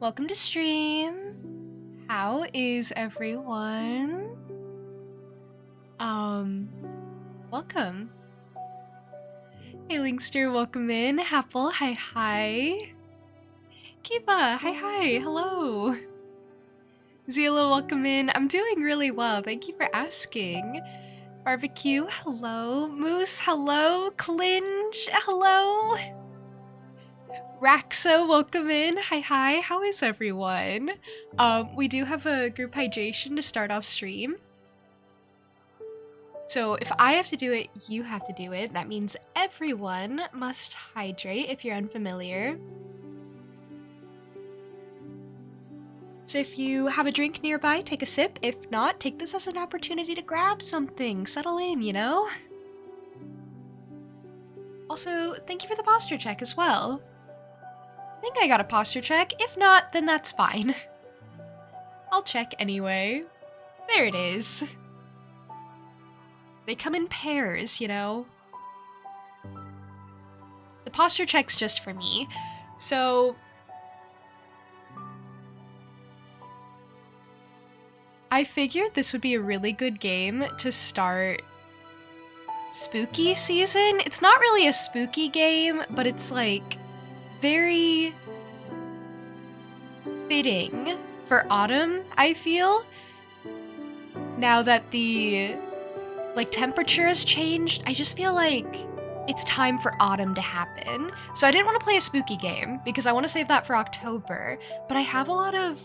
Welcome to stream. How is everyone? Welcome. Hey Linkster, welcome in. Apple, hi. Kiva, hi, hello. Zila, welcome in. I'm doing really well, thank you for asking. Barbecue, hello. Moose, hello. Clinge, hello. Raxa, welcome in. Hi, how is everyone? We do have a group hydration to start off stream. So if I have to do it, you have to do it. That means everyone must hydrate if you're unfamiliar. So if you have a drink nearby, take a sip. If not, take this as an opportunity to grab something. Settle in, you know? Also, thank you for the posture check as well. I think I got a posture check. If not, then that's fine. I'll check anyway. There it is. They come in pairs, you know? The posture check's just for me. So I figured this would be a really good game to start spooky season. It's not really a spooky game, but it's like very fitting for autumn, I feel. Now that the temperature has changed, I just feel like it's time for autumn to happen. So I didn't want to play a spooky game because I want to save that for October, but I have a lot of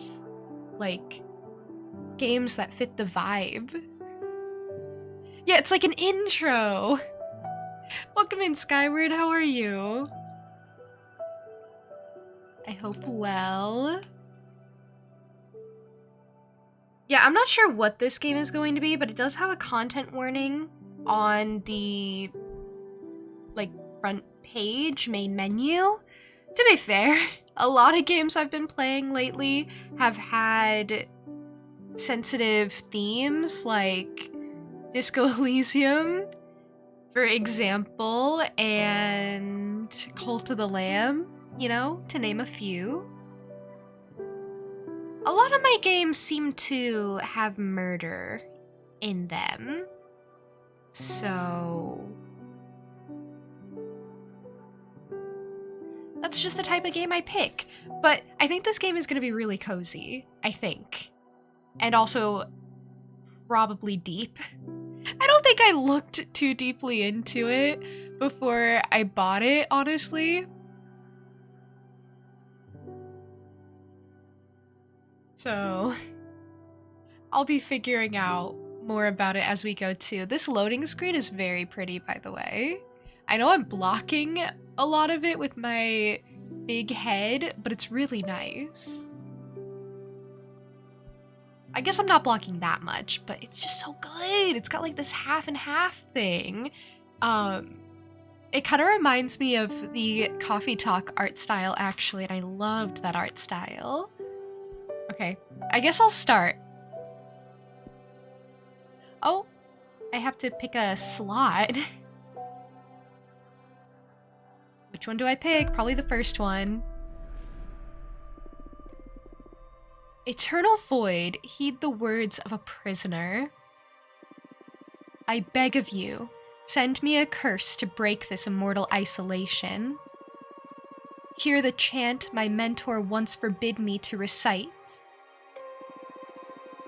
games that fit the vibe. Yeah, it's like an intro. Welcome in, Skyward, how are you? I hope well. Yeah, I'm not sure what this game is going to be, but it does have a content warning on the front page, main menu. To be fair, a lot of games I've been playing lately have had sensitive themes, like Disco Elysium, for example, and Cult of the Lamb, you know, to name a few. A lot of my games seem to have murder in them, so that's just the type of game I pick. But I think this game is going to be really cozy, I think. And also probably deep. I don't think I looked too deeply into it before I bought it, honestly. So I'll be figuring out more about it as we go too. This loading screen is very pretty, by the way. I know I'm blocking a lot of it with my big head, but it's really nice. I guess I'm not blocking that much, but it's just so good. It's got like this half and half thing. It kind of reminds me of the Coffee Talk art style, actually, and I loved that art style. Okay, I guess I'll start. Oh, I have to pick a slot. Which one do I pick? Probably the first one. Eternal void, heed the words of a prisoner. I beg of you, send me a curse to break this immortal isolation. Hear the chant my mentor once forbid me to recite.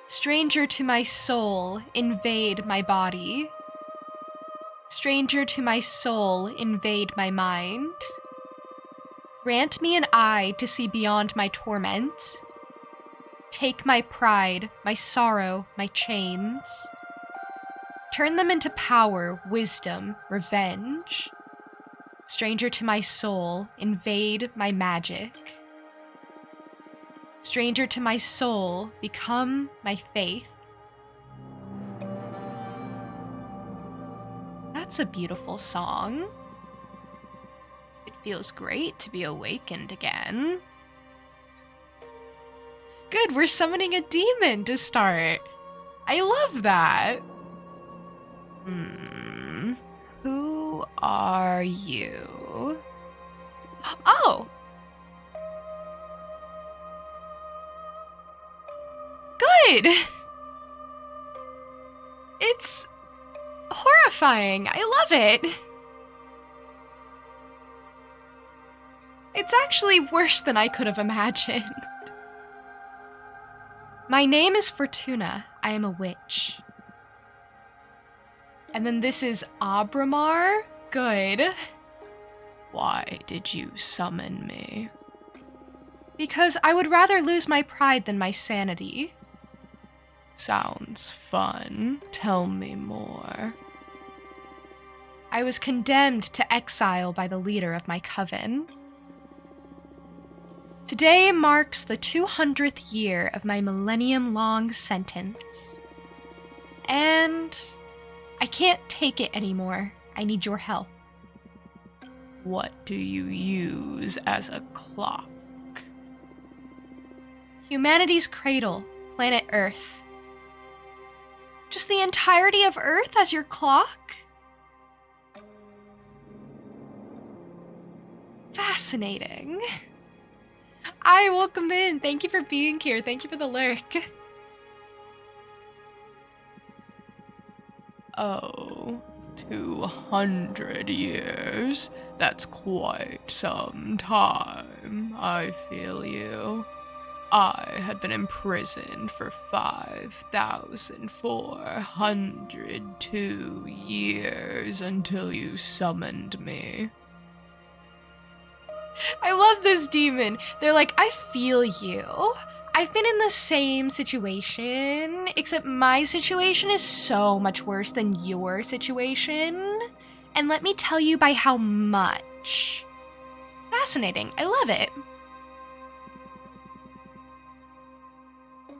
Stranger to my soul, invade my body. Stranger to my soul, invade my mind. Grant me an eye to see beyond my torment. Take my pride, my sorrow, my chains. Turn them into power, wisdom, revenge. Stranger to my soul, invade my magic. Stranger to my soul, become my faith. That's a beautiful song. It feels great to be awakened again. Good, we're summoning a demon to start. I love that. Who are you? Oh! good. It's horrifying. I love it. It's actually worse than I could have imagined. My name is Fortuna. I am a witch. And then this is Abramar. Good. Why did you summon me? Because I would rather lose my pride than my sanity. Sounds fun. Tell me more. I was condemned to exile by the leader of my coven. Today marks the 200th year of my millennium-long sentence. And I can't take it anymore. I need your help. What do you use as a clock? Humanity's cradle, planet Earth. Just the entirety of Earth as your clock? Fascinating. Hi, welcome in. Thank you for being here. Thank you for the lurk. Oh, 200 years. That's quite some time. I feel you. I had been imprisoned for 5,402 years until you summoned me. I love this demon. They're like, I feel you. I've been in the same situation, except my situation is so much worse than your situation. And let me tell you by how much. Fascinating. I love it.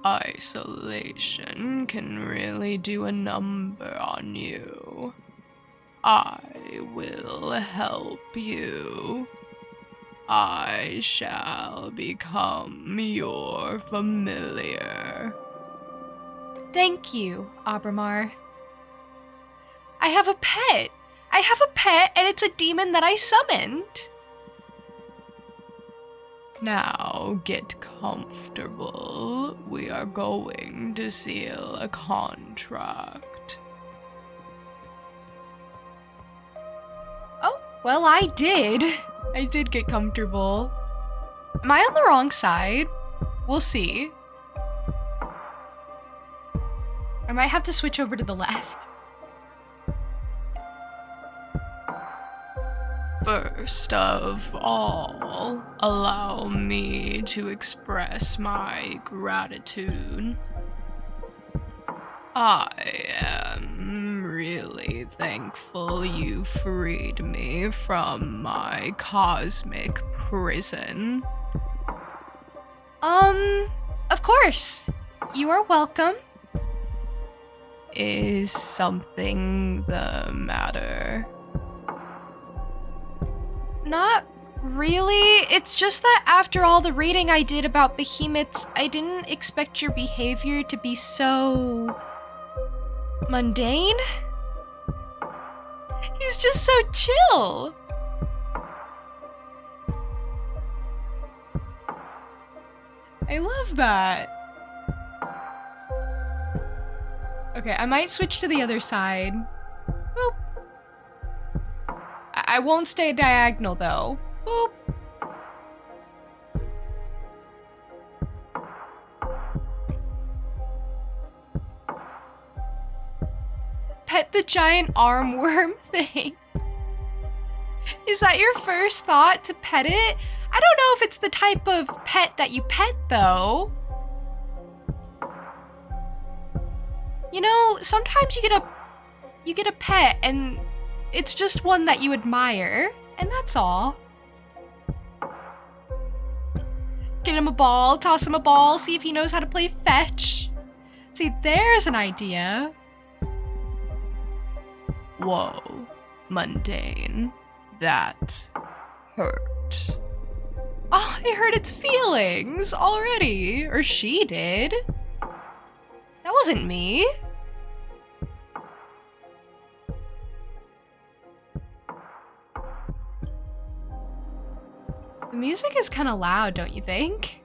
Isolation can really do a number on you. I will help you. I shall become your familiar. Thank you, Abramar. I have a pet. I have a pet, and it's a demon that I summoned. Now get comfortable. We are going to seal a contract. Oh, well, I did. I did get comfortable. Am I on the wrong side? We'll see. I might have to switch over to the left. First of all, allow me to express my gratitude. I am really thankful you freed me from my cosmic prison. Of course. You are welcome. Is something the matter? Not really. It's just that after all the reading I did about behemoths, I didn't expect your behavior to be so mundane. He's just so chill. I love that. Okay, I might switch to the other side. Boop. I won't stay diagonal though. Boop. Pet the giant armworm thing. Is that your first thought, to pet it? I don't know if it's the type of pet that you pet though. You know, sometimes you get a pet and it's just one that you admire, and that's all. Get him a ball, toss him a ball, see if he knows how to play fetch. See, there's an idea. Whoa, mundane. That hurt. Oh, it hurt its feelings already. Or she did. That wasn't me. The music is kind of loud, don't you think?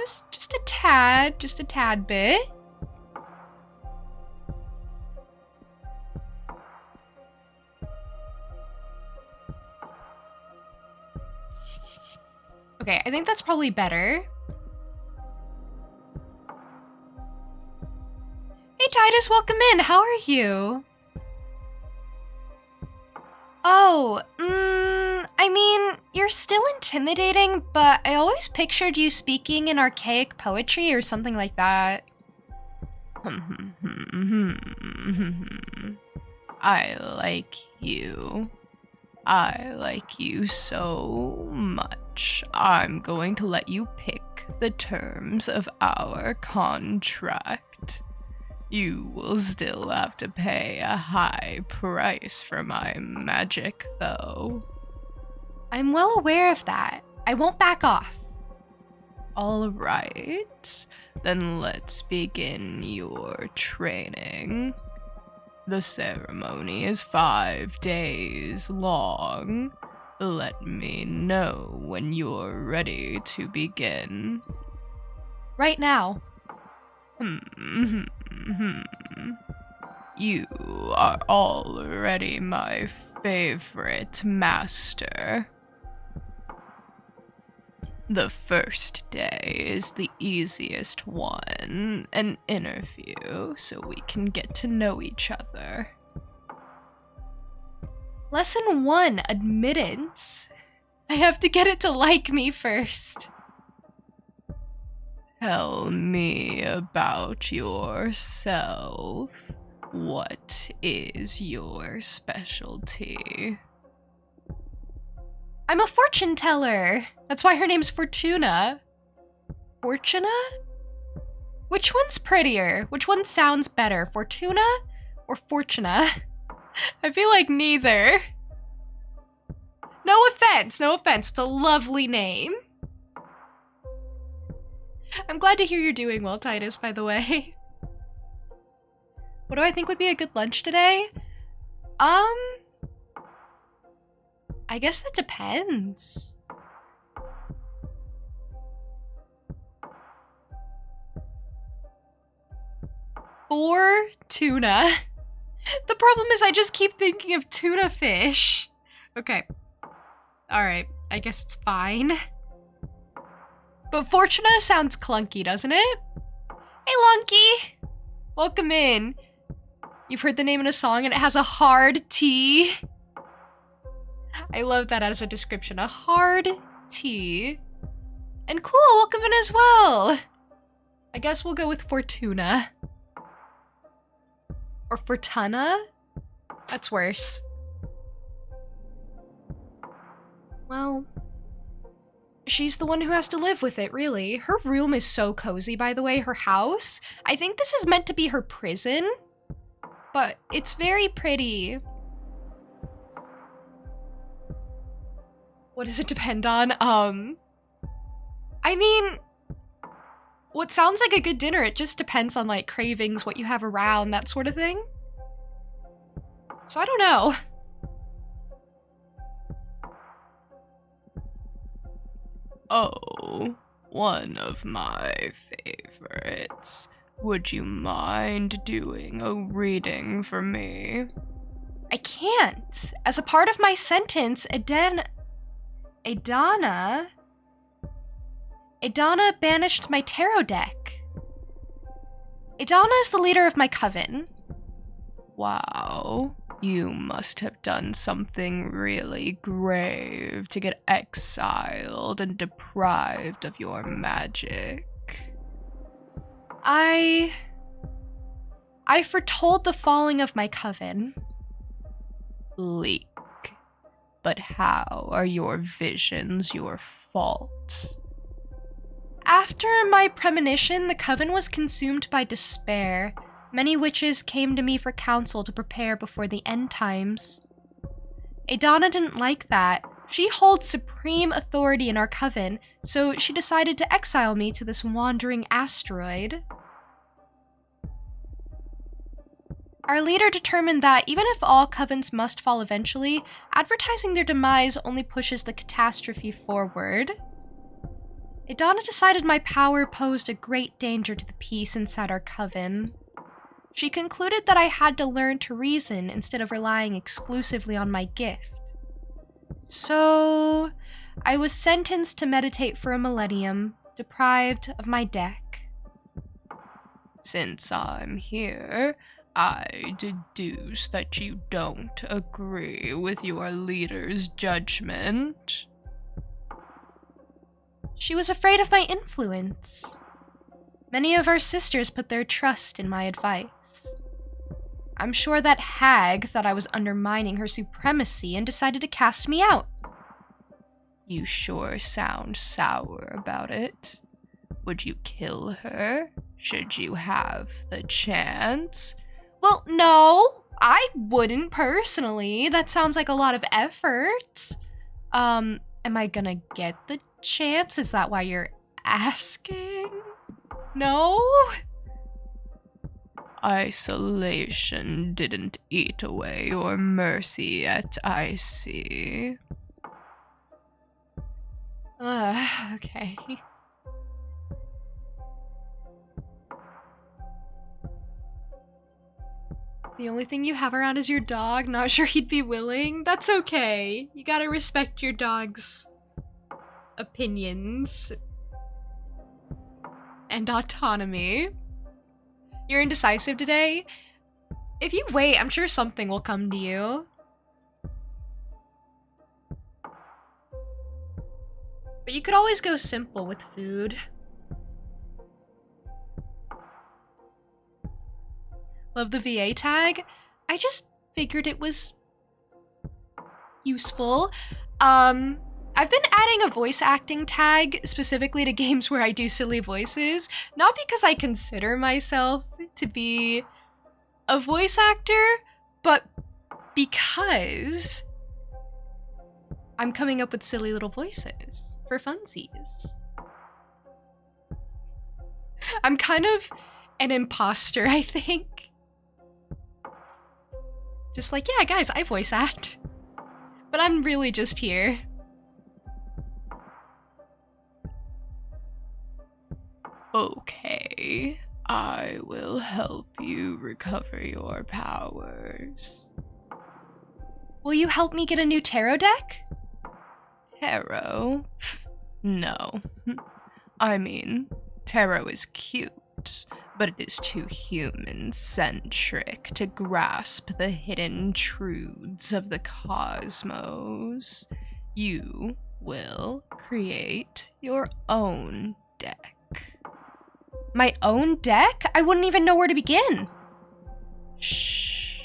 Just a tad bit. Okay, I think that's probably better. Hey Titus, welcome in. How are you? Oh, I mean, you're still intimidating, but I always pictured you speaking in archaic poetry or something like that. I like you. I like you so much. I'm going to let you pick the terms of our contract. You will still have to pay a high price for my magic, though. I'm well aware of that. I won't back off. All right, then let's begin your training. The ceremony is 5 days long. Let me know when you're ready to begin. Right now. You are already my favorite master. The first day is the easiest one, an interview, so we can get to know each other. Lesson 1, admittance. I have to get it to like me first. Tell me about yourself. What is your specialty? I'm a fortune teller. That's why her name's Fortuna. Fortuna? Which one's prettier? Which one sounds better, Fortuna or Fortuna? I feel like neither. No offense, it's a lovely name. I'm glad to hear you're doing well, Titus, by the way. What do I think would be a good lunch today? I guess that depends. Or tuna. The problem is I just keep thinking of tuna fish. Okay. Alright, I guess it's fine. But Fortuna sounds clunky, doesn't it? Hey, Lunky! Welcome in. You've heard the name in a song and it has a hard T. I love that as a description, a hard T. And cool, welcome in as well. I guess we'll go with Fortuna. Or Fortuna? That's worse. Well, she's the one who has to live with it, really. Her room is so cozy, by the way, her house. I think this is meant to be her prison, but it's very pretty. What does it depend on? I mean, what sounds like a good dinner, it just depends on, like, cravings, what you have around, that sort of thing. So I don't know. Oh, one of my favorites. Would you mind doing a reading for me? I can't. As a part of my sentence, Adana banished my tarot deck. Adana is the leader of my coven. Wow, you must have done something really grave to get exiled and deprived of your magic. I foretold the falling of my coven. Bleak. But how are your visions your fault? After my premonition, the coven was consumed by despair. Many witches came to me for counsel to prepare before the end times. Adana didn't like that. She holds supreme authority in our coven, so she decided to exile me to this wandering asteroid. Our leader determined that even if all covens must fall eventually, advertising their demise only pushes the catastrophe forward. Idana decided my power posed a great danger to the peace inside our coven. She concluded that I had to learn to reason instead of relying exclusively on my gift. So, I was sentenced to meditate for a millennium, deprived of my deck. Since I'm here, I deduce that you don't agree with your leader's judgment. She was afraid of my influence. Many of our sisters put their trust in my advice. I'm sure that hag thought I was undermining her supremacy and decided to cast me out. You sure sound sour about it. Would you kill her, should you have the chance? Well, no, I wouldn't personally. That sounds like a lot of effort. Am I gonna get the chance? Is that why you're asking? No? Isolation didn't eat away your mercy yet, I see. Okay. The only thing you have around is your dog. Not sure he'd be willing. That's okay. You gotta respect your dog's opinions and autonomy. You're indecisive today? If you wait, I'm sure something will come to you. But you could always go simple with food. Love the VA tag. I just figured it was useful. I've been adding a voice acting tag specifically to games where I do silly voices, not because I consider myself to be a voice actor, but because I'm coming up with silly little voices for funsies. I'm kind of an imposter, I think. Just like, yeah, guys, I voice act. But I'm really just here. Okay, I will help you recover your powers. Will you help me get a new tarot deck? Tarot? No. I mean, tarot is cute, but it is too human-centric to grasp the hidden truths of the cosmos. You will create your own deck. My own deck? I wouldn't even know where to begin. Shh.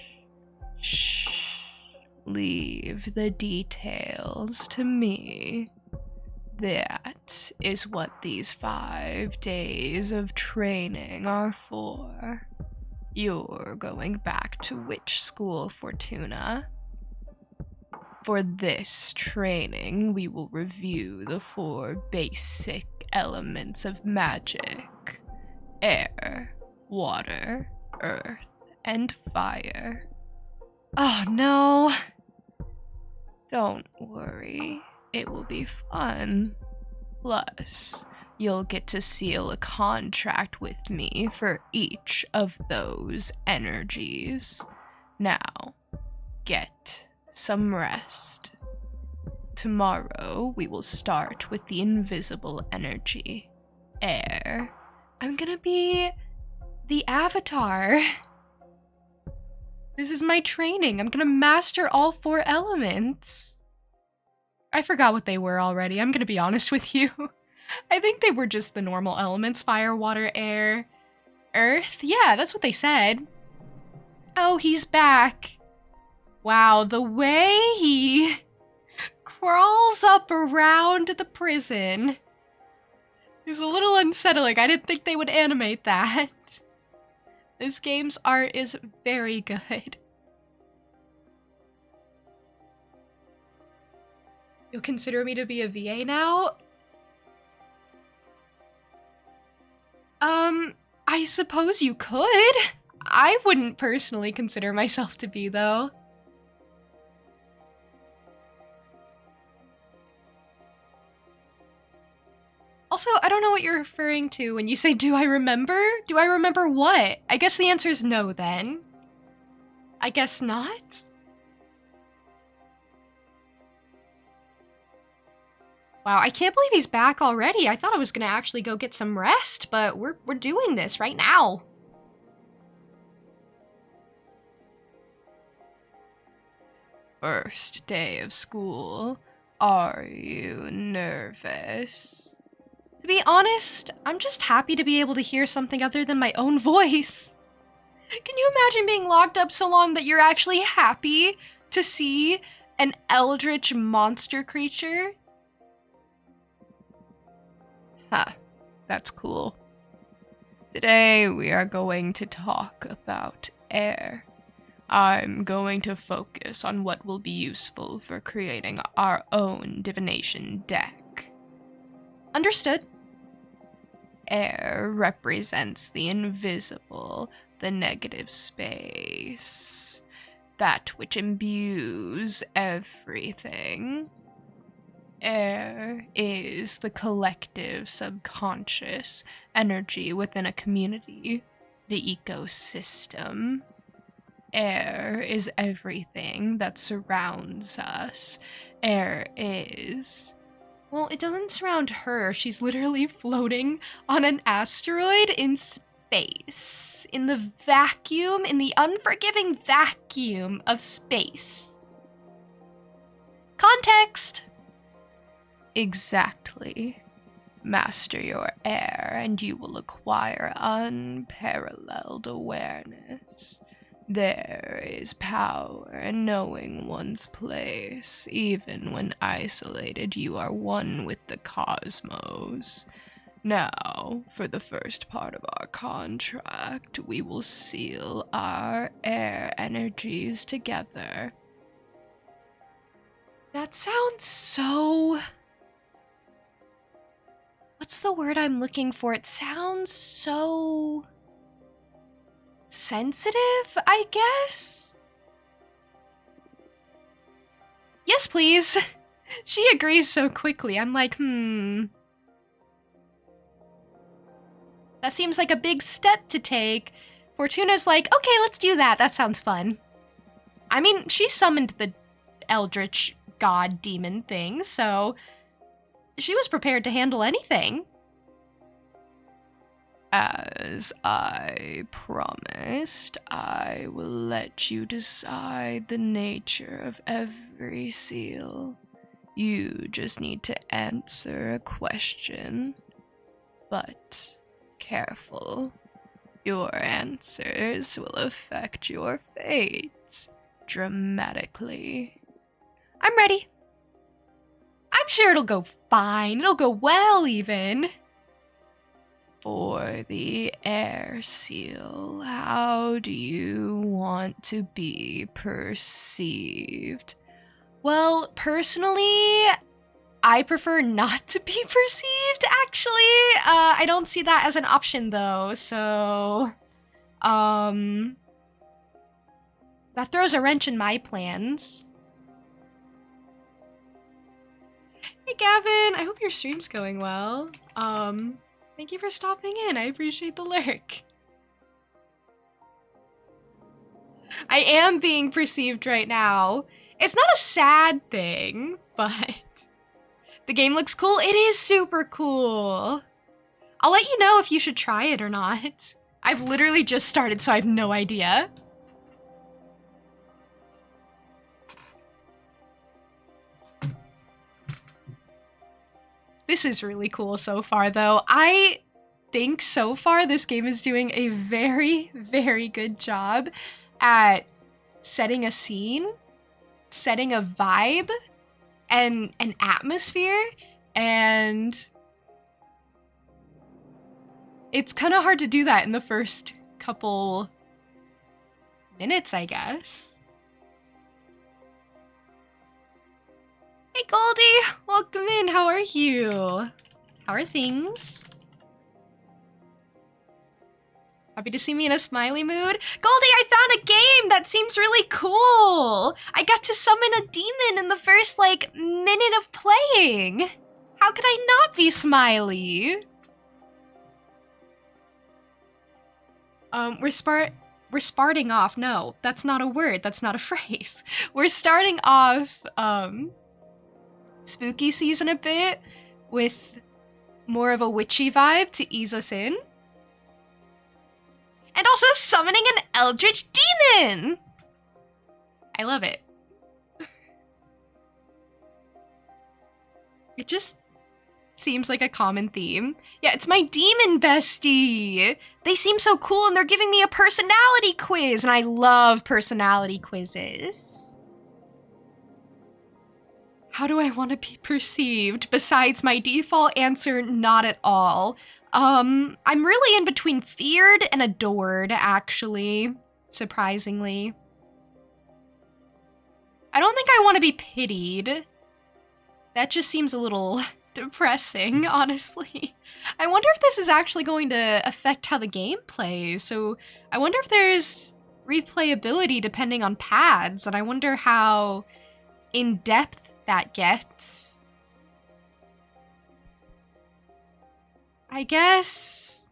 Shh. Leave the details to me. That is what these 5 days of training are for. You're going back to witch school, Fortuna. For this training, we will review the 4 basic elements of magic: air, water, earth, and fire. Oh no. Don't worry. It will be fun. Plus, you'll get to seal a contract with me for each of those energies. Now, get some rest. Tomorrow, we will start with the invisible energy, air. I'm gonna be the avatar. This is my training. I'm gonna master all 4 elements. I forgot what they were already, I'm gonna be honest with you. I think they were just the normal elements: fire, water, air, earth. Yeah, that's what they said. Oh, he's back. Wow, the way he crawls up around the prison is a little unsettling. I didn't think they would animate that. This game's art is very good. You'll consider me to be a VA now? I suppose you could. I wouldn't personally consider myself to be, though. Also, I don't know what you're referring to when you say, do I remember? Do I remember what? I guess the answer is no, then. I guess not? Wow, I can't believe he's back already. I thought I was gonna actually go get some rest, but we're doing this right now. First day of school. Are you nervous? To be honest, I'm just happy to be able to hear something other than my own voice. Can you imagine being locked up so long that you're actually happy to see an eldritch monster creature? Huh, that's cool. Today we are going to talk about air. I'm going to focus on what will be useful for creating our own divination deck. Understood. Air represents the invisible, the negative space, that which imbues everything. Air is the collective subconscious energy within a community, the ecosystem. Air is everything that surrounds us. Air is... Well, it doesn't surround her. She's literally floating on an asteroid in space. In the vacuum, in the unforgiving vacuum of space. Context! Exactly. Master your air, and you will acquire unparalleled awareness. There is power in knowing one's place. Even when isolated, you are one with the cosmos. Now, for the first part of our contract, we will seal our air energies together. That sounds so... What's the word I'm looking for? It sounds so... sensitive, I guess? Yes, please. She agrees so quickly. I'm like, That seems like a big step to take. Fortuna's like, okay, let's do that. That sounds fun. I mean, she summoned the eldritch god demon thing, so she was prepared to handle anything. As I promised, I will let you decide the nature of every seal. You just need to answer a question. But careful. Your answers will affect your fate dramatically. I'm ready. I'm sure it'll go fine. It'll go well, even. For the air seal, how do you want to be perceived? Well, personally, I prefer not to be perceived, actually. I don't see that as an option, though, so... that throws a wrench in my plans. Hey, Gavin, I hope your stream's going well. Thank you for stopping in. I appreciate the lurk. I am being perceived right now. It's not a sad thing, but the game looks cool. It is super cool. I'll let you know if you should try it or not. I've literally just started, so I have no idea. This is really cool so far, though. I think so far this game is doing a very, very good job at setting a scene, setting a vibe, and an atmosphere, and it's kind of hard to do that in the first couple minutes, I guess. Hey Goldie, welcome in. How are you? How are things? Happy to see me in a smiley mood? Goldie, I found a game that seems really cool. I got to summon a demon in the first, minute of playing. How could I not be smiley? We're starting off. No, that's not a word. That's not a phrase. We're starting off, spooky season a bit with more of a witchy vibe to ease us in. And also summoning an eldritch demon! I love it. It just seems like a common theme. Yeah, it's my demon bestie! They seem so cool and they're giving me a personality quiz, and I love personality quizzes. How do I want to be perceived? Besides my default answer, not at all. I'm really in between feared and adored, actually. Surprisingly. I don't think I want to be pitied. That just seems a little depressing, honestly. I wonder if this is actually going to affect how the game plays. So I wonder if there's replayability depending on pads, and I wonder how in-depth that gets. I guess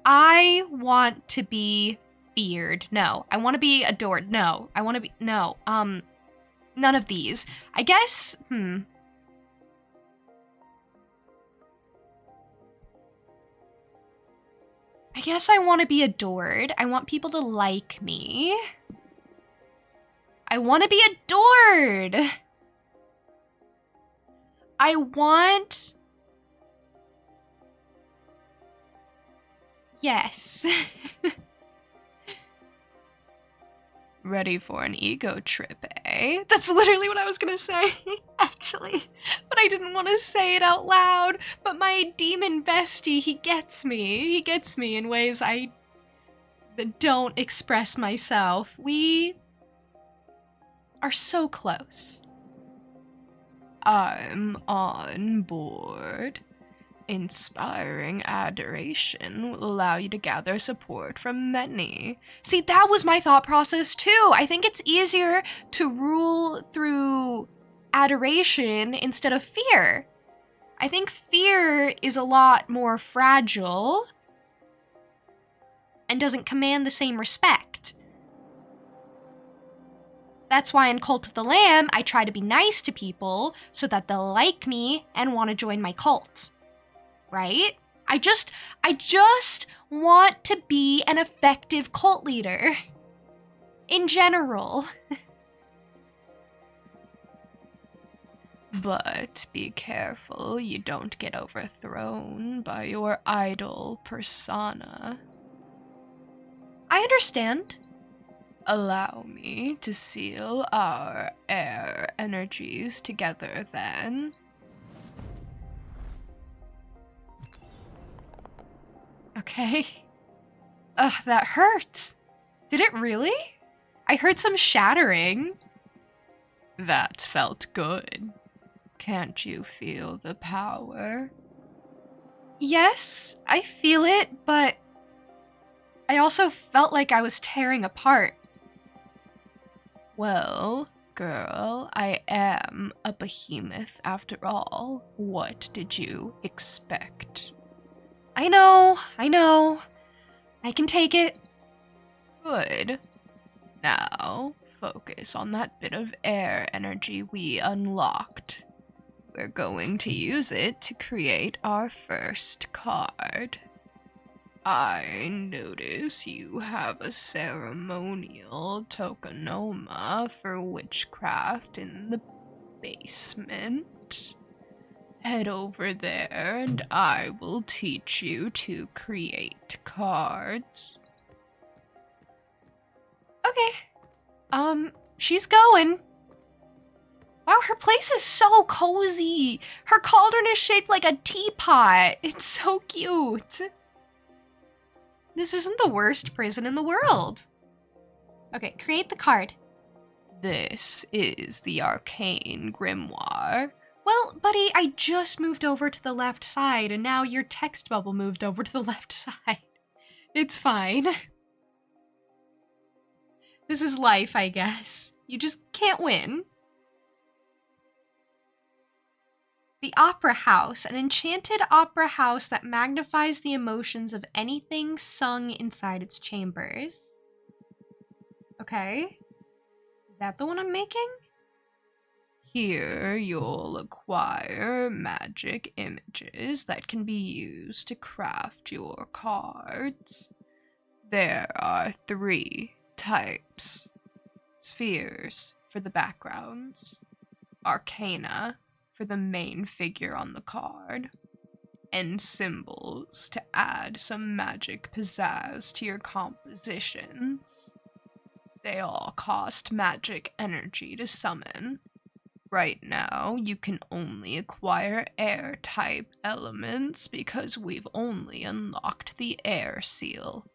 I want to be feared. No. I want to be adored. No. I want to be, no. None of these. I guess, I guess I want to be adored. I want people to like me. I want to be adored. I want... Yes. Ready for an ego trip, eh? That's literally what I was gonna say, actually. But I didn't want to say it out loud. But my demon bestie, he gets me. He gets me in ways I don't express myself. We are so close. I'm on board. Inspiring adoration will allow you to gather support from many. See, that was my thought process too. I think it's easier to rule through adoration instead of fear. I think fear is a lot more fragile and doesn't command the same respect. That's why in Cult of the Lamb, I try to be nice to people so that they'll like me and want to join my cult. Right? I just want to be an effective cult leader. In general. But be careful you don't get overthrown by your idol persona. I understand. Allow me to seal our air energies together then. Okay. Ugh, that hurt. Did it really? I heard some shattering. That felt good. Can't you feel the power? Yes, I feel it, but I also felt like I was tearing apart. Well, girl, I am a behemoth after all. What did you expect? I know. I can take it. Good. Now, focus on that bit of air energy we unlocked. We're going to use it to create our first card. I notice you have a ceremonial tokonoma for witchcraft in the basement. Head over there and I will teach you to create cards. Okay. She's going. Wow, her place is so cozy. Her cauldron is shaped like a teapot. It's so cute. This isn't the worst prison in the world. Okay, create the card. This is the arcane grimoire. Well, buddy, I just moved over to the left side, and now your text bubble moved over to the left side. It's fine. This is life, I guess. You just can't win. The opera house, an enchanted opera house that magnifies the emotions of anything sung inside its chambers. Okay. Is that the one I'm making? Here you'll acquire magic images that can be used to craft your cards. There are 3 types. Spheres for the backgrounds, arcana for the main figure on the card, and symbols to add some magic pizzazz to your compositions. They all cost magic energy to summon. Right now, you can only acquire air-type elements because we've only unlocked the air seal.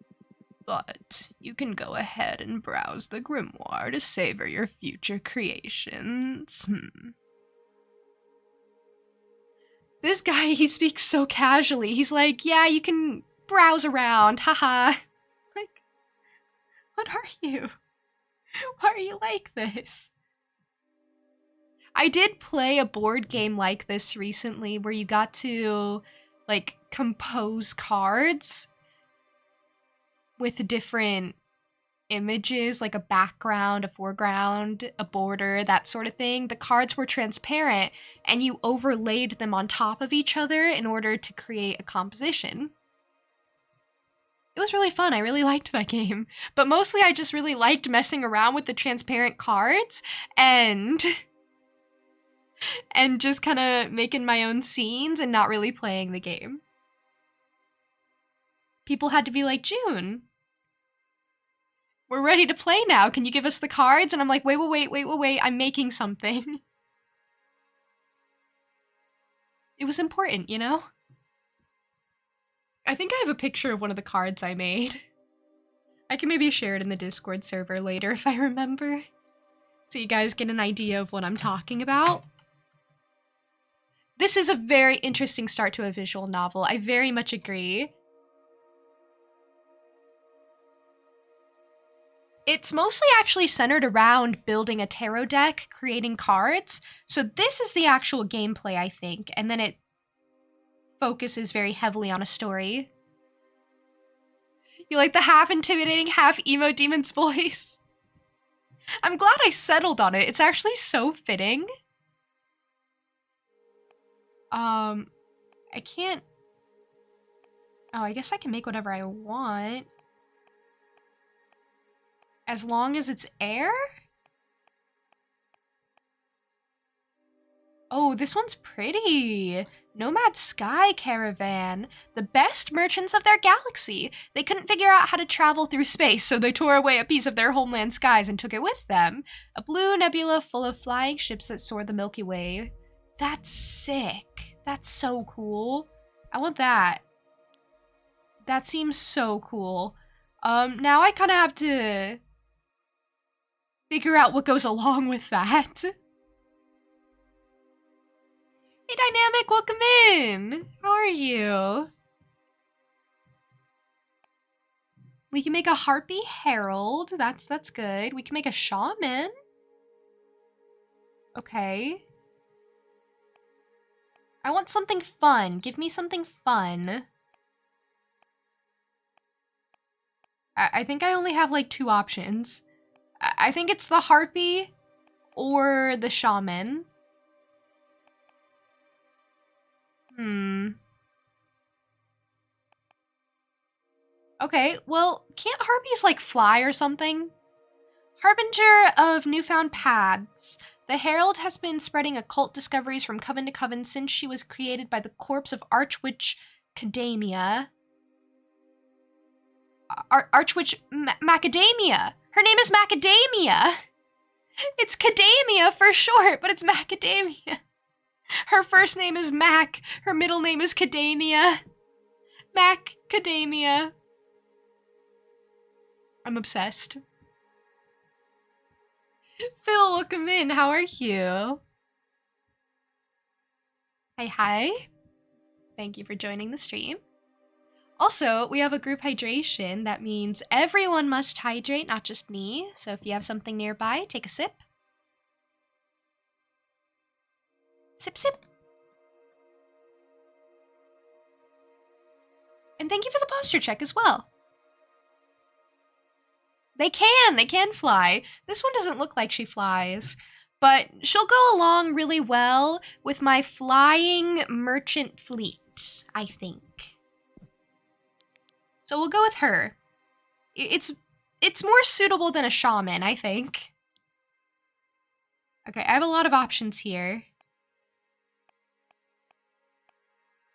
But you can go ahead and browse the grimoire to savor your future creations. This guy, he speaks so casually. He's like, yeah, you can browse around, haha. Like, what are you? Why are you like this? I did play a board game like this recently where you got to, like, compose cards with different images, like a background, a foreground, a border, that sort of thing. The cards were transparent and you overlaid them on top of each other in order to create a composition. It was really fun. I really liked that game. But mostly I just really liked messing around with the transparent cards and just kind of making my own scenes and not really playing the game. People had to be like, June, we're ready to play now. Can you give us the cards? And I'm like, wait, I'm making something. It was important, you know? I think I have a picture of one of the cards I made. I can maybe share it in the Discord server later if I remember, so you guys get an idea of what I'm talking about. This is a very interesting start to a visual novel. I very much agree. It's mostly actually centered around building a tarot deck, creating cards. So this is the actual gameplay, I think, and then it focuses very heavily on a story. You like the half intimidating, half emo demon's voice? I'm glad I settled on it. It's actually so fitting. I can't... Oh, I guess I can make whatever I want. As long as it's air? Oh, this one's pretty. Nomad Sky Caravan. The best merchants of their galaxy. They couldn't figure out how to travel through space, so they tore away a piece of their homeland skies and took it with them. A blue nebula full of flying ships that soar the Milky Way. That's sick. That's so cool. I want that. That seems so cool. Now I kind of have to figure out what goes along with that. Hey, Dynamic, welcome in. How are you? We can make a Harpy Herald. That's good. We can make a Shaman. Okay. I want something fun. Give me something fun. I think I only have like 2 options. I think it's the Harpy or the Shaman. Okay, well, can't Harpies like fly or something? Harbinger of newfound paths. The Herald has been spreading occult discoveries from coven to coven since she was created by the corpse of Archwitch Macadamia. Archwitch Macadamia! Her name is Macadamia! It's Cadamia for short, but it's Macadamia. Her first name is Mac. Her middle name is Cadamia. Macadamia. I'm obsessed. Phil, welcome in. How are you? Hi. Thank you for joining the stream. Also, we have a group hydration. That means everyone must hydrate, not just me. So if you have something nearby, take a sip. Sip, sip. And thank you for the posture check as well. They can fly. This one doesn't look like she flies, but she'll go along really well with my flying merchant fleet, I think. So we'll go with her. It's more suitable than a shaman, I think. Okay, I have a lot of options here.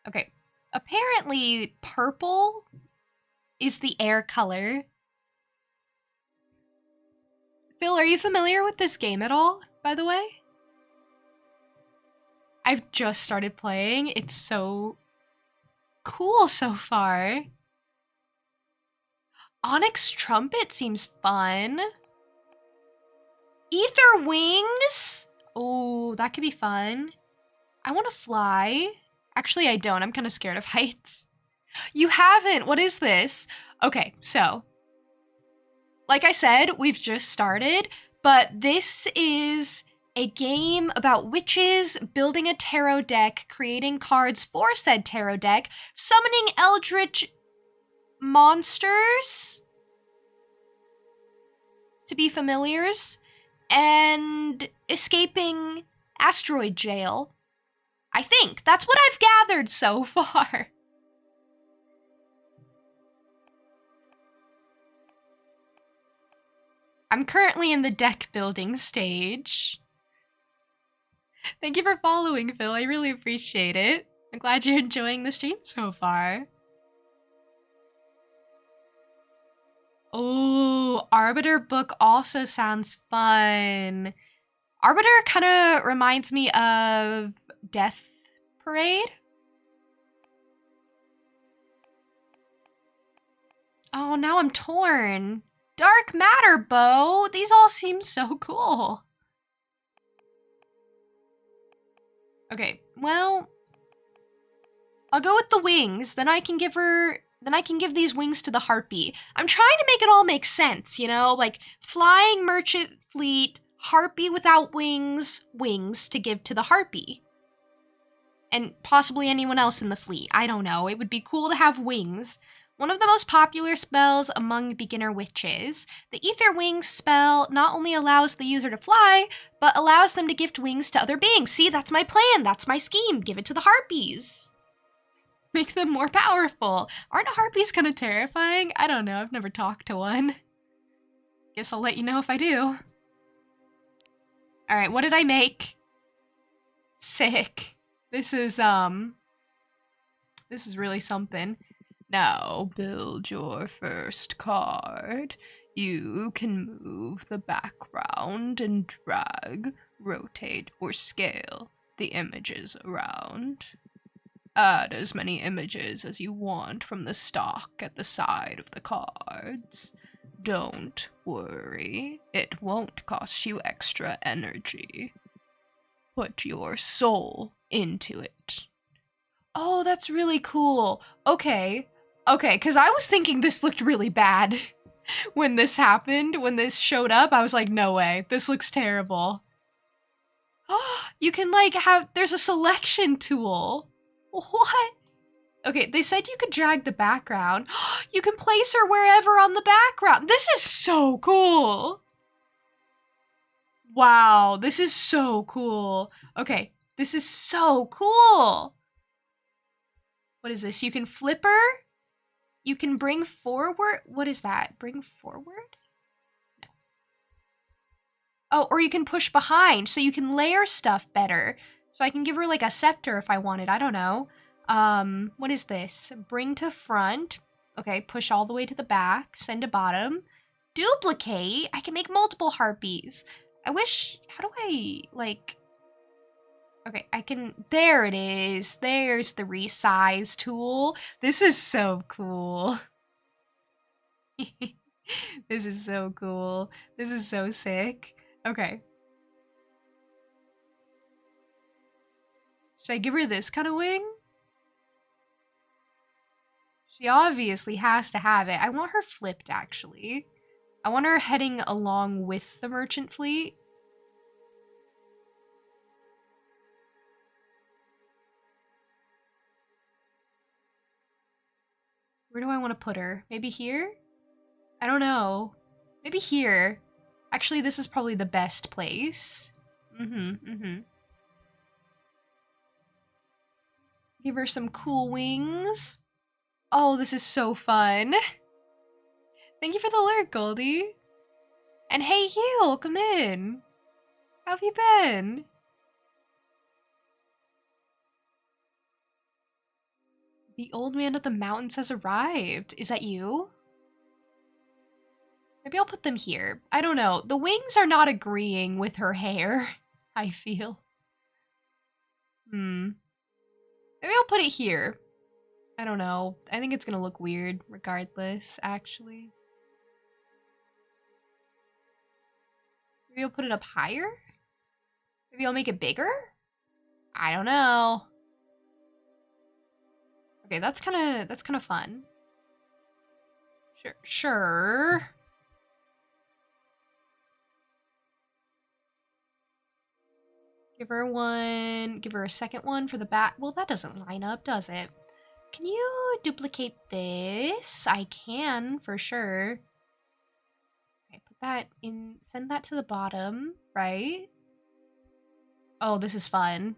Okay, apparently purple is the air color. Phil, are you familiar with this game at all, by the way? I've just started playing. It's so cool so far. Onyx Trumpet seems fun. Ether Wings? Oh, that could be fun. I want to fly. Actually, I don't. I'm kind of scared of heights. You haven't. What is this? Okay, so like I said, we've just started, but this is a game about witches building a tarot deck, creating cards for said tarot deck, summoning eldritch monsters to be familiars, and escaping asteroid jail. I think that's what I've gathered so far. I'm currently in the deck building stage. Thank you for following, Phil. I really appreciate it. I'm glad you're enjoying the stream so far. Oh, Arbiter book also sounds fun. Arbiter kind of reminds me of Death Parade. Oh, now I'm torn. Dark Matter Bow. These all seem so cool. Okay, well, I'll go with the wings. Then I can give these wings to the harpy. I'm trying to make it all make sense, you know? Like, flying merchant fleet, harpy without wings, wings to give to the harpy. And possibly anyone else in the fleet. I don't know. It would be cool to have wings. One of the most popular spells among beginner witches, the Ether Wings spell not only allows the user to fly, but allows them to gift wings to other beings. See, that's my plan. That's my scheme. Give it to the harpies. Make them more powerful. Aren't harpies kind of terrifying? I don't know. I've never talked to one. Guess I'll let you know if I do. All right, what did I make? Sick. This is really something. Now build your first card. You can move the background and drag, rotate, or scale the images around. Add as many images as you want from the stock at the side of the cards. Don't worry, it won't cost you extra energy. Put your soul into it. Oh, that's really cool. Okay, because I was thinking this looked really bad when this happened, when this showed up. I was like, no way, this looks terrible. You can there's a selection tool. What? Okay, they said you could drag the background. You can place her wherever on the background. This is so cool. Wow, this is so cool. Okay, this is so cool. What is this? You can flip her. You can bring forward. What is that? Bring forward? No. Oh, or you can push behind, so you can layer stuff better. So I can give her like a scepter if I wanted. I don't know. What is this? Bring to front. Okay, push all the way to the back. Send to bottom. Duplicate. I can make multiple harpies. I wish, how do I, okay, I can, there it is. There's the resize tool. This is so cool. This is so cool. This is so sick. Okay. Should I give her this kind of wing? She obviously has to have it. I want her flipped, actually. I want her heading along with the merchant fleet. Where do I want to put her? Maybe here? I don't know. Maybe here. Actually, this is probably the best place. Give her some cool wings. Oh, this is so fun. Thank you for the alert, Goldie. And hey, Hugh, come in. How have you been? The old man at the mountains has arrived. Is that you? Maybe I'll put them here. I don't know. The wings are not agreeing with her hair, I feel. Maybe I'll put it here. I don't know. I think it's gonna look weird regardless, actually. Maybe I'll put it up higher? Maybe I'll make it bigger? I don't know. Okay, that's kind of fun. Sure. Give her one, give her a second one for the back. Well, that doesn't line up, does it? Can you duplicate this? I can, for sure. Okay, put that in, send that to the bottom, right? Oh, this is fun.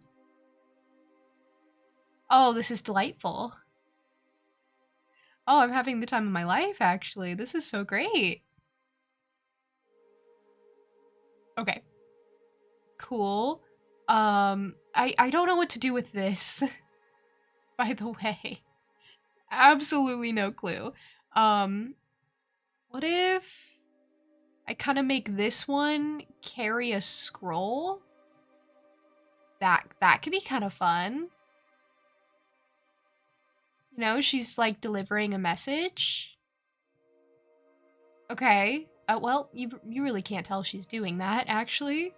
Oh, this is delightful. Oh, I'm having the time of my life, actually. This is so great. Okay. Cool. I don't know what to do with this, by the way. Absolutely no clue. What if I kind of make this one carry a scroll? That could be kind of fun. You know, she's like delivering a message. Okay. Well, you really can't tell she's doing that, actually.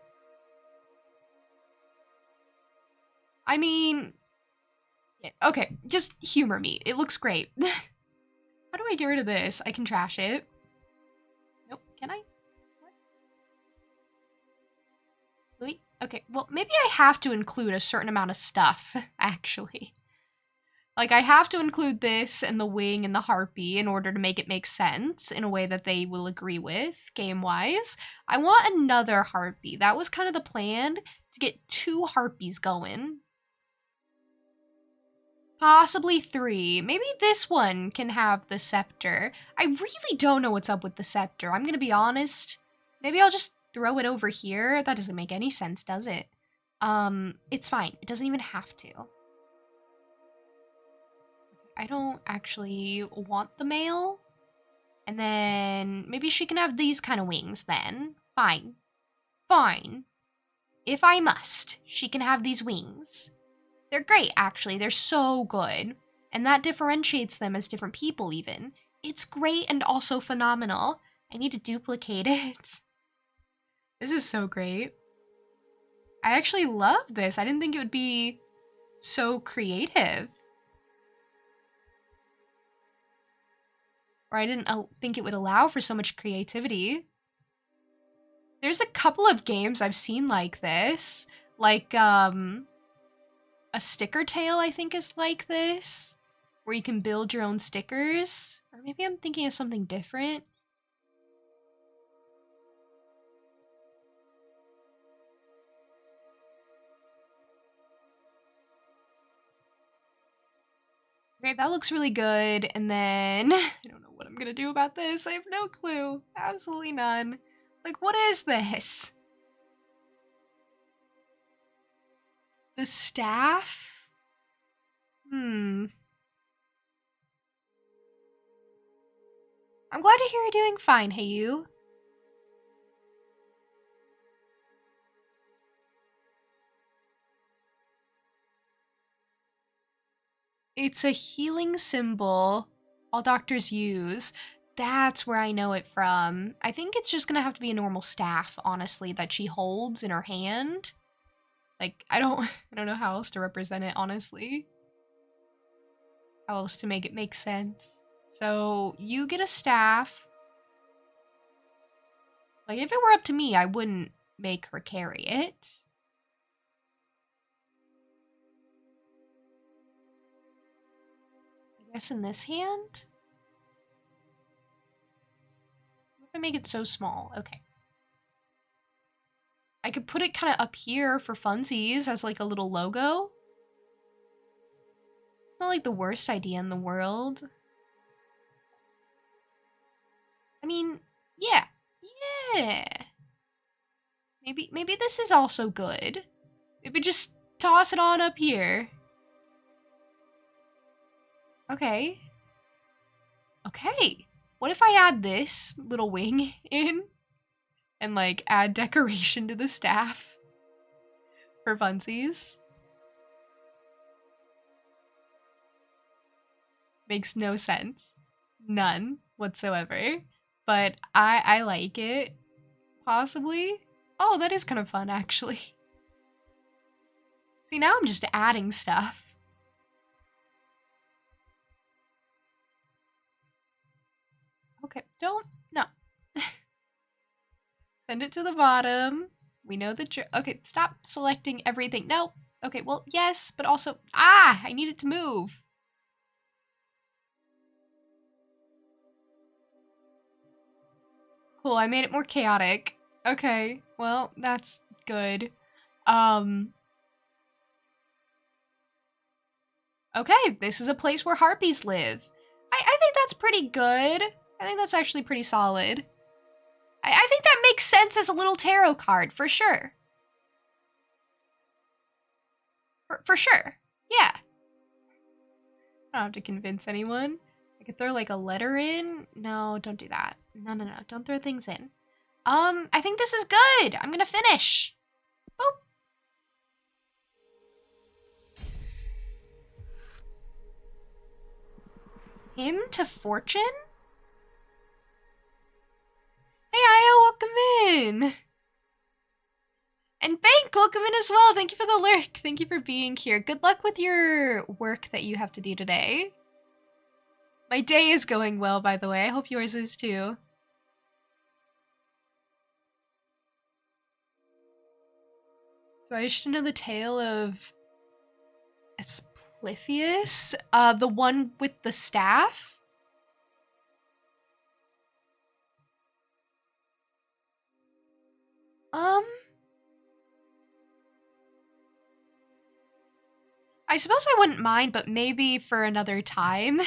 I mean, yeah, okay, just humor me. It looks great. How do I get rid of this? I can trash it. Nope, can I? What? Wait, okay, well, maybe I have to include a certain amount of stuff, actually. Like, I have to include this and the wing and the harpy in order to make it make sense in a way that they will agree with, game-wise. I want another harpy. That was kind of the plan, to get 2 harpies going. Possibly 3. Maybe this one can have the scepter. I really don't know what's up with the scepter. I'm gonna be honest. Maybe I'll just throw it over here. That doesn't make any sense, does it? It's fine. It doesn't even have to. I don't actually want the male. And then maybe she can have these kind of wings then. Fine. Fine. If I must, she can have these wings. They're great, actually. They're so good. And that differentiates them as different people, even. It's great and also phenomenal. I need to duplicate it. This is so great. I actually love this. I didn't think it would be so creative. Or I didn't think it would allow for so much creativity. There's a couple of games I've seen like this. Like, a sticker tail, I think, is like this. Where you can build your own stickers. Or maybe I'm thinking of something different. Okay, that looks really good. And then, I don't know what I'm gonna do about this. I have no clue. Absolutely none. Like, what is this? The staff? I'm glad to hear you're doing fine, hey you. It's a healing symbol all doctors use. That's where I know it from. I think it's just gonna have to be a normal staff, honestly, that she holds in her hand. Like, I don't know how else to represent it, honestly. How else to make it make sense. So, you get a staff. Like, if it were up to me, I wouldn't make her carry it. I guess in this hand? What if I make it so small? Okay. I could put it kind of up here for funsies as like a little logo. It's not like the worst idea in the world. I mean, yeah. Yeah. Maybe this is also good. Maybe just toss it on up here. Okay. Okay. What if I add this little wing in? And like add decoration to the staff for funsies? Makes no sense. None whatsoever. But I like it. Possibly. Oh, that is kind of fun, actually. See, now I'm just adding stuff. Okay, no. Send it to the bottom. We know the okay, stop selecting everything. No. Okay, well, yes, but also, I need it to move. Cool, I made it more chaotic. Okay, well, that's good. Okay, this is a place where harpies live. I think that's pretty good. I think that's actually pretty solid. I think that makes sense as a little tarot card, for sure. For sure. Yeah. I don't have to convince anyone. I could throw like a letter in. No, don't do that. No. Don't throw things in. I think this is good. I'm gonna finish. Boop. Hymn to Fortune? Hey, Aya, welcome in. And Bank, welcome in as well. Thank you for the lurk. Thank you for being here. Good luck with your work that you have to do today. My day is going well, by the way. I hope yours is too. Do I wish to know the tale of Asclepius? The one with the staff? I suppose I wouldn't mind, but maybe for another time.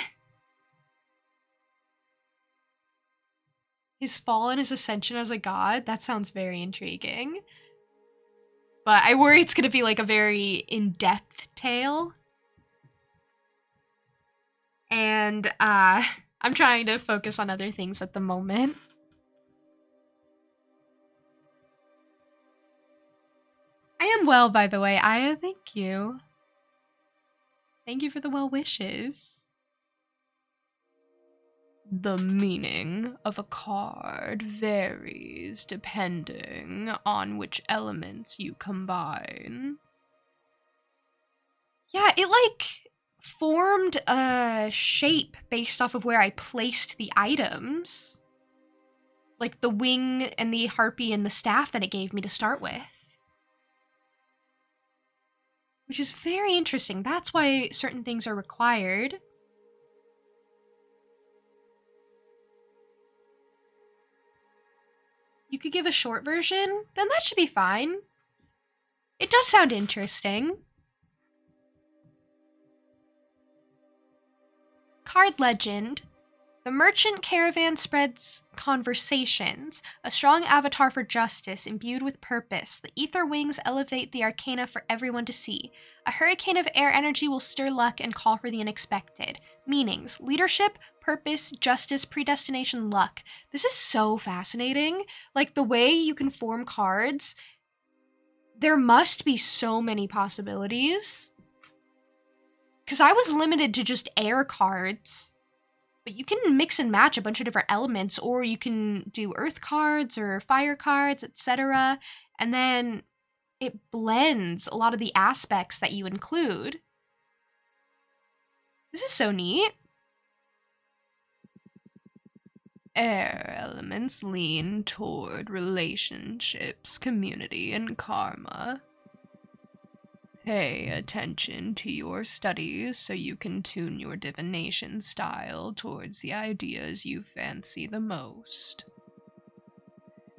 His fall and his ascension as a god? That sounds very intriguing. But I worry it's gonna be like a very in-depth tale. And I'm trying to focus on other things at the moment. I am well, by the way. Aya, thank you. Thank you for the well wishes. The meaning of a card varies depending on which elements you combine. Yeah, it like formed a shape based off of where I placed the items. Like the wing and the harpy and the staff that it gave me to start with. Which is very interesting. That's why certain things are required. You could give a short version? Then that should be fine. It does sound interesting. Card legend. The merchant caravan spreads conversations, a strong avatar for justice imbued with purpose. The ether wings elevate the arcana for everyone to see. A hurricane of air energy will stir luck and call for the unexpected. Meanings: leadership, purpose, justice, predestination, luck. This is so fascinating. Like the way you can form cards, there must be so many possibilities. Because I was limited to just air cards. But you can mix and match a bunch of different elements, or you can do earth cards or fire cards, etc. And then it blends a lot of the aspects that you include. This is so neat. Air elements lean toward relationships, community, and karma. Pay attention to your studies so you can tune your divination style towards the ideas you fancy the most.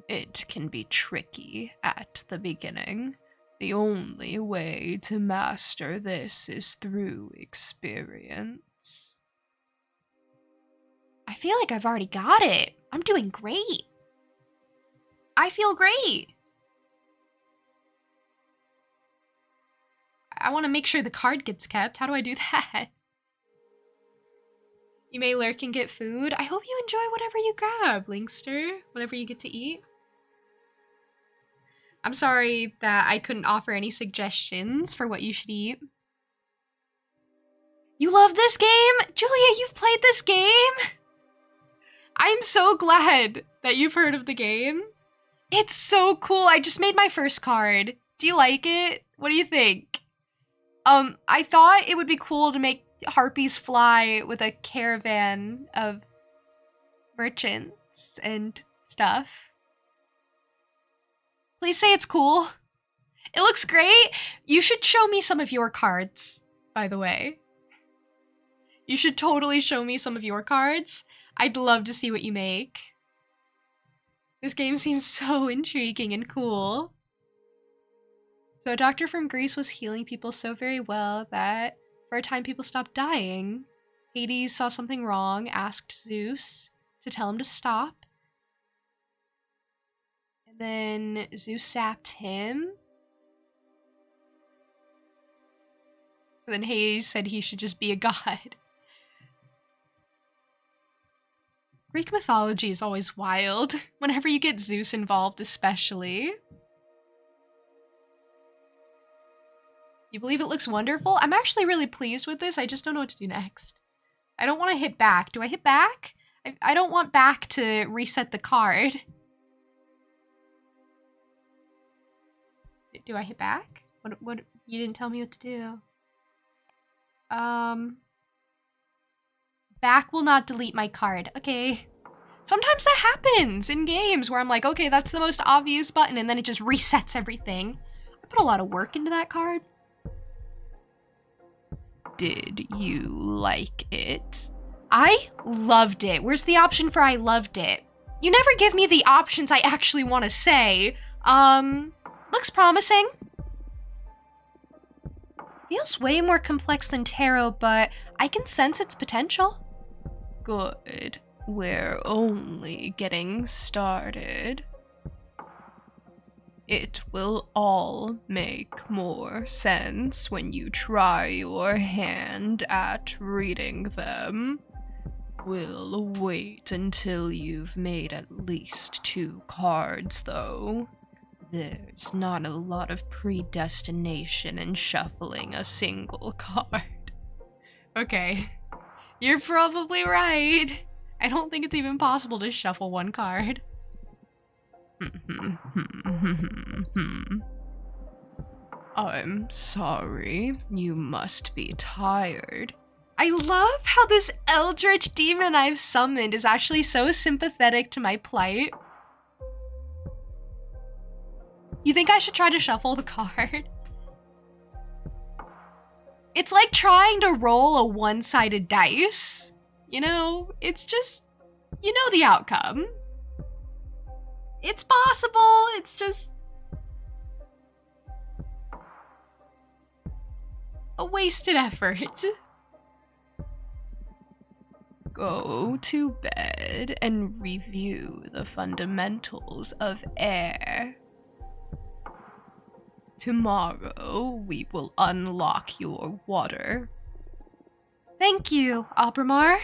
It can be tricky at the beginning. The only way to master this is through experience. I feel like I've already got it. I'm doing great. I feel great. I want to make sure the card gets kept. How do I do that? You may lurk and get food. I hope you enjoy whatever you grab, Linkster. Whatever you get to eat. I'm sorry that I couldn't offer any suggestions for what you should eat. You love this game? Julia, you've played this game? I'm so glad that you've heard of the game. It's so cool. I just made my first card. Do you like it? What do you think? I thought it would be cool to make harpies fly with a caravan of merchants and stuff. Please say it's cool. It looks great. You should show me some of your cards, by the way. You should totally show me some of your cards. I'd love to see what you make. This game seems so intriguing and cool. So a doctor from Greece was healing people so very well that for a time people stopped dying. Hades saw something wrong, asked Zeus to tell him to stop. And then Zeus sapped him. So then Hades said he should just be a god. Greek mythology is always wild, whenever you get Zeus involved especially. You believe it looks wonderful? I'm actually really pleased with this, I just don't know what to do next. I don't want to hit back. Do I hit back? I don't want back to reset the card. Do I hit back? What, you didn't tell me what to do. Back will not delete my card. Okay. Sometimes that happens in games where I'm like, okay, that's the most obvious button, and then it just resets everything. I put a lot of work into that card. Did you like it? I loved it. Where's the option for I loved it? You never give me the options I actually want to say. Looks promising. Feels way more complex than tarot, but I can sense its potential. Good. We're only getting started. It will all make more sense when you try your hand at reading them. We'll wait until you've made at least 2 cards, though. There's not a lot of predestination in shuffling a single card. Okay. You're probably right. I don't think it's even possible to shuffle 1 card. I'm sorry. You must be tired. I love how this eldritch demon I've summoned is actually so sympathetic to my plight. You think I should try to shuffle the card? It's like trying to roll a one-sided dice. You know, it's just, you know the outcome. It's possible, it's just a wasted effort. Go to bed and review the fundamentals of air. Tomorrow, we will unlock your water. Thank you, Abramar.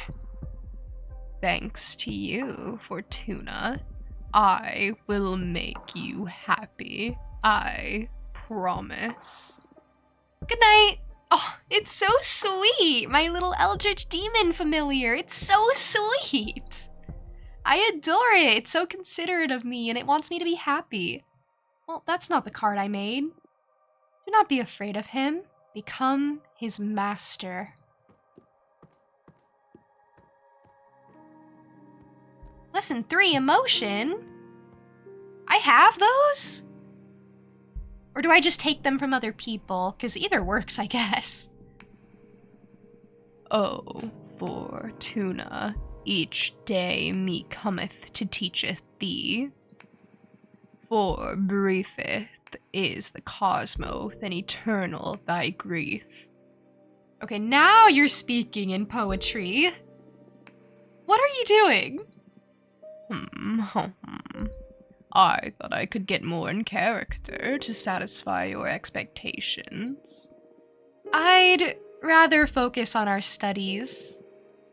Thanks to you, Fortuna. I will make you happy. I promise. Good night. Oh, it's so sweet. My little eldritch demon familiar. It's so sweet. I adore it. It's so considerate of me and it wants me to be happy. Well, that's not the card I made. Do not be afraid of him. Become his master. Lesson 3, emotion? I have those? Or do I just take them from other people? Because either works, I guess. Oh, Fortuna, each day me cometh to teacheth thee. For briefeth is the cosmos and eternal thy grief. Okay, now you're speaking in poetry. What are you doing? I thought I could get more in character to satisfy your expectations. I'd rather focus on our studies.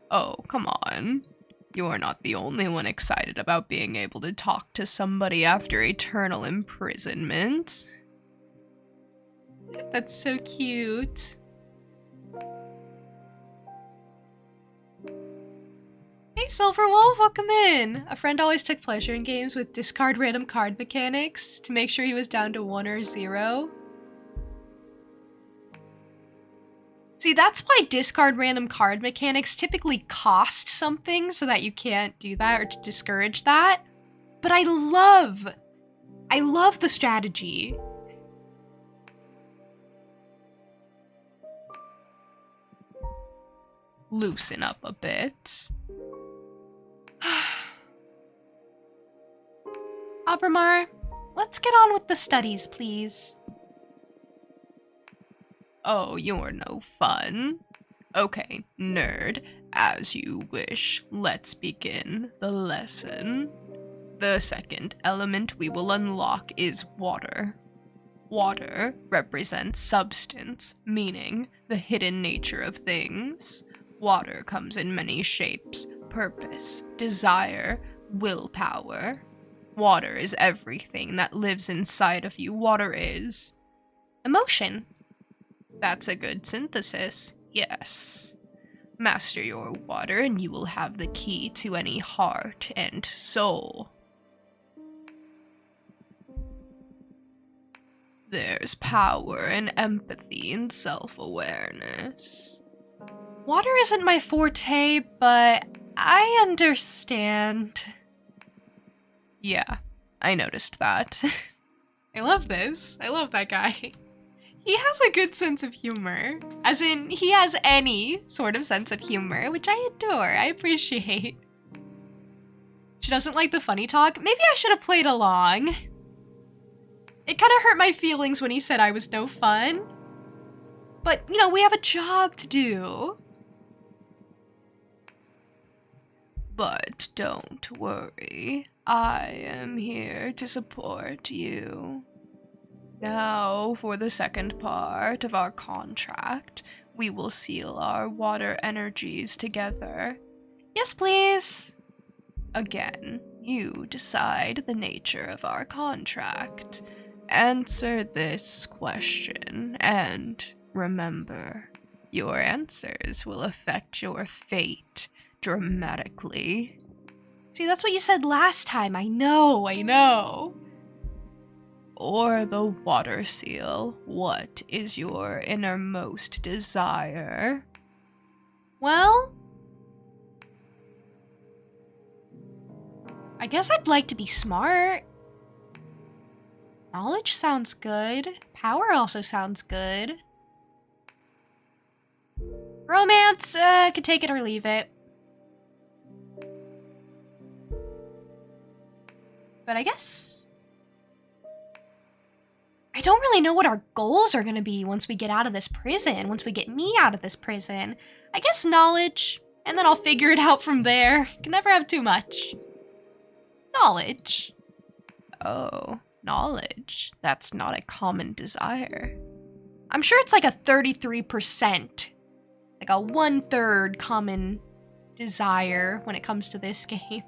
Oh, come on. You're not the only one excited about being able to talk to somebody after eternal imprisonment. That's so cute. Hey, Silver Wolf, welcome in. A friend always took pleasure in games with discard random card mechanics to make sure he was down to 1 or 0. See, that's why discard random card mechanics typically cost something so that you can't do that or to discourage that. But I love the strategy. Loosen up a bit. Abramar, let's get on with the studies, please. Oh, you're no fun. Okay, nerd, as you wish, let's begin the lesson. The second element we will unlock is water. Water represents substance, meaning the hidden nature of things. Water comes in many shapes: purpose, desire, willpower. Water is everything that lives inside of you. Water is emotion. That's a good synthesis, yes. Master your water and you will have the key to any heart and soul. There's power and empathy and self-awareness. Water isn't my forte, but I understand. Yeah, I noticed that. I love this. I love that guy. He has a good sense of humor. As in, he has any sort of sense of humor, which I adore. I appreciate. She doesn't like the funny talk. Maybe I should have played along. It kind of hurt my feelings when he said I was no fun. But, you know, we have a job to do. But don't worry. I am here to support you. Now, for the second part of our contract, we will seal our water energies together. Yes, please. Again, you decide the nature of our contract. Answer this question, and remember, your answers will affect your fate dramatically. See, that's what you said last time. I know. Or the water seal, what is your innermost desire? Well, I guess I'd like to be smart. Knowledge sounds good. Power also sounds good. Romance, could take it or leave it. But I guess I don't really know what our goals are gonna be once we get out of this prison, once we get me out of this prison. I guess knowledge, and then I'll figure it out from there. Can never have too much. Knowledge. Oh, knowledge. That's not a common desire. I'm sure it's like a 33%. Like a 1/3 common desire when it comes to this game.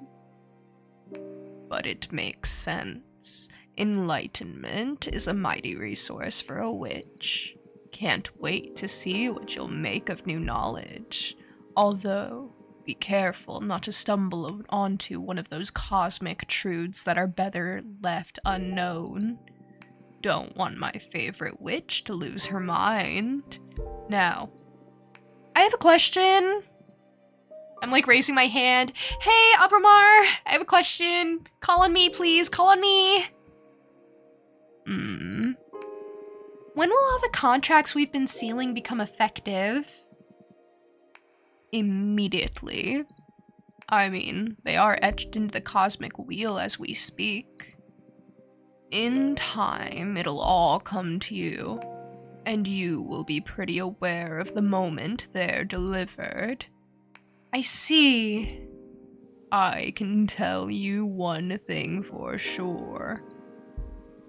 But it makes sense. Enlightenment is a mighty resource for a witch. Can't wait to see what you'll make of new knowledge. Although, be careful not to stumble onto one of those cosmic truths that are better left unknown. Don't want my favorite witch to lose her mind. Now, I have a question. I'm like raising my hand. Hey, Abramar, I have a question. Call on me, please. Call on me. When will all the contracts we've been sealing become effective? Immediately. I mean, they are etched into the cosmic wheel as we speak. In time, it'll all come to you, and you will be pretty aware of the moment they're delivered. I see. I can tell you one thing for sure.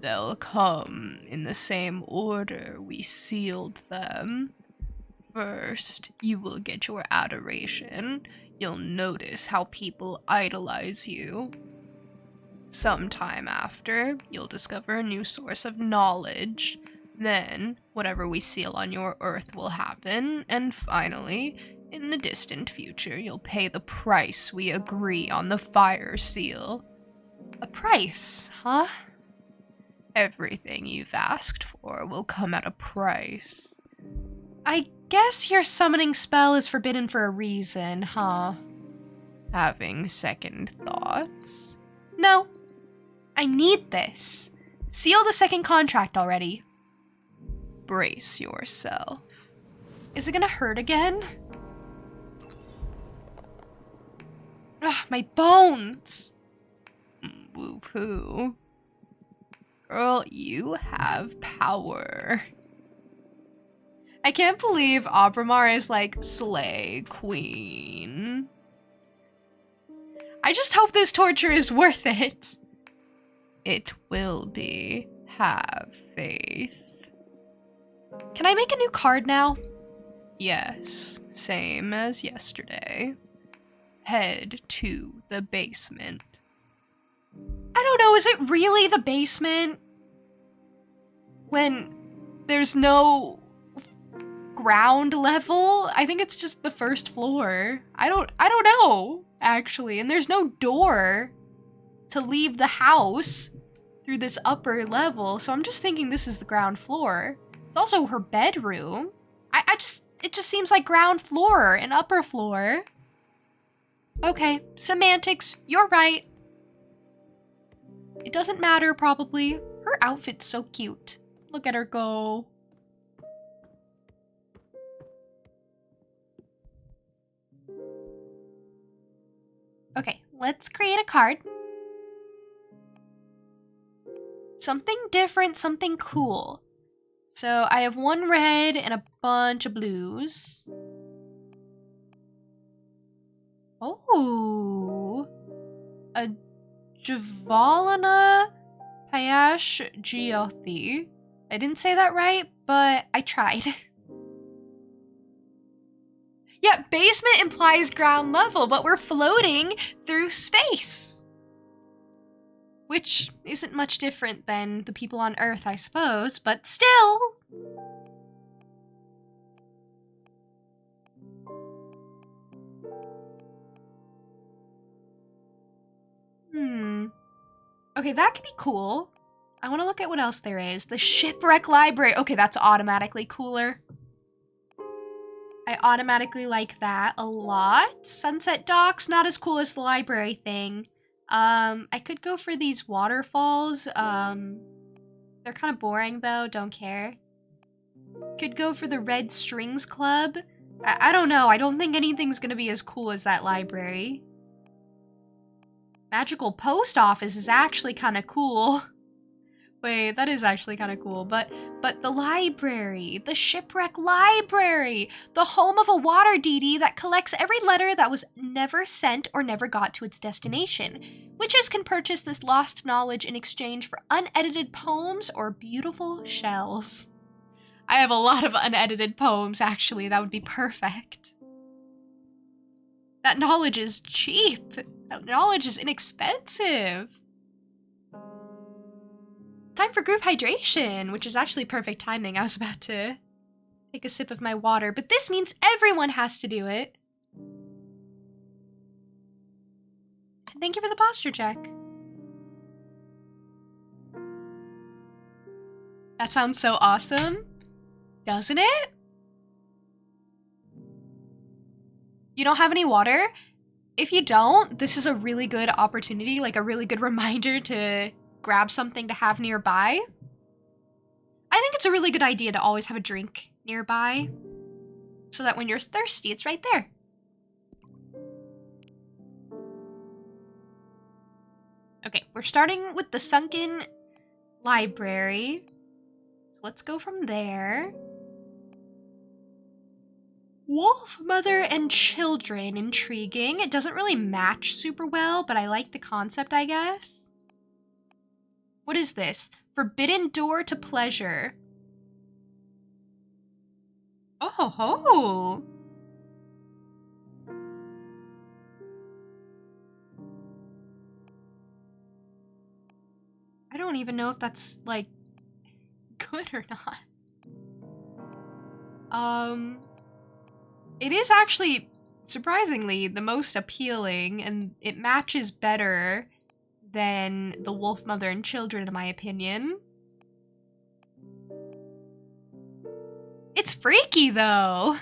They'll come in the same order we sealed them. First, you will get your adoration. You'll notice how people idolize you. Sometime after, you'll discover a new source of knowledge. Then, whatever we seal on your earth will happen. And finally, in the distant future, you'll pay the price we agree on the fire seal. A price, huh? Everything you've asked for will come at a price. I guess your summoning spell is forbidden for a reason, huh? Having second thoughts? No. I need this. Seal the second contract already. Brace yourself. Is it gonna hurt again? Ugh, my bones! Woo-poo. Girl, you have power. I can't believe Abramar is like, slay queen. I just hope this torture is worth it. It will be. Have faith. Can I make a new card now? Yes, same as yesterday. Head to the basement. I don't know, is it really the basement? When there's no ground level? I think it's just the first floor. I don't know, actually. And there's no door to leave the house through this upper level, so I'm just thinking this is the ground floor. It's also her bedroom. It just seems like ground floor and upper floor. Okay, semantics, you're right. It doesn't matter, probably. Her outfit's so cute. Look at her go. Okay, let's create a card. Something different, something cool. So I have one red and a bunch of blues. Oh, a Javalana Payash Geothi. I didn't say that right, but I tried. Yeah, basement implies ground level, but we're floating through space. Which isn't much different than the people on Earth, I suppose, but still. Okay, that could be cool. I want to look at what else there is. The Shipwreck Library. Okay, that's automatically cooler. I automatically like that a lot. Sunset Docks, not as cool as the library thing. I could go for these waterfalls. They're kind of boring though, don't care. Could go for the Red Strings Club. I don't know, I don't think anything's gonna be as cool as that library. Magical Post Office is actually kind of cool. Wait, that is actually kind of cool, but the library, the Shipwreck Library, the home of a water deity that collects every letter that was never sent or never got to its destination. Witches can purchase this lost knowledge in exchange for unedited poems or beautiful shells. I have a lot of unedited poems, actually. That would be perfect. That knowledge is cheap. That knowledge is inexpensive. It's time for group hydration, which is actually perfect timing. I was about to take a sip of my water, but this means everyone has to do it. And thank you for the posture check. That sounds so awesome, doesn't it? You don't have any water? If you don't, this is a really good opportunity, like a really good reminder to grab something to have nearby. I think it's a really good idea to always have a drink nearby, so that when you're thirsty, it's right there. Okay, we're starting with the sunken library. So let's go from there. Wolf mother and children, intriguing. It doesn't really match super well, but I like the concept, I guess. What is this? Forbidden door to pleasure. Oh ho ho! I don't even know if that's, like, good or not. It is actually, surprisingly, the most appealing, and it matches better than the wolf mother and children, in my opinion. It's freaky, though.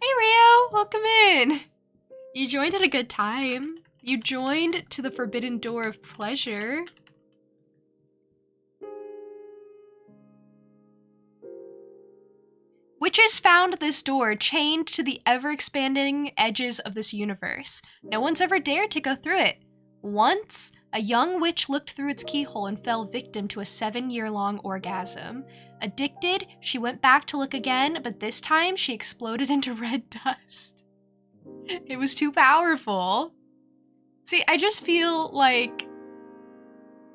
Hey, Rio, welcome in. You joined at a good time. You joined to the forbidden door of pleasure. Witches found this door chained to the ever-expanding edges of this universe. No one's ever dared to go through it. Once, a young witch looked through its keyhole and fell victim to a 7-year-long orgasm. Addicted, she went back to look again, but this time she exploded into red dust. It was too powerful. See, I just feel like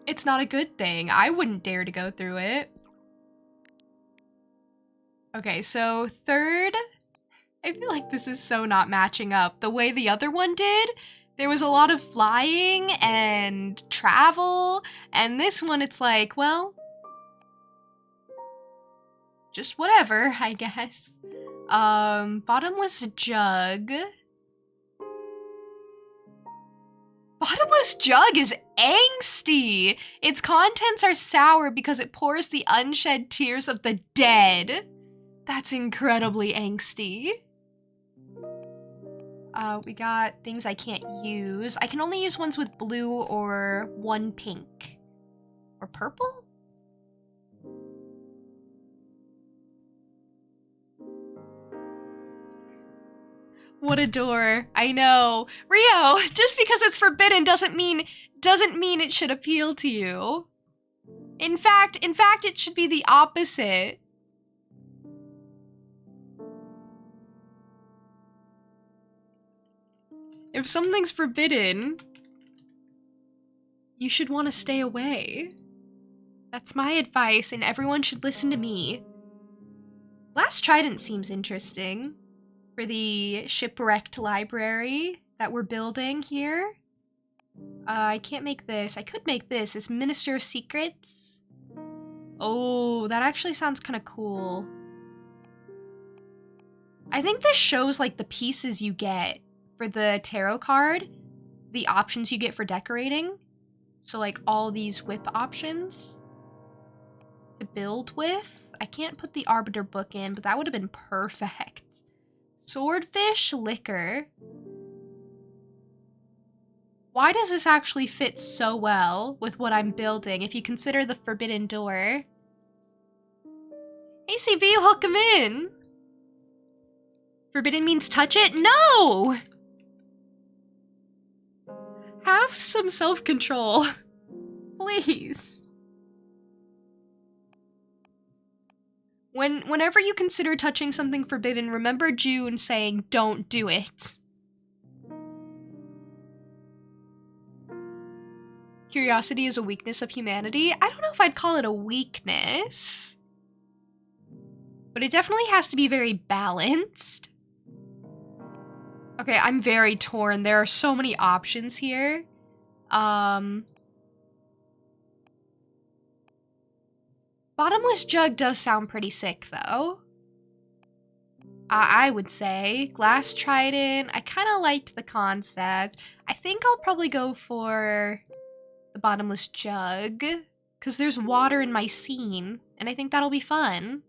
it's not a good thing. I wouldn't dare to go through it. Okay, so third, I feel like this is so not matching up. The way the other one did, there was a lot of flying and travel, and this one it's like, well, just whatever, I guess. Bottomless jug. Bottomless jug is angsty. Its contents are sour because it pours the unshed tears of the dead. That's incredibly angsty. We got things I can't use. I can only use ones with blue or one pink. Or purple? What a door. I know. Rio, just because it's forbidden doesn't mean it should appeal to you. In fact, it should be the opposite. If something's forbidden, you should want to stay away. That's my advice, and everyone should listen to me. Last Trident seems interesting. For the shipwrecked library that we're building here. I can't make this. I could make this. This Minister of Secrets. Oh, that actually sounds kind of cool. I think this shows like the pieces you get for the tarot card, the options you get for decorating. So like all these whip options to build with. I can't put the Arbiter book in, but that would have been perfect. Swordfish liquor. Why does this actually fit so well with what I'm building if you consider the forbidden door? ACB, welcome in. Forbidden means touch it? No! Have some self-control. Please. Whenever you consider touching something forbidden, remember June saying, don't do it. Curiosity is a weakness of humanity. I don't know if I'd call it a weakness. But it definitely has to be very balanced. Okay, I'm very torn. There are so many options here. Bottomless jug does sound pretty sick, though. I would say. Glass trident. I kind of liked the concept. I think I'll probably go for the bottomless jug. Because there's water in my scene. And I think that'll be fun.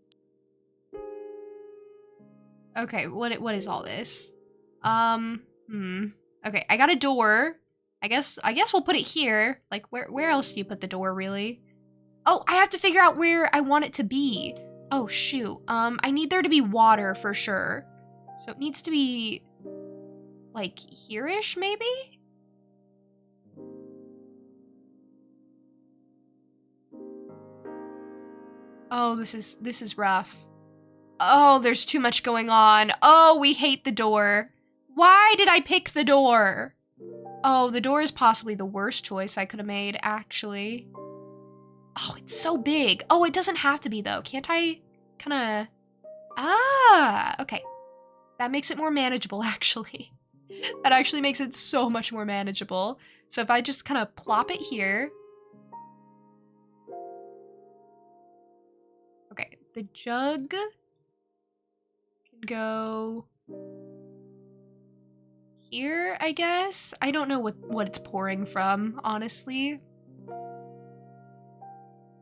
Okay, what is all this? Okay, I got a door. I guess we'll put it here. Like, where else do you put the door, really? Oh, I have to figure out where I want it to be. Oh, shoot. I need there to be water for sure. So it needs to be, like, here-ish, maybe? Oh, this is rough. Oh, there's too much going on. Oh, we hate the door. Why did I pick the door? Oh, the door is possibly the worst choice I could have made, actually. Oh, it's so big. Oh, it doesn't have to be, though. Can't I kind of... Ah, okay. That makes it more manageable, actually. That actually makes it so much more manageable. So if I just kind of plop it here. Okay, the jug can go here, I guess. I don't know what it's pouring from, honestly.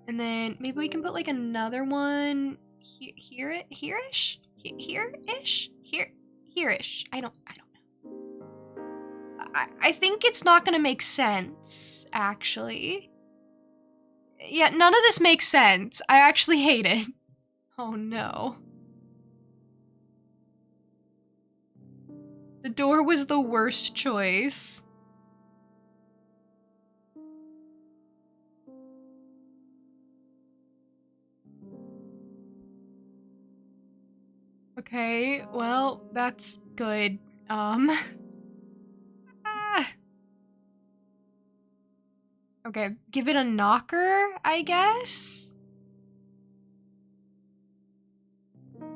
And then maybe we can put like another one here-ish? Here-ish? Here-ish. I don't know. I think it's not gonna make sense, actually. Yeah, none of this makes sense. I actually hate it. Oh no. The door was the worst choice. Okay, well, that's good. Okay, give it a knocker, I guess?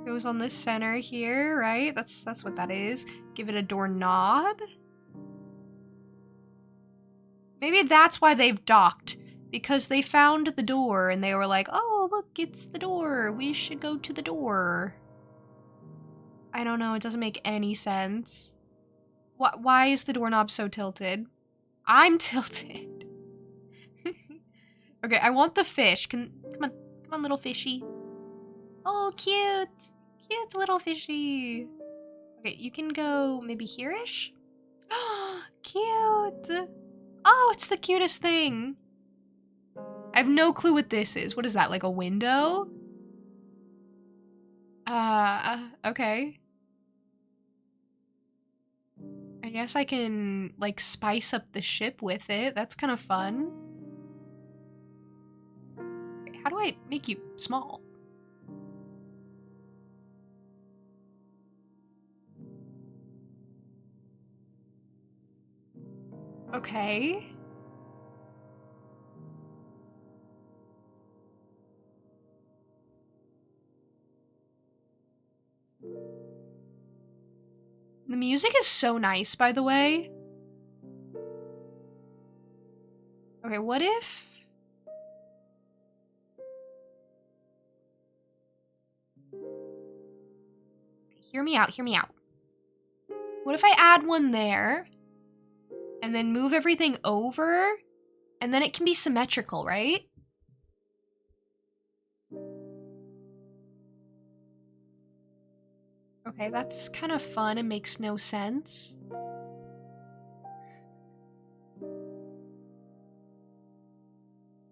Goes on the center here, right? That's what that is. Give it a doorknob. Maybe that's why they've docked. Because they found the door and they were like, oh, look, it's the door. We should go to the door. I don't know, it doesn't make any sense. Why is the doorknob so tilted? I'm tilted. Okay, I want the fish. Come on, little fishy. Oh, cute. Cute little fishy. Okay, you can go maybe here-ish? Cute. Oh, it's the cutest thing. I have no clue what this is. What is that, like a window? Okay. I guess I can, like, spice up the ship with it. That's kind of fun. Okay, how do I make you small? Okay. The music is so nice, by the way. Okay, what if... Hear me out, hear me out. What if I add one there? And then move everything over? And then it can be symmetrical, right? Okay, that's kind of fun and makes no sense.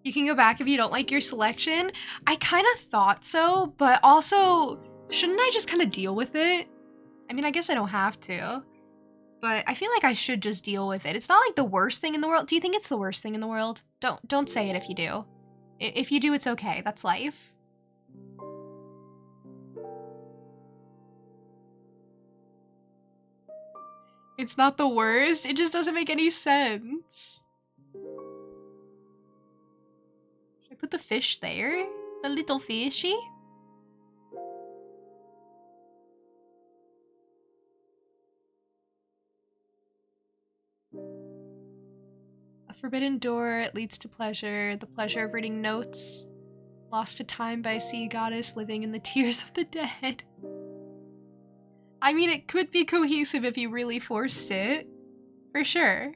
You can go back if you don't like your selection. I kind of thought so, but also, shouldn't I just kind of deal with it? I mean, I guess I don't have to, but I feel like I should just deal with it. It's not like the worst thing in the world. Do you think it's the worst thing in the world? Don't say it if you do. If you do, it's okay. That's life. It's not the worst. It just doesn't make any sense. Should I put the fish there? The little fishy? A forbidden door leads to pleasure. The pleasure of reading notes. Lost to time by a sea goddess living in the tears of the dead. I mean, it could be cohesive if you really forced it. For sure.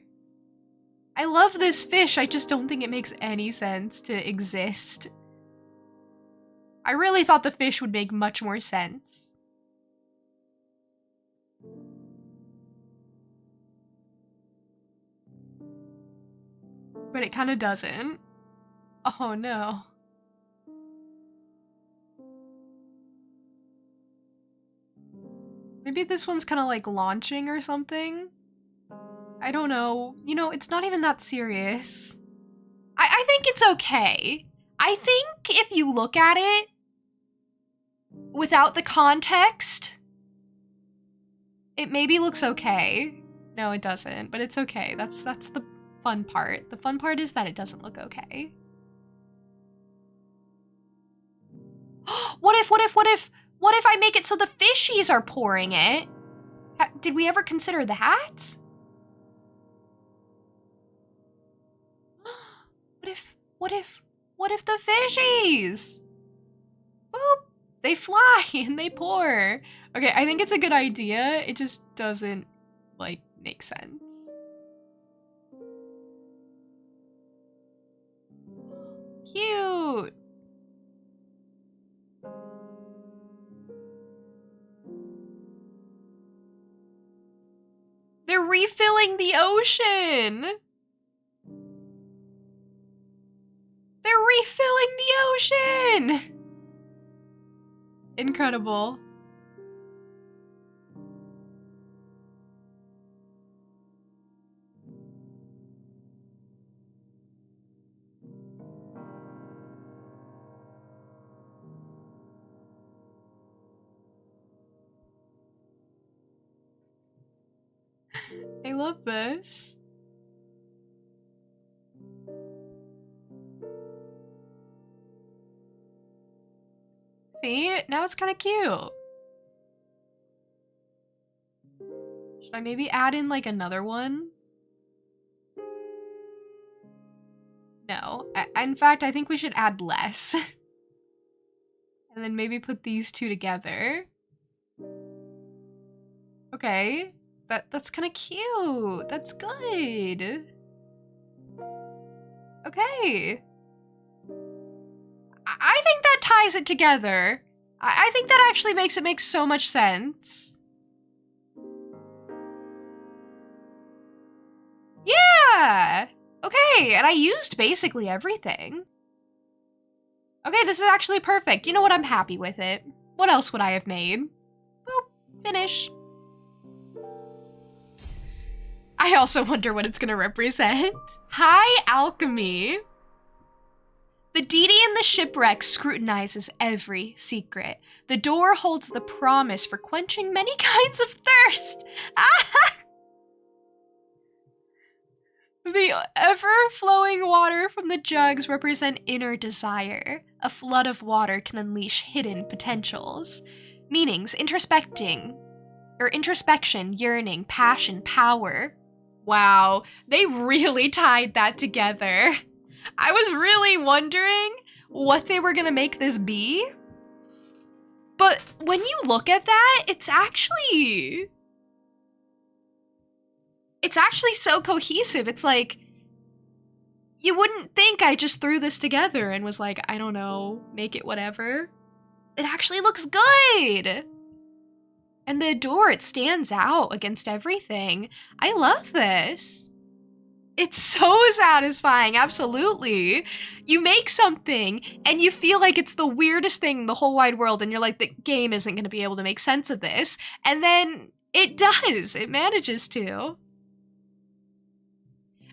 I love this fish, I just don't think it makes any sense to exist. I really thought the fish would make much more sense. But it kind of doesn't. Oh no. Maybe this one's kind of like launching or something? I don't know. You know, it's not even that serious. I think it's okay. I think if you look at it, without the context, it maybe looks okay. No, it doesn't, but it's okay. That's the fun part. The fun part is that it doesn't look okay. What if I make it so the fishies are pouring it? Did we ever consider that? What if the fishies? Boop, they fly and they pour. Okay, I think it's a good idea. It just doesn't, like, make sense. Cute. They're refilling the ocean. They're refilling the ocean. Incredible. I love this. See, now it's kind of cute. Should I maybe add in like another one? No, in fact, I think we should add less. And then maybe put these two together. Okay, that's kind of cute. That's good. Okay. I think that ties it together. I think that actually makes it make so much sense. Yeah! Okay, and I used basically everything. Okay, this is actually perfect. You know what? I'm happy with it. What else would I have made? Boop, finish. I also wonder what it's gonna represent. High alchemy. The deity in the shipwreck scrutinizes every secret. The door holds the promise for quenching many kinds of thirst. The ever-flowing water from the jugs represent inner desire. A flood of water can unleash hidden potentials. Meanings: introspection, yearning, passion, power. Wow, they really tied that together. I was really wondering what they were gonna make this be. But when you look at that, it's actually so cohesive. It's like, you wouldn't think I just threw this together and was like, I don't know, make it whatever. It actually looks good. And the door, it stands out against everything. I love this. It's so satisfying, absolutely. You make something and you feel like it's the weirdest thing in the whole wide world and you're like, the game isn't gonna be able to make sense of this. And then it does, it manages to.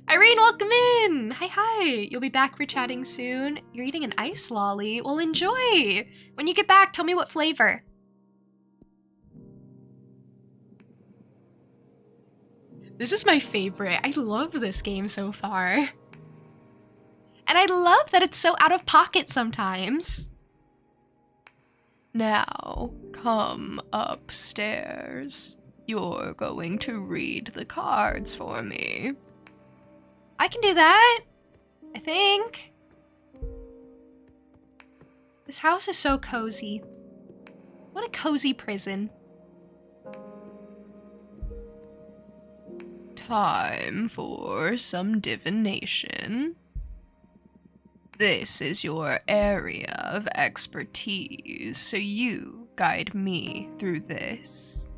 Irene, welcome in! Hi. You'll be back for chatting soon. You're eating an ice lolly. Well, enjoy! When you get back, tell me what flavor. This is my favorite. I love this game so far. And I love that it's so out of pocket sometimes. Now, come upstairs. You're going to read the cards for me. I can do that, I think. This house is so cozy. What a cozy prison. Time for some divination. This is your area of expertise, so you guide me through this.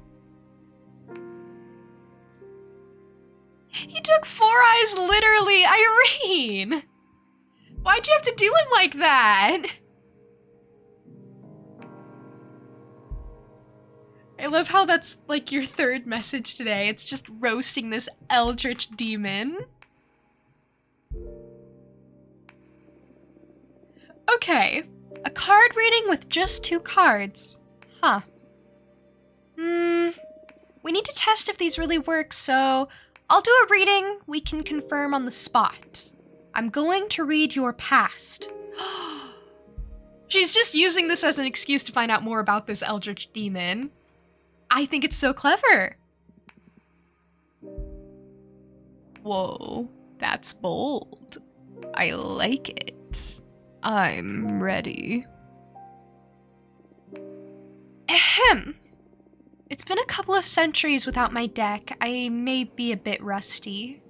He took 4 eyes literally, Irene! Why'd you have to do him like that? I love how that's like your third message today. It's just roasting this eldritch demon. Okay. A card reading with just 2 cards. Huh. We need to test if these really work, so I'll do a reading we can confirm on the spot. I'm going to read your past. She's just using this as an excuse to find out more about this eldritch demon. I think it's so clever. Whoa, that's bold. I like it. I'm ready. Ahem. It's been a couple of centuries without my deck. I may be a bit rusty.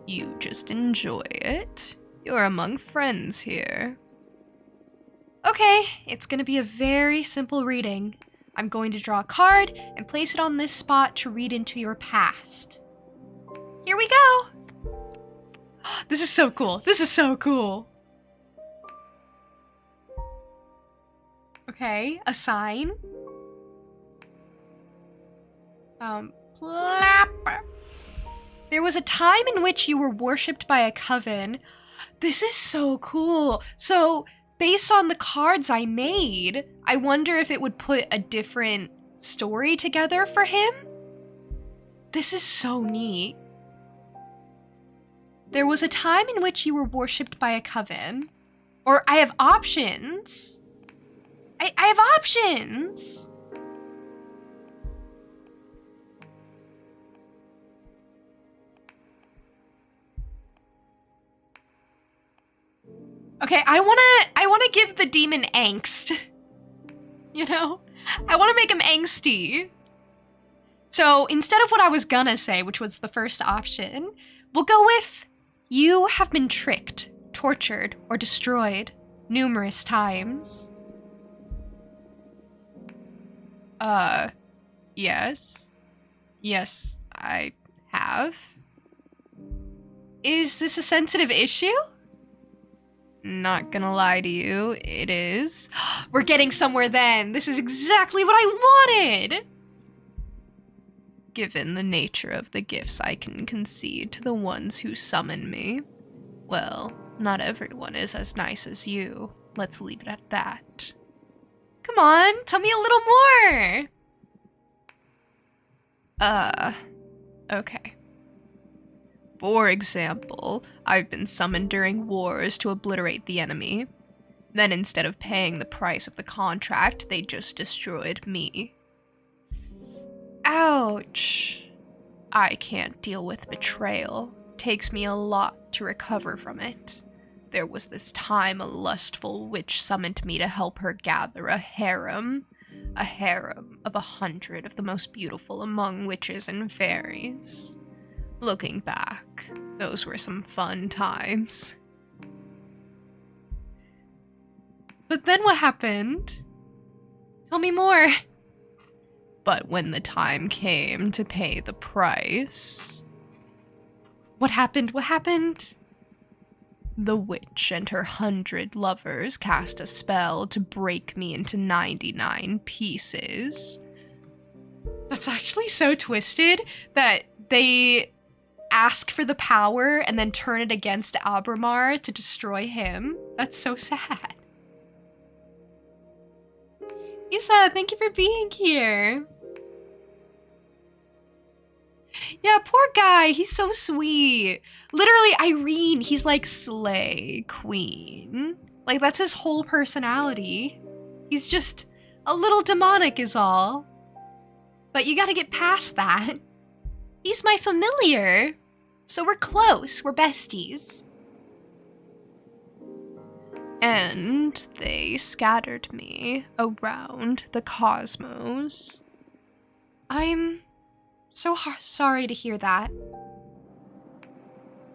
You just enjoy it. You're among friends here. Okay, it's gonna be a very simple reading. I'm going to draw a card and place it on this spot to read into your past. Here we go! This is so cool. This is so cool. Okay, a sign. Plap. There was a time in which you were worshipped by a coven. This is so cool. So, based on the cards I made, I wonder if it would put a different story together for him? This is so neat. There was a time in which you were worshipped by a coven. Or I have options. I have options. Okay, I wanna give the demon angst. You know? I wanna make him angsty. So instead of what I was gonna say, which was the first option, we'll go with you have been tricked, tortured, or destroyed numerous times. Yes. Yes, I have. Is this a sensitive issue? Not gonna lie to you, it is. We're getting somewhere then. This is exactly what I wanted. Given the nature of the gifts I can concede to the ones who summon me, well, not everyone is as nice as you. Let's leave it at that. Come on, tell me a little more. Okay. For example, I've been summoned during wars to obliterate the enemy. Then instead of paying the price of the contract, they just destroyed me. Ouch. I can't deal with betrayal. Takes me a lot to recover from it. There was this time a lustful witch summoned me to help her gather a harem of 100 of the most beautiful among witches and fairies. Looking back, those were some fun times. But then what happened? Tell me more. But when the time came to pay the price... What happened? What happened? The witch and her 100 lovers cast a spell to break me into 99 pieces. That's actually so twisted that they ask for the power and then turn it against Abramar to destroy him. That's so sad. Isa, thank you for being here. Yeah, poor guy. He's so sweet. Literally, Irene, he's like slay queen. Like, that's his whole personality. He's just a little demonic is all. But you gotta get past that. He's my familiar. So we're close. We're besties. And they scattered me around the cosmos. I'm so sorry to hear that.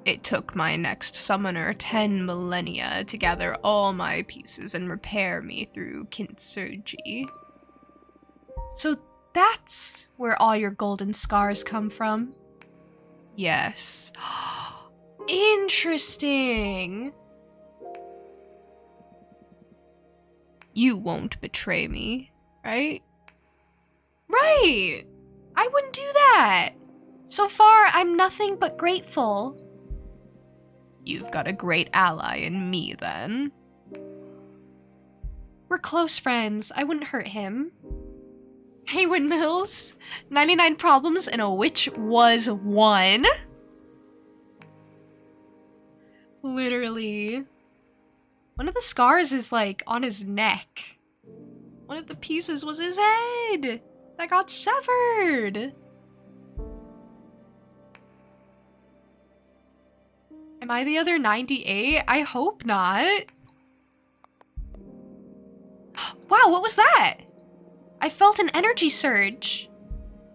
It took my next summoner 10 millennia to gather all my pieces and repair me through kintsugi. So that's where all your golden scars come from? Yes. Interesting. You won't betray me, right? Right. I wouldn't do that. So far, I'm nothing but grateful. You've got a great ally in me, then. We're close friends. I wouldn't hurt him. Hey, Windmills. 99 problems and a witch was one. Literally. One of the scars is like on his neck. One of the pieces was his head that got severed. Am I the other 98? I hope not. Wow, what was that? I felt an energy surge.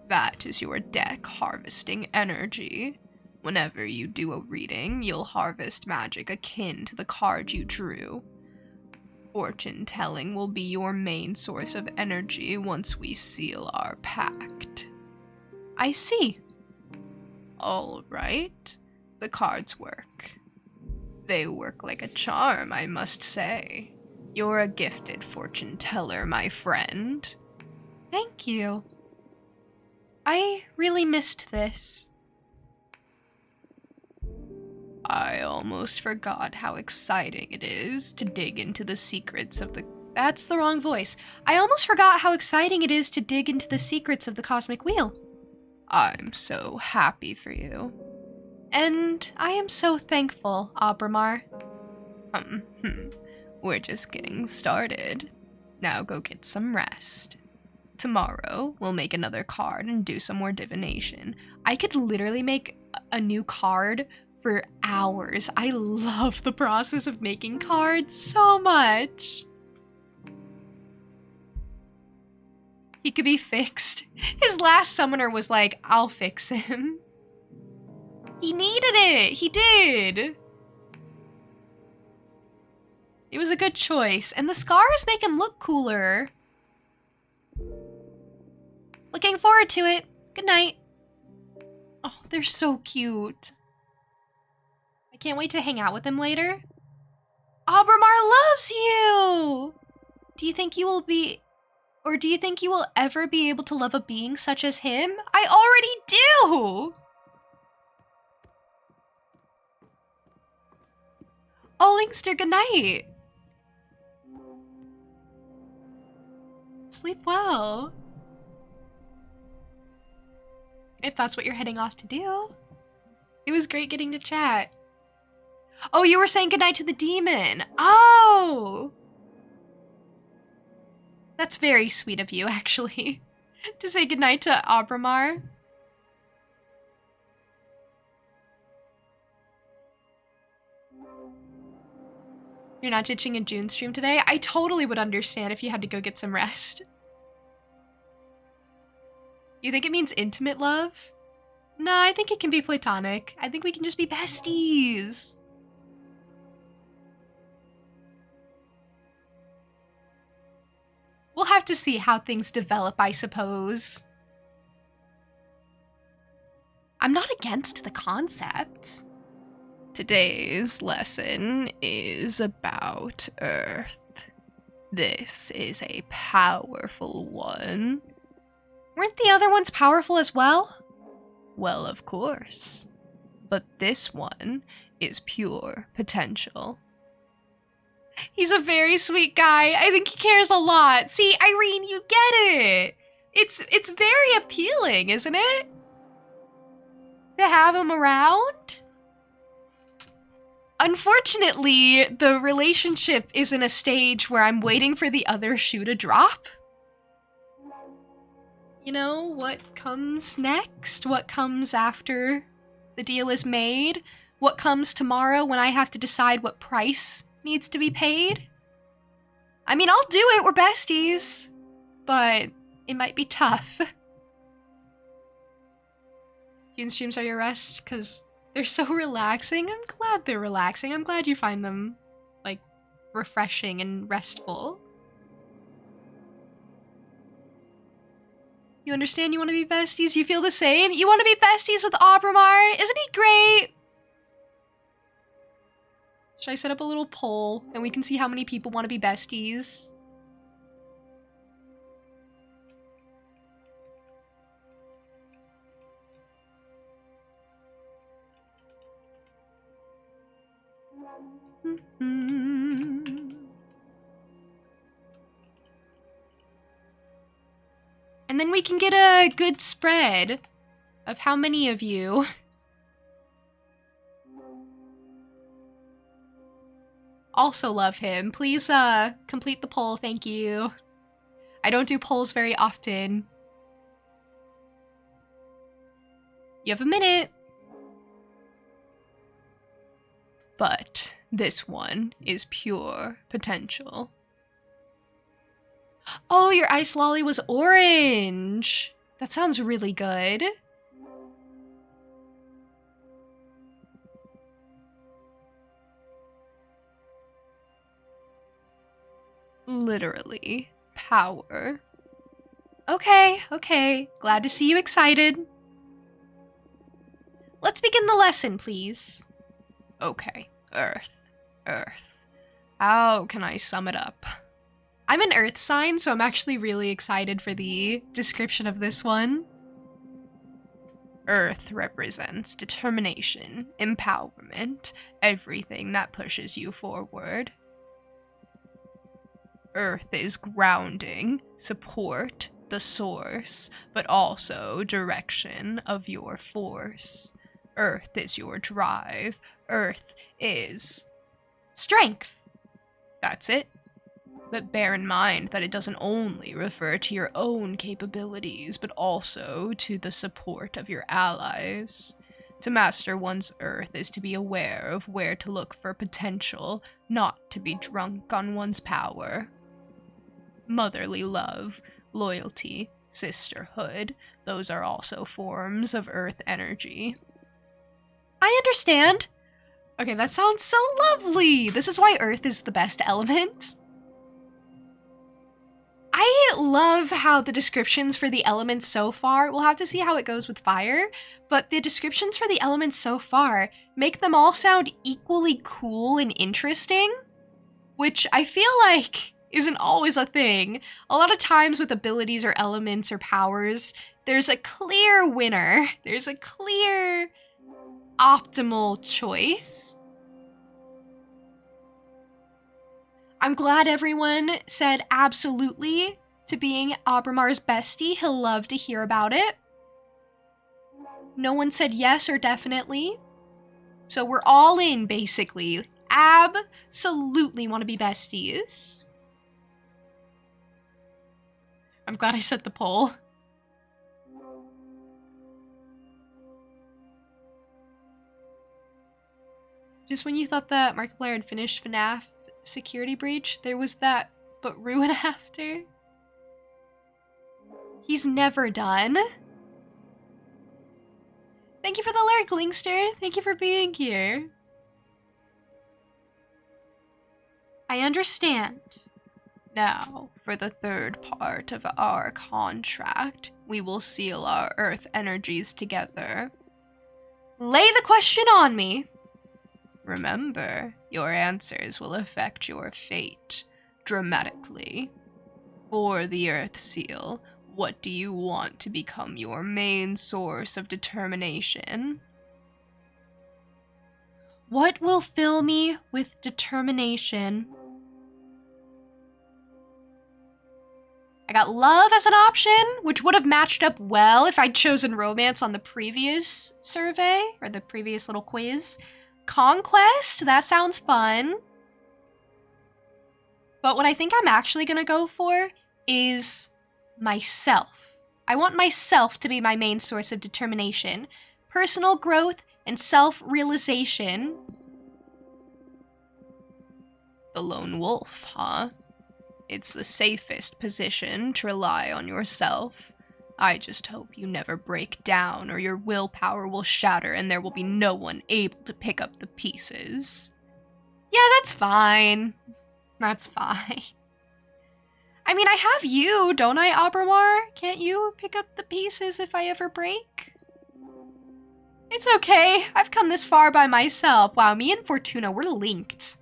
That is your deck harvesting energy. Whenever you do a reading, you'll harvest magic akin to the card you drew. Fortune telling will be your main source of energy once we seal our pact. I see. All right. The cards work. They work like a charm, I must say. You're a gifted fortune teller, my friend. Thank you. I really missed this. I almost forgot how exciting it is to dig into the secrets of the... That's the wrong voice. I almost forgot how exciting it is to dig into the secrets of the cosmic wheel. I'm so happy for you. And I am so thankful, Abramar. We're just getting started. Now go get some rest. Tomorrow, we'll make another card and do some more divination. I could literally make a new card for hours. I love the process of making cards so much. He could be fixed. His last summoner was like, I'll fix him. He needed it. He did. It was a good choice. And the scars make him look cooler. Looking forward to it. Good night. Oh, they're so cute. I can't wait to hang out with them later. Abramar loves you! Do you think you will be... Or do you think you will ever be able to love a being such as him? I already do! Oh, Linkster, good night. Sleep well. If that's what you're heading off to do. It was great getting to chat. Oh, you were saying goodnight to the demon. Oh! That's very sweet of you, actually. To say goodnight to Abramar. You're not ditching a June stream today? I totally would understand if you had to go get some rest. You think it means intimate love? No, I think it can be platonic. I think we can just be besties. We'll have to see how things develop, I suppose. I'm not against the concept. Today's lesson is about Earth. This is a powerful one. Weren't the other ones powerful as well? Well, of course. But this one is pure potential. He's a very sweet guy. I think he cares a lot. See, Irene, you get it. It's very appealing, isn't it? To have him around? Unfortunately, the relationship is in a stage where I'm waiting for the other shoe to drop. You know, what comes next? What comes after the deal is made? What comes tomorrow when I have to decide what price needs to be paid? I mean, I'll do it, we're besties, but it might be tough. June streams are your rest, because they're so relaxing. I'm glad they're relaxing. I'm glad you find them, like, refreshing and restful. You understand you want to be besties? You feel the same? You want to be besties with Abramar? Isn't he great? Should I set up a little poll and we can see how many people want to be besties? And then we can get a good spread of how many of you also love him. Please complete the poll, thank you. I don't do polls very often. You have a minute. But this one is pure potential. Oh, your ice lolly was orange. That sounds really good. Literally power. Okay. Glad to see you excited. Let's begin the lesson, please. Okay, Earth. How can I sum it up? I'm an earth sign, so I'm actually really excited for the description of this one. Earth represents determination, empowerment, everything that pushes you forward. Earth is grounding, support, the source, but also direction of your force. Earth is your drive. Earth is Strength. That's it. But bear in mind that it doesn't only refer to your own capabilities, but also to the support of your allies. To master one's earth is to be aware of where to look for potential, not to be drunk on one's power. Motherly love, loyalty, sisterhood, those are also forms of earth energy. I understand. Okay, that sounds so lovely. This is why earth is the best element. I love how the descriptions for the elements so far, we'll have to see how it goes with fire, but the descriptions for the elements so far make them all sound equally cool and interesting, which I feel like isn't always a thing. A lot of times with abilities or elements or powers, there's a clear winner. There's a clear optimal choice. I'm glad everyone said absolutely to being Abramar's bestie. He'll love to hear about it. No one said yes or definitely. So we're all in, basically. Absolutely want to be besties. I'm glad I set the poll. Just when you thought that Markiplier had finished FNAF security breach, there was that but ruin after. He's never done. Thank you for the lurk, Linkster. Thank you for being here. I understand. Now, for the third part of our contract, we will seal our earth energies together. Lay the question on me. Remember, your answers will affect your fate dramatically. For the Earth Seal, what do you want to become your main source of determination? What will fill me with determination? I got love as an option, which would have matched up well if I'd chosen romance on the previous survey, or the previous little quiz. Conquest, that sounds fun. But what I think I'm actually gonna go for is myself. I want myself to be my main source of determination. Personal growth and self-realization. The lone wolf, huh? It's the safest position to rely on yourself. I just hope you never break down or your willpower will shatter and there will be no one able to pick up the pieces. Yeah, that's fine. That's fine. I mean, I have you, don't I, Abramar? Can't you pick up the pieces if I ever break? It's okay. I've come this far by myself. Wow, me and Fortuna, we're linked.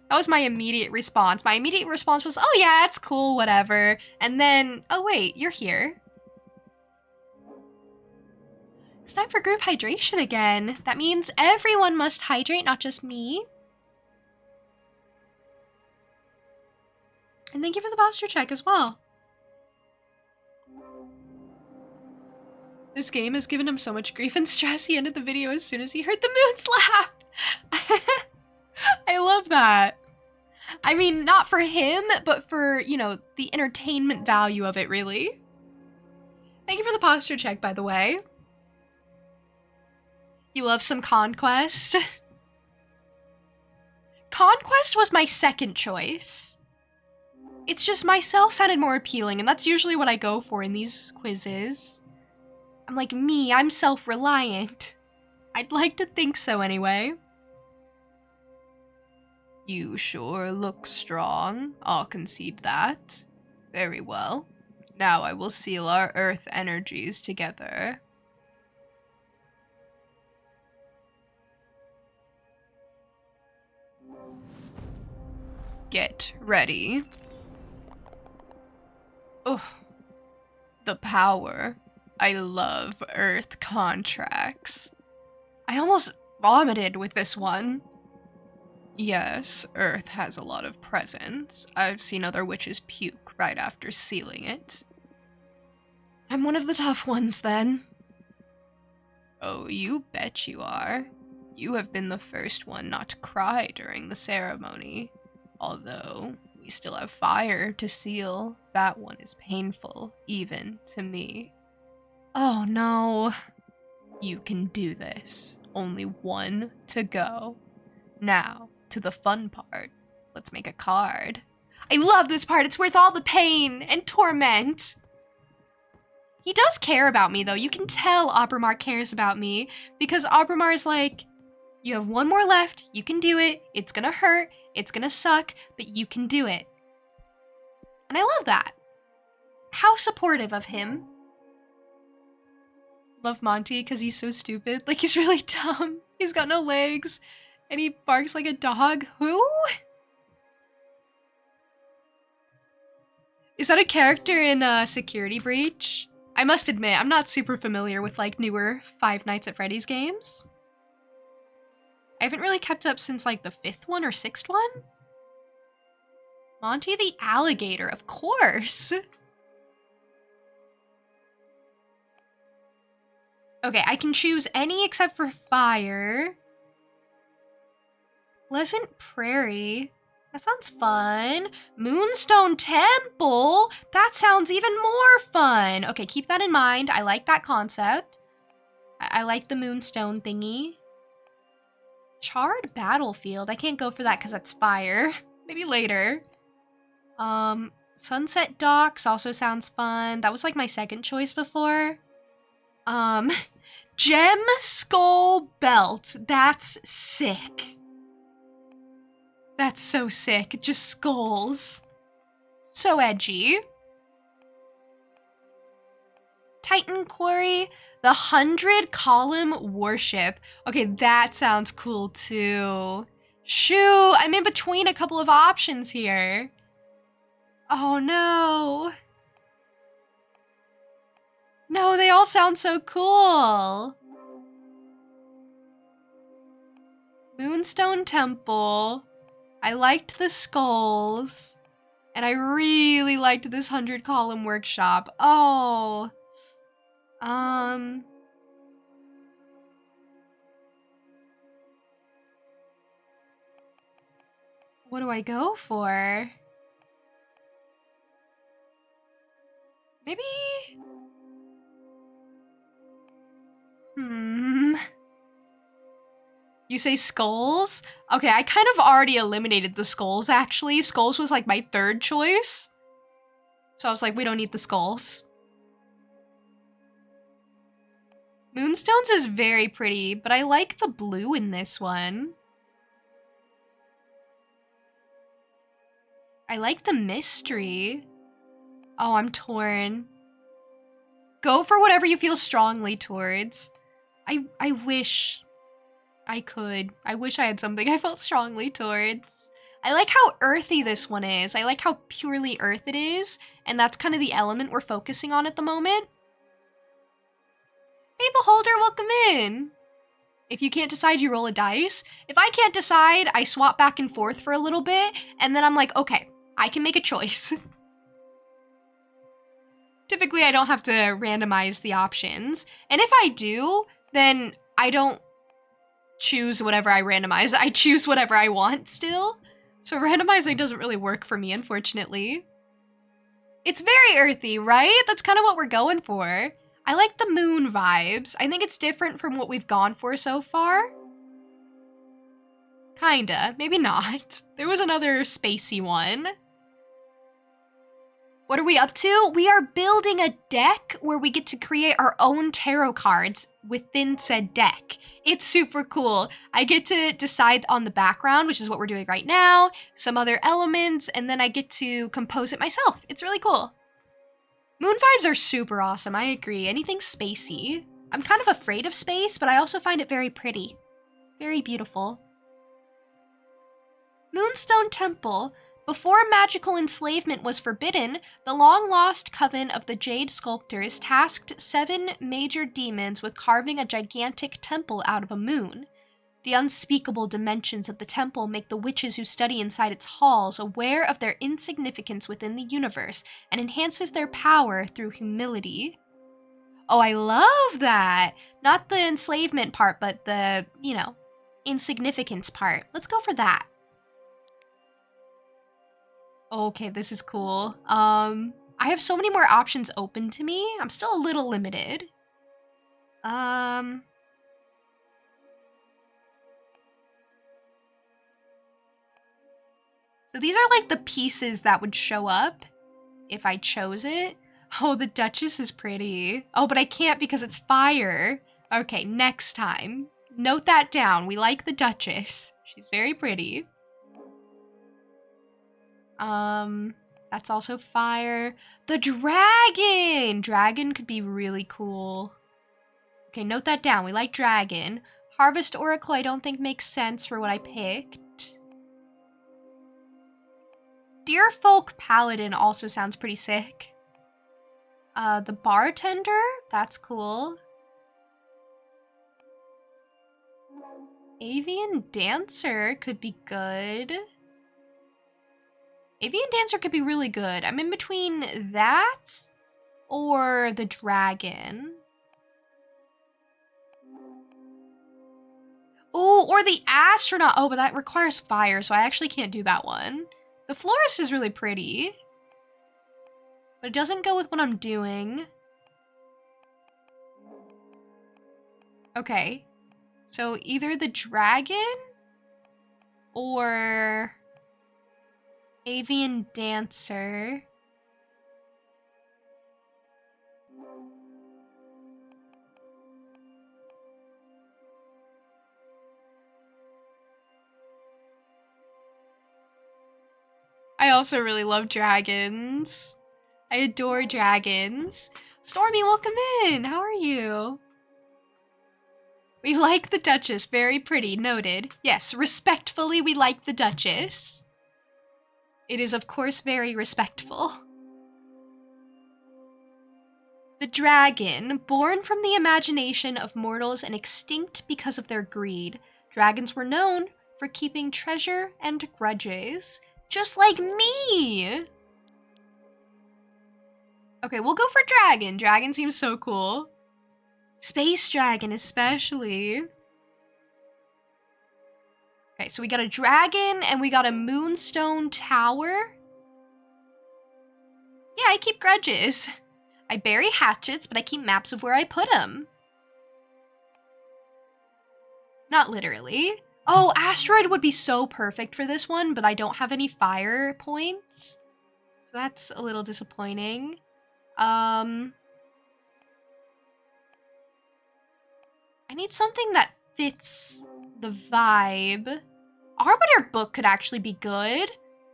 That was my immediate response. My immediate response was, oh yeah, it's cool, whatever. And then, oh wait, you're here. It's time for group hydration again. That means everyone must hydrate, not just me. And thank you for the posture check as well. This game has given him so much grief and stress, he ended the video as soon as he heard the moon's laugh. I love that. I mean, not for him, but for, you know, the entertainment value of it, really. Thank you for the posture check, by the way. You love some Conquest? Conquest was my second choice. It's just myself sounded more appealing, and that's usually what I go for in these quizzes. I'm like, me, I'm self-reliant. I'd like to think so anyway. You sure look strong, I'll concede that. Very well. Now I will seal our earth energies together. Get ready. Oh, the power. I love earth contracts. I almost vomited with this one. Yes, earth has a lot of presence. I've seen other witches puke right after sealing it. I'm one of the tough ones, then. Oh, you bet you are. You have been the first one not to cry during the ceremony. Although, we still have fire to seal. That one is painful, even to me. Oh no. You can do this. Only one to go. Now, to the fun part. Let's make a card. I love this part. It's worth all the pain and torment. He does care about me, though. You can tell Abramar cares about me because Abramar's like, you have one more left. You can do it. It's gonna hurt. It's gonna suck, but you can do it. And I love that. How supportive of him. Love Monty because he's so stupid. Like, he's really dumb. He's got no legs. And he barks like a dog. Who? Is that a character in Security Breach? I must admit, I'm not super familiar with, like, newer Five Nights at Freddy's games. I haven't really kept up since, like, the 5th one or 6th one. Monty the Alligator, of course. Okay, I can choose any except for fire. Pleasant Prairie. That sounds fun. Moonstone Temple. That sounds even more fun. Okay, keep that in mind. I like that concept. I like the moonstone thingy. Charred Battlefield. I can't go for that because that's fire. Maybe later. Sunset Docks also sounds fun. That was like my second choice before. Gem Skull Belt. That's sick. That's so sick. Just skulls. So edgy. Titan Quarry. The 100-column Warship. Okay, that sounds cool too. Shoo, I'm in between a couple of options here. Oh no. No, they all sound so cool. Moonstone Temple. I liked the skulls. And I really liked this 100-column workshop. Oh. What do I go for? Maybe... You say skulls? Okay, I kind of already eliminated the skulls, actually. Skulls was like my third choice. So I was like, we don't need the skulls. Moonstones is very pretty, but I like the blue in this one. I like the mystery. Oh, I'm torn. Go for whatever you feel strongly towards. I wish I could. I wish I had something I felt strongly towards. I like how earthy this one is. I like how purely earth it is, and that's kind of the element we're focusing on at the moment. Hey, Beholder, welcome in. If you can't decide, you roll a dice. If I can't decide, I swap back and forth for a little bit, and then I'm like, okay, I can make a choice. Typically, I don't have to randomize the options. And if I do, then I don't choose whatever I randomize. I choose whatever I want still. So randomizing doesn't really work for me, unfortunately. It's very earthy, right? That's kind of what we're going for. I like the moon vibes. I think it's different from what we've gone for so far. Kinda. Maybe not. There was another spacey one. What are we up to? We are building a deck where we get to create our own tarot cards within said deck. It's super cool. I get to decide on the background, which is what we're doing right now, some other elements, and then I get to compose it myself. It's really cool. Moon vibes are super awesome, I agree. Anything spacey. I'm kind of afraid of space, but I also find it very pretty. Very beautiful. Moonstone Temple. Before magical enslavement was forbidden, the long-lost coven of the Jade Sculptors tasked 7 major demons with carving a gigantic temple out of a moon. The unspeakable dimensions of the temple make the witches who study inside its halls aware of their insignificance within the universe and enhances their power through humility. Oh, I love that! Not the enslavement part, but the, insignificance part. Let's go for that. Okay, this is cool. I have so many more options open to me. I'm still a little limited. So these are like the pieces that would show up if I chose it. Oh, the Duchess is pretty. Oh, but I can't because it's fire. Okay, next time. Note that down. We like the Duchess. She's very pretty. That's also fire. The dragon! Dragon could be really cool. Okay, note that down. We like dragon. Harvest Oracle I don't think makes sense for what I picked. Deerfolk Paladin also sounds pretty sick. The bartender? That's cool. Avian Dancer could be good. Avian Dancer could be really good. I'm in between that or the dragon. Oh, or the astronaut. Oh, but that requires fire, so I actually can't do that one. The florist is really pretty, but it doesn't go with what I'm doing. Okay, so either the dragon or Avian Dancer. I also really love dragons. I adore dragons. Stormy, welcome in. How are you? We like the Duchess. Very pretty. Noted. Yes, respectfully, we like the Duchess. It is, of course, very respectful. The dragon, born from the imagination of mortals and extinct because of their greed. Dragons were known for keeping treasure and grudges. Just like me! Okay, we'll go for dragon. Dragon seems so cool. Space dragon, especially. Okay, so we got a dragon and we got a moonstone tower. Yeah, I keep grudges. I bury hatchets, but I keep maps of where I put them. Not literally. Oh, asteroid would be so perfect for this one, but I don't have any fire points. So that's a little disappointing. I need something that fits the vibe. Arbiter book could actually be good.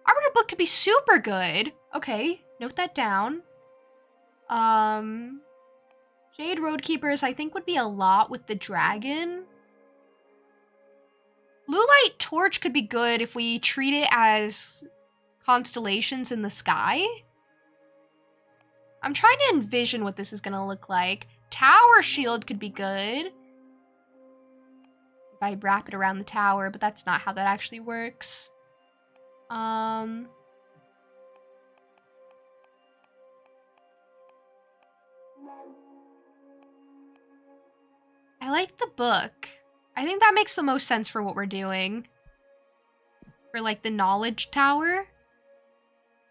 Arbiter book could be super good. Okay, note that down. Jade Roadkeepers I think would be a lot with the dragon. Blue Light Torch could be good if we treat it as constellations in the sky. I'm trying to envision what this is gonna look like. Tower Shield could be good if I wrap it around the tower, but that's not how that actually works. I like the book. I think that makes the most sense for what we're doing. For like the knowledge tower.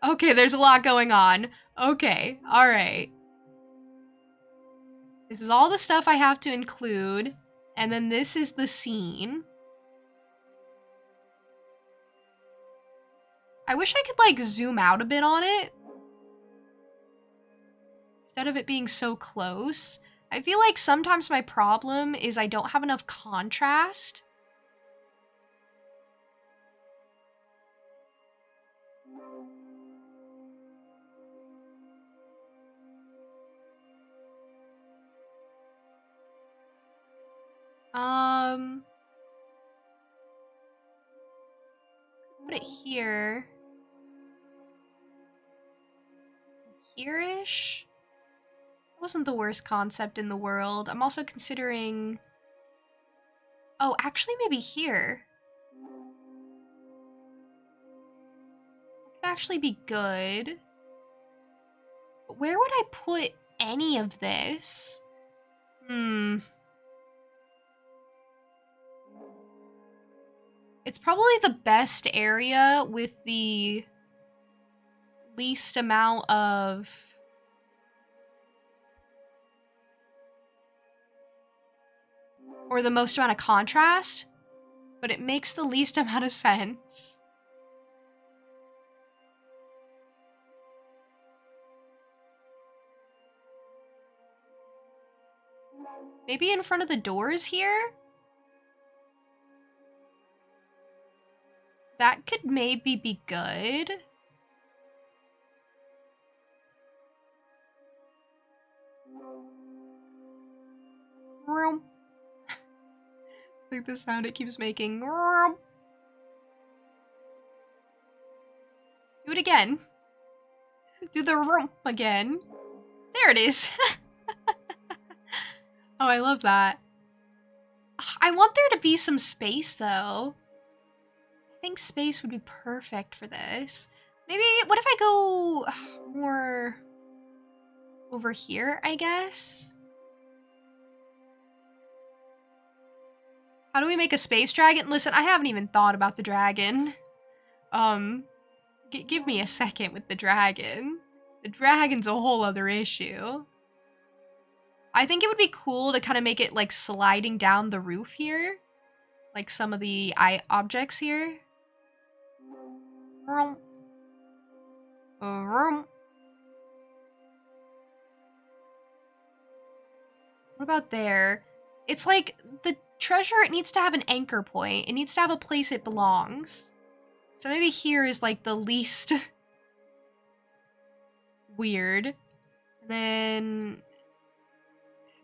Okay, there's a lot going on. Okay, alright. This is all the stuff I have to include. And then this is the scene. I wish I could like zoom out a bit on it. Instead of it being so close. I feel like sometimes my problem is I don't have enough contrast. Put it here. Here-ish? Wasn't the worst concept in the world. I'm also considering... Oh, actually maybe here. Could actually be good. But where would I put any of this? It's probably the best area with the least amount of... or the most amount of contrast, but it makes the least amount of sense. Maybe in front of the doors here? That could maybe be good. It's like the sound it keeps making. Do it again. Do the rump again. There it is. Oh, I love that. I want there to be some space, though. I think space would be perfect for this. Maybe, what if I go more over here, I guess? How do we make a space dragon? Listen, I haven't even thought about the dragon. Give me a second with the dragon. The dragon's a whole other issue. I think it would be cool to kind of make it like sliding down the roof here. Like some of the objects here. What about there? It's like the treasure, it needs to have an anchor point. It needs to have a place it belongs. So maybe here is like the least weird. And then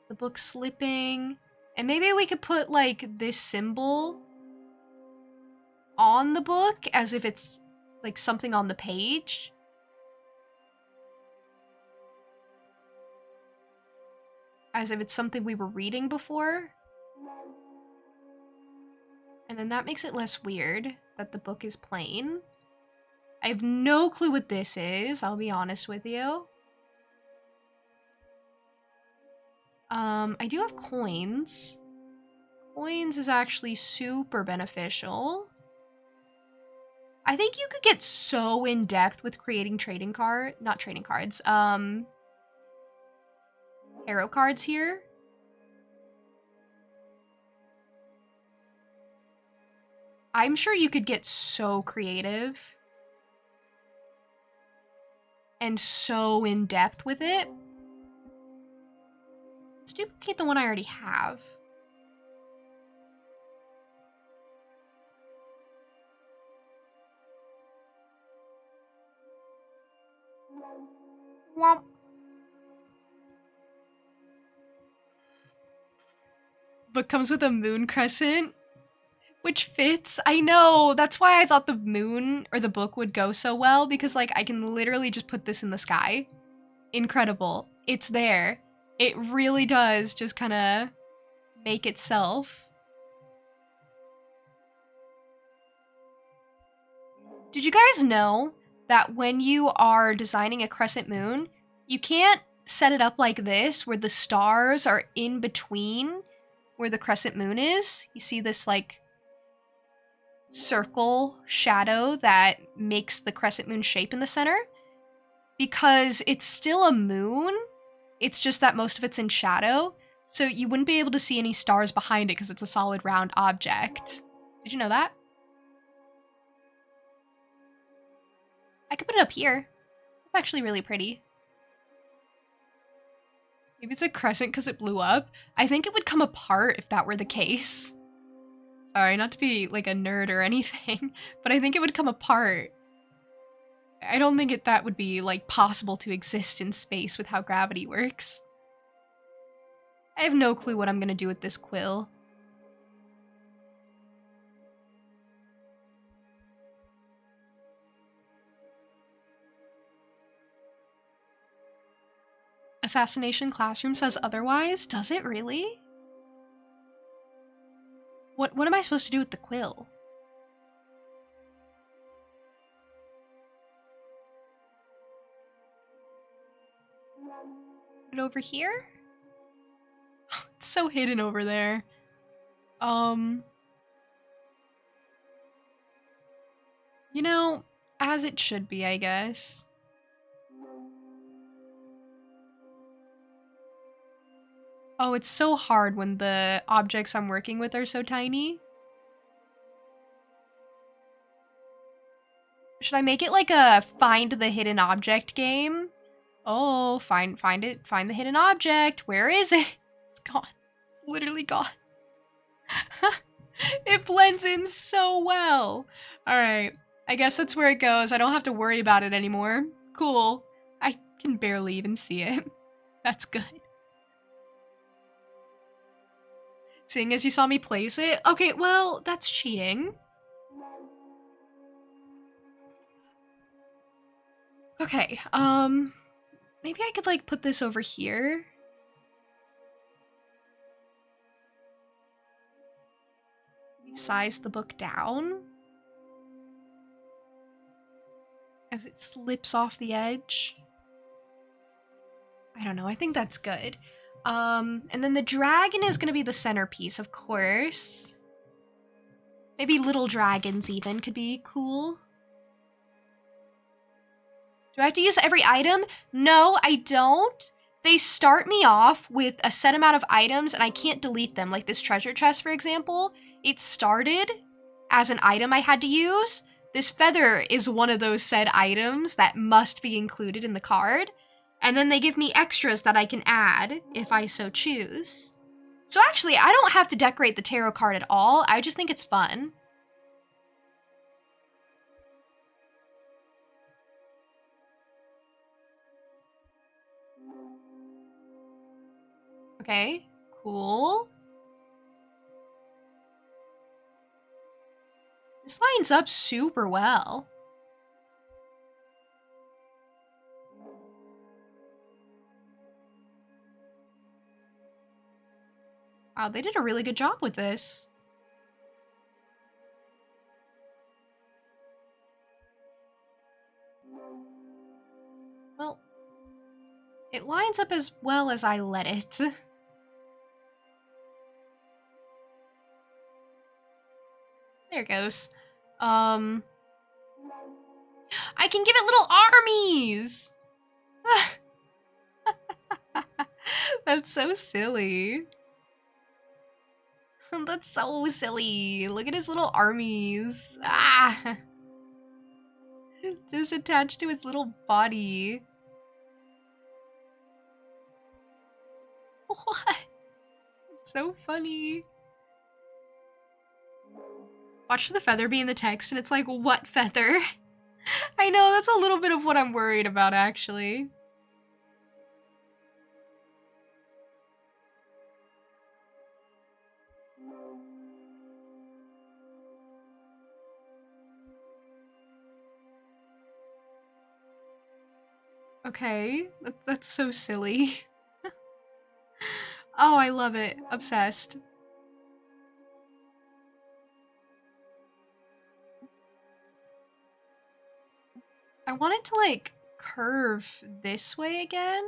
the book slipping. And maybe we could put like this symbol on the book as if it's like something on the page. As if it's something we were reading before. And then that makes it less weird that the book is plain. I have no clue what this is, I'll be honest with you. I do have coins. Coins is actually super beneficial. I think you could get so in depth with creating not trading cards, tarot cards here. I'm sure you could get so creative and so in depth with it. Let's duplicate the one I already have. Womp. Book comes with a moon crescent, which fits. I know, that's why I thought the moon or the book would go so well, because like I can literally just put this in the sky. Incredible. It's there. It really does just kind of make itself. Did you guys know that when you are designing a crescent moon, you can't set it up like this where the stars are in between? where the crescent moon is. You see this like circle shadow that makes the crescent moon shape in the center? Because it's still a moon, it's just that most of it's in shadow, so you wouldn't be able to see any stars behind it because it's a solid round object. Did you know that? I could put it up here. It's actually really pretty. Maybe it's a crescent because it blew up. I think it would come apart if that were the case. Sorry, not to be like a nerd or anything, but I think it would come apart. I don't think that would be like possible to exist in space with how gravity works. I have no clue what I'm gonna do with this quill. Assassination Classroom says otherwise. Does it really? What am I supposed to do with the quill? Put it over here? It's so hidden over there. You know, as it should be, I guess. Oh, it's so hard when the objects I'm working with are so tiny. Should I make it like a find the hidden object game? Oh, find it, find the hidden object. Where is it? It's gone. It's literally gone. It blends in so well. All right, I guess that's where it goes. I don't have to worry about it anymore. Cool. I can barely even see it. That's good. Seeing as you saw me place it? Okay, well, that's cheating. Okay, maybe I could like put this over here. Size the book down as it slips off the edge. I don't know, I think that's good. And then the dragon is gonna be the centerpiece, of course. Maybe little dragons even could be cool. Do I have to use every item? No, I don't. They start me off with a set amount of items and I can't delete them. Like this treasure chest, for example, it started as an item I had to use. This feather is one of those said items that must be included in the card. And then they give me extras that I can add if I so choose. So actually, I don't have to decorate the tarot card at all. I just think it's fun. Okay, cool. This lines up super well. Wow, they did a really good job with this. Well, it lines up as well as I let it. There it goes. I can give it little armies! That's so silly. That's so silly. Look at his little armies. Ah! Just attached to his little body. What? It's so funny. Watch the feather be in the text and it's like, what feather? I know, that's a little bit of what I'm worried about, actually. Okay, that's so silly. Oh, I love it. Obsessed. I want it to, like, curve this way again.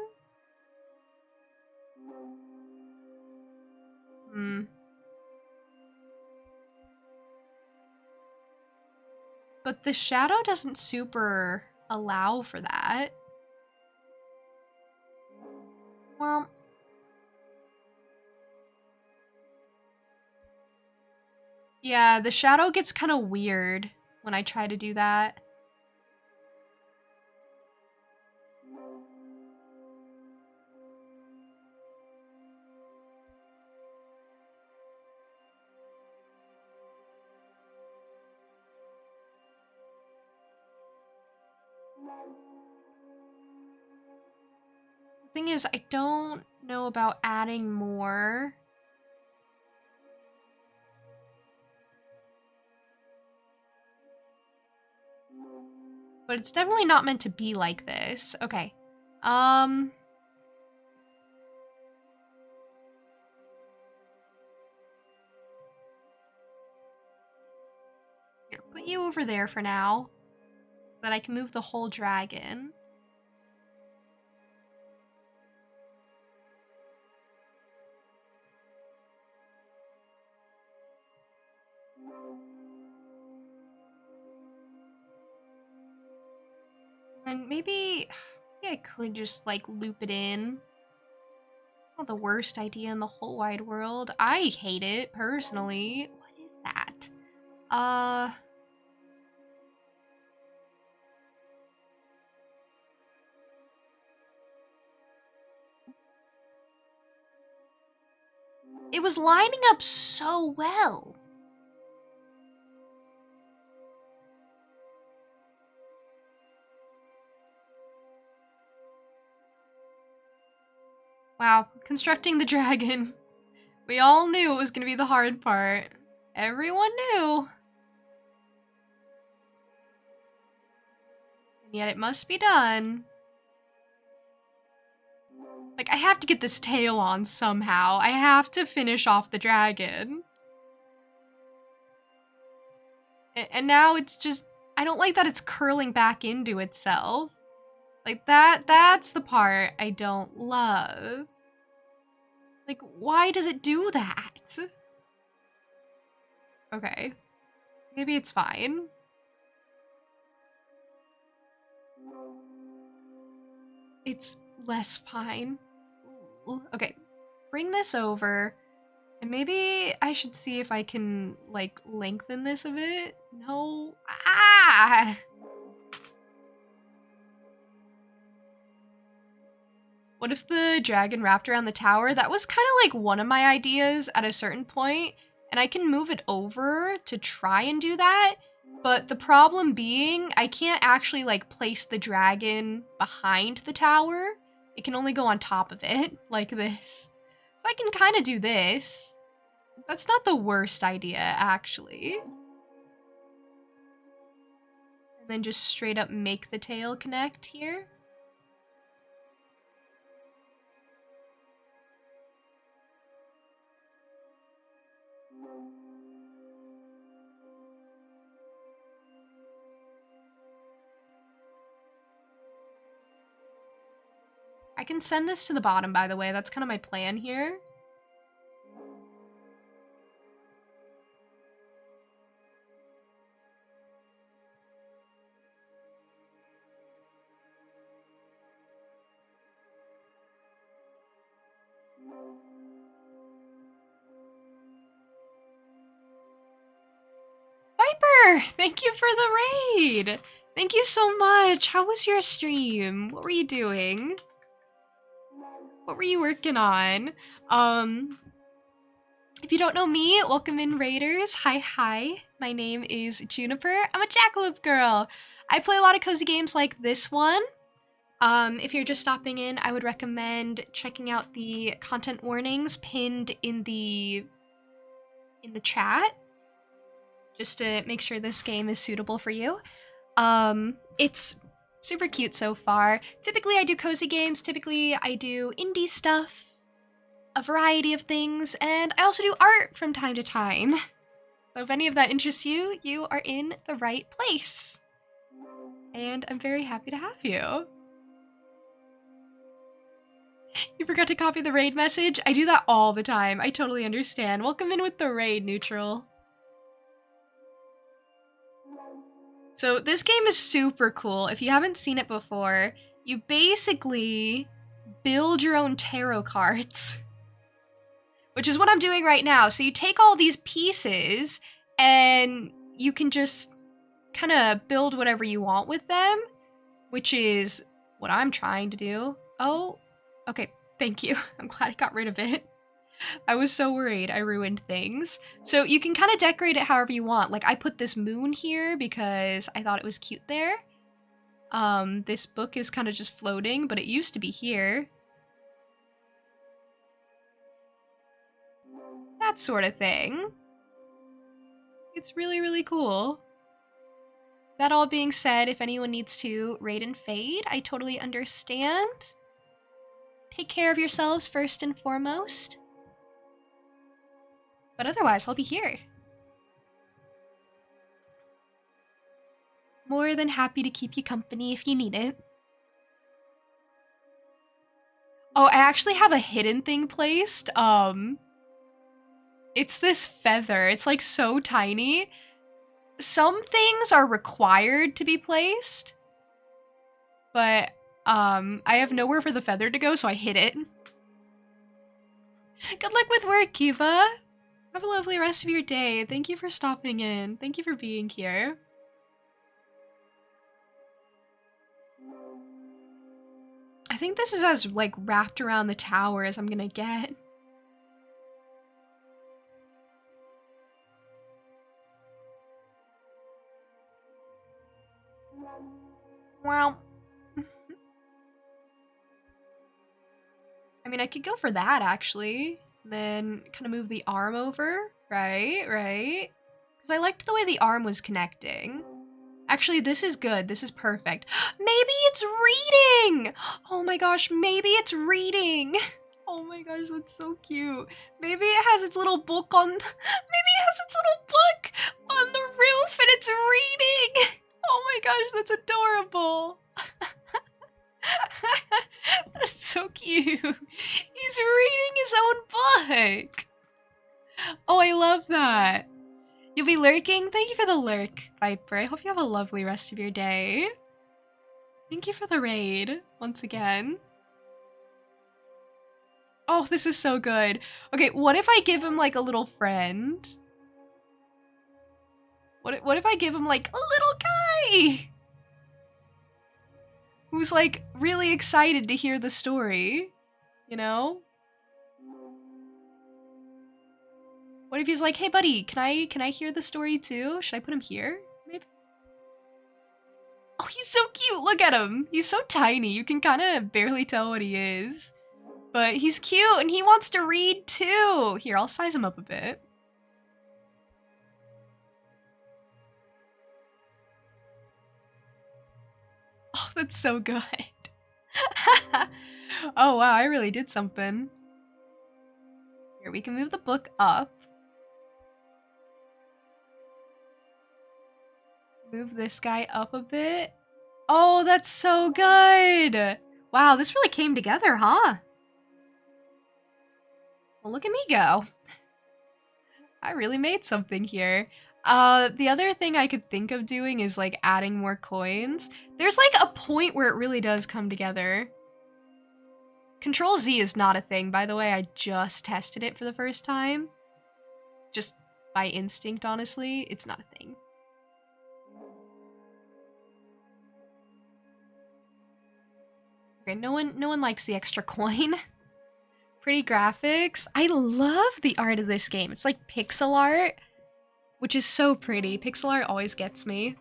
But the shadow doesn't super allow for that. Well, yeah, the shadow gets kind of weird when I try to do that. Thing is, I don't know about adding more. But it's definitely not meant to be like this. Okay. Here, put you over there for now. So that I can move the whole dragon. And maybe I could just like loop it in. It's not the worst idea in the whole wide world. I hate it personally. What is that? It was lining up so well. Wow, constructing the dragon. We all knew it was gonna be the hard part. Everyone knew. And yet it must be done. Like, I have to get this tail on somehow. I have to finish off the dragon. And now it's just, I don't like that it's curling back into itself. Like, that's the part I don't love. Like, why does it do that? Okay. Maybe it's fine. It's less fine. Ooh, okay. Bring this over. And maybe I should see if I can, like, lengthen this a bit. No. Ah! What if the dragon wrapped around the tower? That was kind of like one of my ideas at a certain point, and I can move it over to try and do that. But the problem being, I can't actually like place the dragon behind the tower. It can only go on top of it, like this. So I can kind of do this. That's not the worst idea, actually. And then just straight up make the tail connect here. I can send this to the bottom, by the way. That's kind of my plan here. Viper, thank you for the raid. Thank you so much. How was your stream? What were you doing? What were you working on? If you don't know me, welcome in raiders. Hi. My name is Juniper. I'm a Jackalope girl. I play a lot of cozy games like this one. If you're just stopping in, I would recommend checking out the content warnings pinned in the chat, just to make sure this game is suitable for you. It's super cute so far. Typically I do cozy games, typically I do indie stuff, a variety of things, and I also do art from time to time. So if any of that interests you, you are in the right place. And I'm very happy to have you. You forgot to copy the raid message? I do that all the time. I totally understand. Welcome in with the raid, Neutral. So this game is super cool. If you haven't seen it before, you basically build your own tarot cards, which is what I'm doing right now. So you take all these pieces and you can just kind of build whatever you want with them, which is what I'm trying to do. Oh, okay, thank you. I'm glad I got rid of it. I was so worried I ruined things. So you can kind of decorate it however you want. Like I put this moon here because I thought it was cute there. This book is kind of just floating, but it used to be here. That sort of thing. It's really, really cool. That all being said, if anyone needs to raid and fade, I totally understand. Take care of yourselves first and foremost. But otherwise, I'll be here. More than happy to keep you company if you need it. Oh, I actually have a hidden thing placed. It's this feather. It's like so tiny. Some things are required to be placed, but I have nowhere for the feather to go, so I hid it. Good luck with work, Kiva. Have a lovely rest of your day. Thank you for stopping in. Thank you for being here. I think this is as like wrapped around the tower as I'm gonna get. Wow. I mean, I could go for that actually. Then kind of move the arm over. Right. Because I liked the way the arm was connecting. Actually, this is good. This is perfect. Maybe it's reading! Oh my gosh, maybe it's reading. Oh my gosh, that's so cute. Maybe it has its little book on... Maybe it has its little book on the roof and it's reading! Oh my gosh, that's adorable. That's so cute. He's reading his own book. Oh, I love that. You'll be lurking? Thank you for the lurk, Viper. I hope you have a lovely rest of your day. Thank you for the raid, once again. Oh, this is so good. Okay, what if I give him, like, a little friend? What if I give him, like, a little guy? Who's, like, really excited to hear the story, you know? What if he's like, hey buddy, can I hear the story too? Should I put him here? Maybe? Oh, he's so cute. Look at him. He's so tiny. You can kind of barely tell what he is. But he's cute and he wants to read too. Here, I'll size him up a bit. Oh, that's so good. Oh wow, I really did something. Here, we can move the book up. Move this guy up a bit. Oh, that's so good. Wow, this really came together, huh? Well, look at me go. I really made something here. The other thing I could think of doing is like adding more coins. There's like a point where it really does come together. Control Z is not a thing, by the way. I just tested it for the first time. Just by instinct, honestly. It's not a thing. Okay, no one likes the extra coin. Pretty graphics. I love the art of this game. It's like pixel art, which is so pretty. Pixel art always gets me.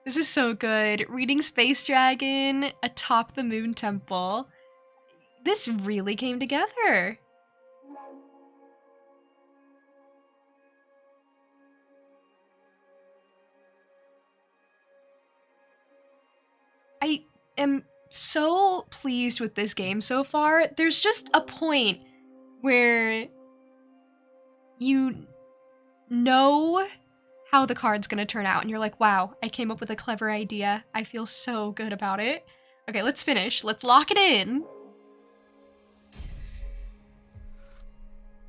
This is so good. Reading Space Dragon atop the Moon Temple. This really came together. I am so pleased with this game so far. There's just a point where you know how the card's gonna turn out and you're like, wow, I came up with a clever idea. I feel so good about it. Okay, let's finish. Let's lock it in.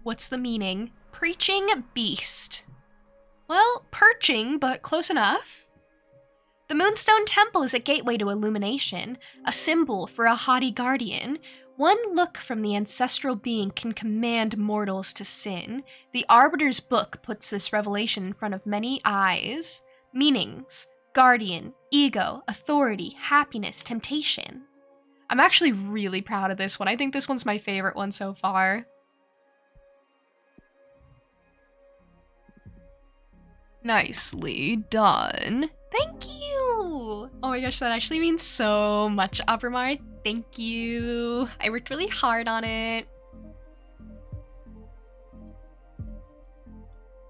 What's the meaning? Preaching Beast. Well, perching, but close enough. The Moonstone Temple is a gateway to illumination, a symbol for a haughty guardian. One look from the ancestral being can command mortals to sin. The Arbiter's book puts this revelation in front of many eyes. Meanings: guardian, ego, authority, happiness, temptation. I'm actually really proud of this one. I think this one's my favorite one so far. Nicely done. Thank you! Oh my gosh, that actually means so much, Abramar. Thank you. I worked really hard on it.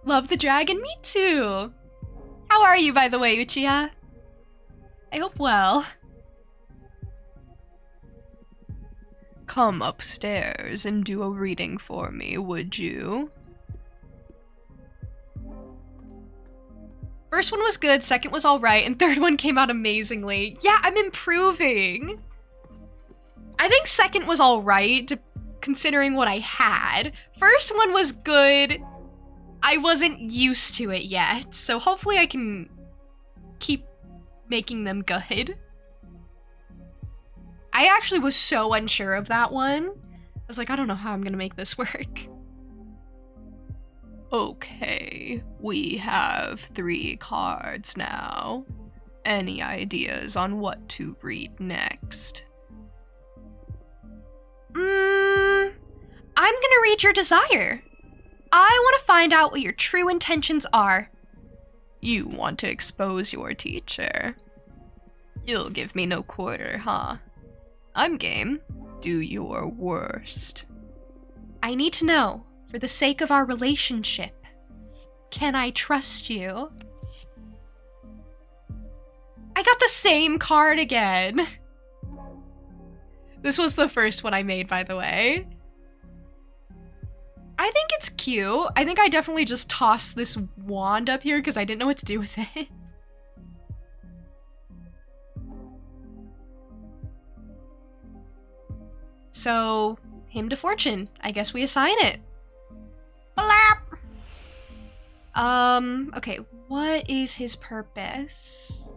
Love the dragon, me too. How are you, by the way, Uchiha? I hope well. Come upstairs and do a reading for me, would you? First one was good, second was alright, and third one came out amazingly. Yeah, I'm improving. I think second was alright, considering what I had. First one was good. I wasn't used to it yet, so hopefully I can keep making them good. I actually was so unsure of that one. I was like, I don't know how I'm gonna make this work. Okay, we have 3 cards now. Any ideas on what to read next? I'm gonna read your desire. I want to find out what your true intentions are. You want to expose your teacher? You'll give me no quarter, huh? I'm game. Do your worst. I need to know, for the sake of our relationship. Can I trust you? I got the same card again. This was the first one I made, by the way. I think it's cute. I think I definitely just tossed this wand up here because I didn't know what to do with it. So, hymn to fortune. I guess we assign it. Blap! Okay, what is his purpose?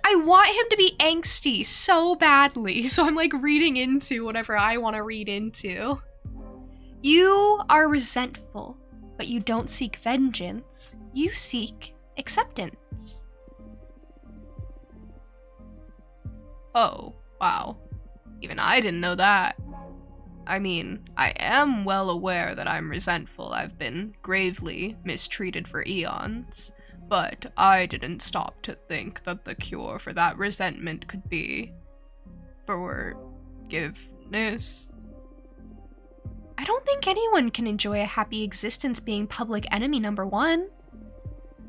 I want him to be angsty so badly, so I'm like reading into whatever I want to read into. You are resentful, but you don't seek vengeance. You seek acceptance. Oh, wow. Even I didn't know that. I mean, I am well aware that I'm resentful. I've been gravely mistreated for eons. But I didn't stop to think that the cure for that resentment could be forgiveness. I don't think anyone can enjoy a happy existence being public enemy number 1.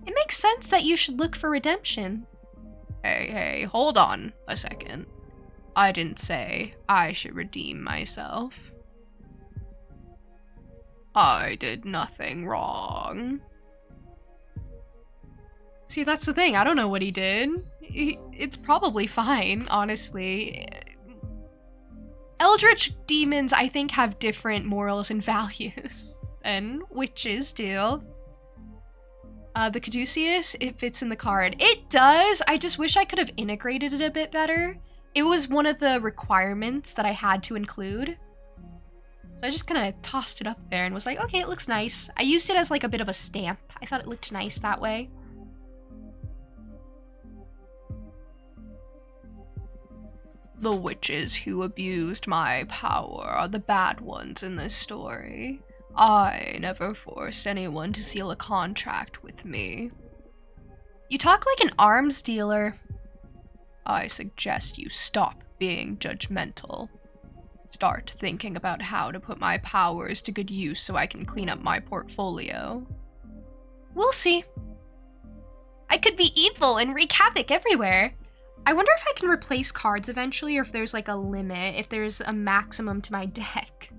It makes sense that you should look for redemption. Hey, hold on a second. I didn't say I should redeem myself. I did nothing wrong. See, that's the thing. I don't know what he did. It's probably fine, honestly. Eldritch demons, I think, have different morals and values than witches do. The Caduceus, it fits in the card. It does! I just wish I could have integrated it a bit better. It was one of the requirements that I had to include. So I just kind of tossed it up there and was like, okay, it looks nice. I used it as like a bit of a stamp. I thought it looked nice that way. The witches who abused my power are the bad ones in this story. I never forced anyone to seal a contract with me. You talk like an arms dealer. I suggest you stop being judgmental. Start thinking about how to put my powers to good use so I can clean up my portfolio. We'll see. I could be evil and wreak havoc everywhere. I wonder if I can replace cards eventually, or if there's like a limit, if there's a maximum to my deck.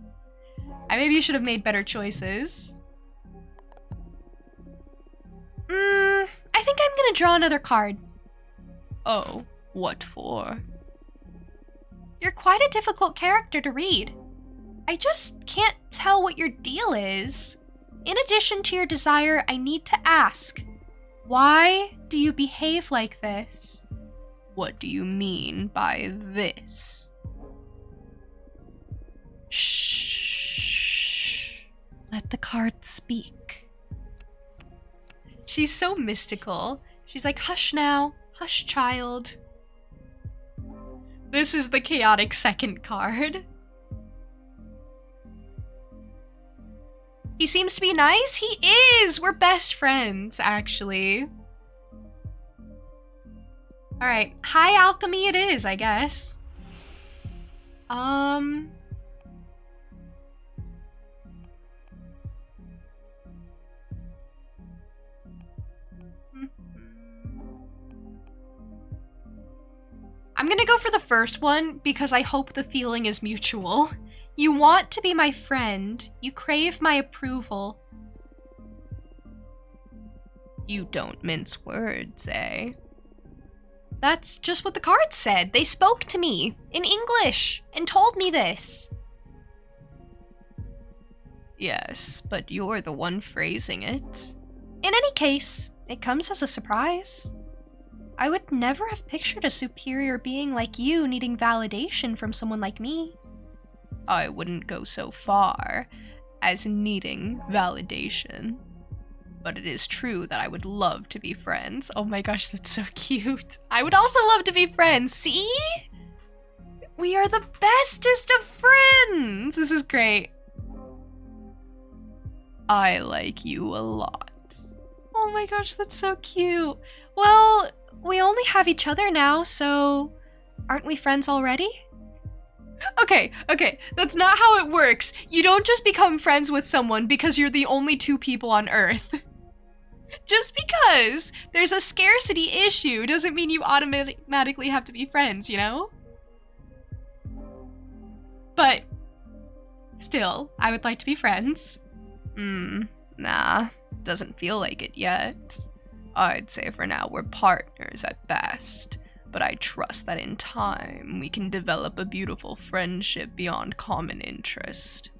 I maybe should have made better choices. I think I'm gonna draw another card. Oh, what for? You're quite a difficult character to read. I just can't tell what your deal is. In addition to your desire, I need to ask, why do you behave like this? What do you mean by this? Shh. Let the cards speak. She's so mystical. She's like, hush now, hush child. This is the chaotic second card. He seems to be nice. He is. We're best friends, actually. All right. High alchemy it is, I guess. I'm gonna go for the first one because I hope the feeling is mutual. You want to be my friend. You crave my approval. You don't mince words, eh? That's just what the cards said. They spoke to me in English and told me this. Yes, but you're the one phrasing it. In any case, it comes as a surprise. I would never have pictured a superior being like you needing validation from someone like me. I wouldn't go so far as needing validation. But it is true that I would love to be friends. Oh my gosh, that's so cute. I would also love to be friends. See? We are the bestest of friends. This is great. I like you a lot. Oh my gosh, that's so cute. Well, we only have each other now, so aren't we friends already? Okay, that's not how it works. You don't just become friends with someone because you're the only two people on Earth. Just because there's a scarcity issue doesn't mean you automatically have to be friends, you know? But still, I would like to be friends. Nah, doesn't feel like it yet. I'd say for now we're partners at best. But I trust that in time, we can develop a beautiful friendship beyond common interest.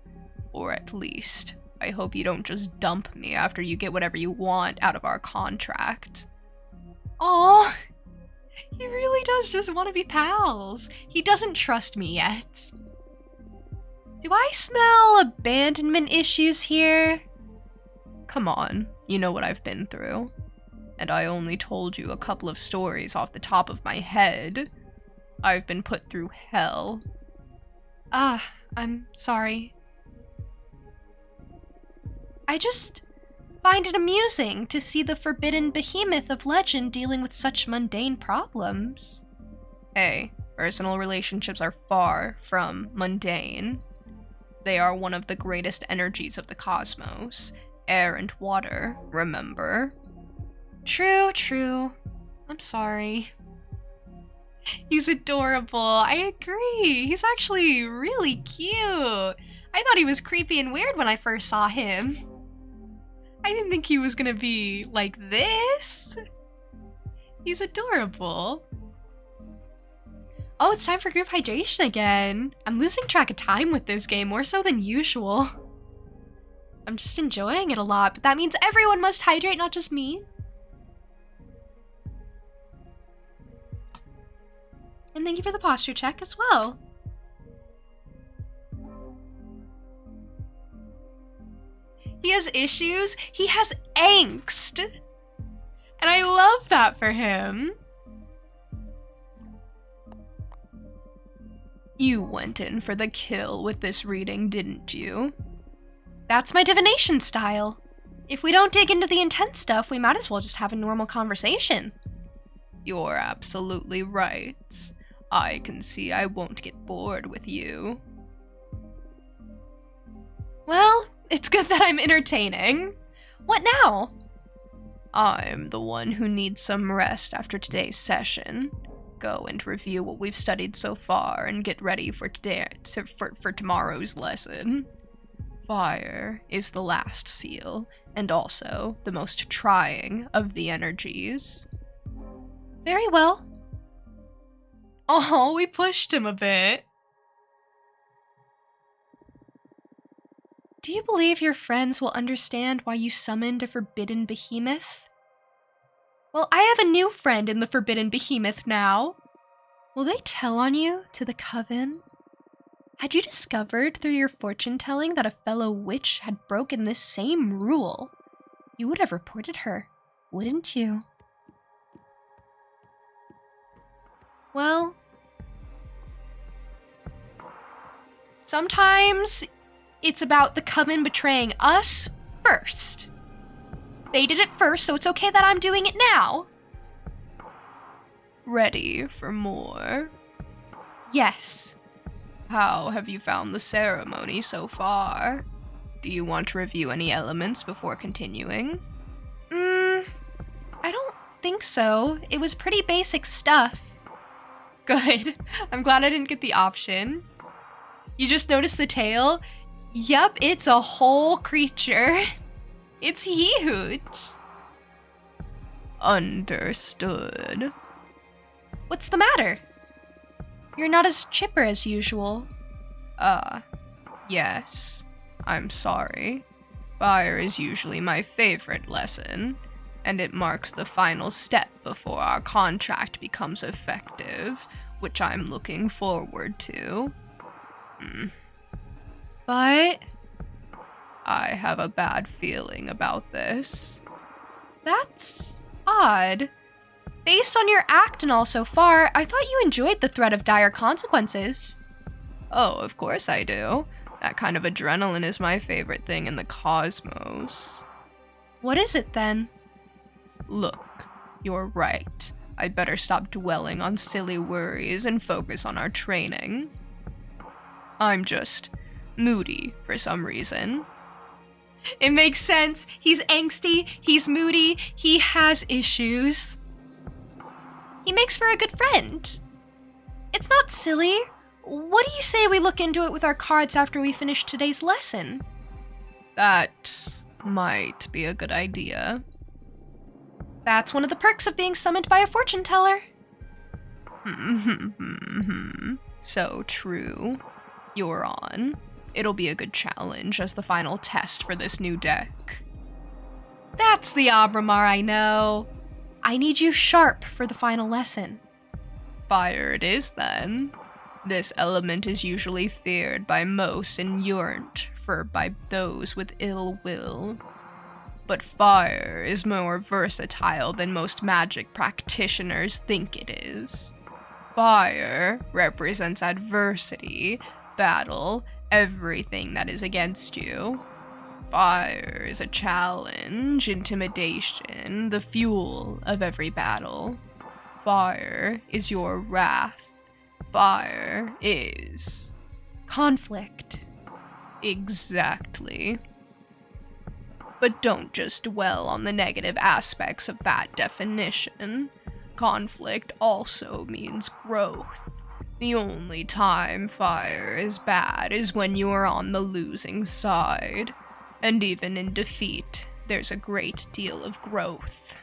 Or at least, I hope you don't just dump me after you get whatever you want out of our contract. Aw, he really does just want to be pals. He doesn't trust me yet. Do I smell abandonment issues here? Come on, you know what I've been through. And I only told you a couple of stories off the top of my head. I've been put through hell. I'm sorry. I just find it amusing to see the forbidden behemoth of legend dealing with such mundane problems. Hey, personal relationships are far from mundane. They are one of the greatest energies of the cosmos. Air and water, remember? True. I'm sorry. He's adorable. I agree. He's actually really cute. I thought he was creepy and weird when I first saw him. I didn't think he was gonna be like this. He's adorable. Oh, it's time for group hydration again. I'm losing track of time with this game, more so than usual. I'm just enjoying it a lot, but that means everyone must hydrate, not just me. And thank you for the posture check as well. He has issues. He has angst. And I love that for him. You went in for the kill with this reading, didn't you? That's my divination style. If we don't dig into the intense stuff, we might as well just have a normal conversation. You're absolutely right. I can see I won't get bored with you. Well, it's good that I'm entertaining. What now? I'm the one who needs some rest after today's session. Go and review what we've studied so far and get ready for tomorrow's lesson. Fire is the last seal, and also the most trying of the energies. Very well. Oh, we pushed him a bit. Do you believe your friends will understand why you summoned a forbidden behemoth? Well, I have a new friend in the forbidden behemoth now. Will they tell on you to the coven? Had you discovered through your fortune-telling that a fellow witch had broken this same rule, you would have reported her, wouldn't you? Well, sometimes it's about the coven betraying us first. They did it first, so it's okay that I'm doing it now. Ready for more? Yes. How have you found the ceremony so far? Do you want to review any elements before continuing? I don't think so. It was pretty basic stuff. Good. I'm glad I didn't get the option. You just noticed the tail? Yep, it's a whole creature. It's huge. Understood. What's the matter? You're not as chipper as usual. Yes. I'm sorry. Fire is usually my favorite lesson, and it marks the final step before our contract becomes effective, which I'm looking forward to. But I have a bad feeling about this. that's odd. Based on your act and all so far, I thought you enjoyed the threat of dire consequences. Oh, of course I do. That kind of adrenaline is my favorite thing in the cosmos. What is it then? Look, you're right. I'd better stop dwelling on silly worries and focus on our training. I'm just moody for some reason. It makes sense. He's angsty, he's moody, he has issues. He makes for a good friend. It's not silly. What do you say we look into it with our cards after we finish today's lesson? That might be a good idea. That's one of the perks of being summoned by a fortune teller. So true. You're on. It'll be a good challenge as the final test for this new deck. That's the Abramar I know. I need you sharp for the final lesson. Fire it is then. This element is usually feared by most and yearned for by those with ill will. But fire is more versatile than most magic practitioners think it is. Fire represents adversity, battle, everything that is against you. Fire is a challenge, intimidation, the fuel of every battle. Fire is your wrath. Fire is Conflict. exactly. But don't just dwell on the negative aspects of that definition. Conflict also means growth. The only time fire is bad is when you are on the losing side. And even in defeat, there's a great deal of growth.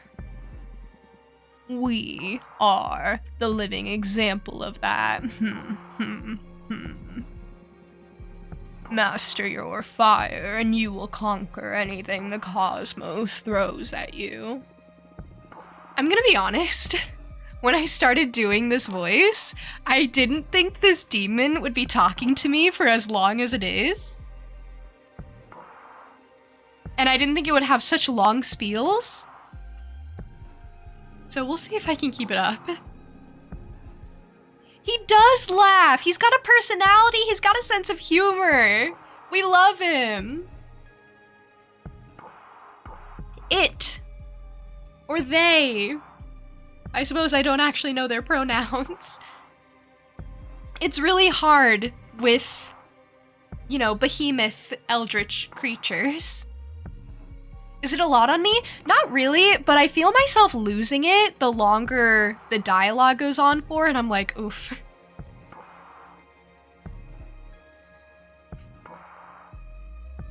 We are the living example of that. Master your fire, and you will conquer anything the cosmos throws at you. I'm gonna be honest. When I started doing this voice, I didn't think this demon would be talking to me for as long as it is. And I didn't think it would have such long spiels. So we'll see if I can keep it up. He does laugh. He's got a personality. He's got a sense of humor. We love him. It. Or they. I suppose I don't actually know their pronouns. It's really hard with, behemoth eldritch creatures. Is it a lot on me? Not really, but I feel myself losing it the longer the dialogue goes on for, and I'm like, oof.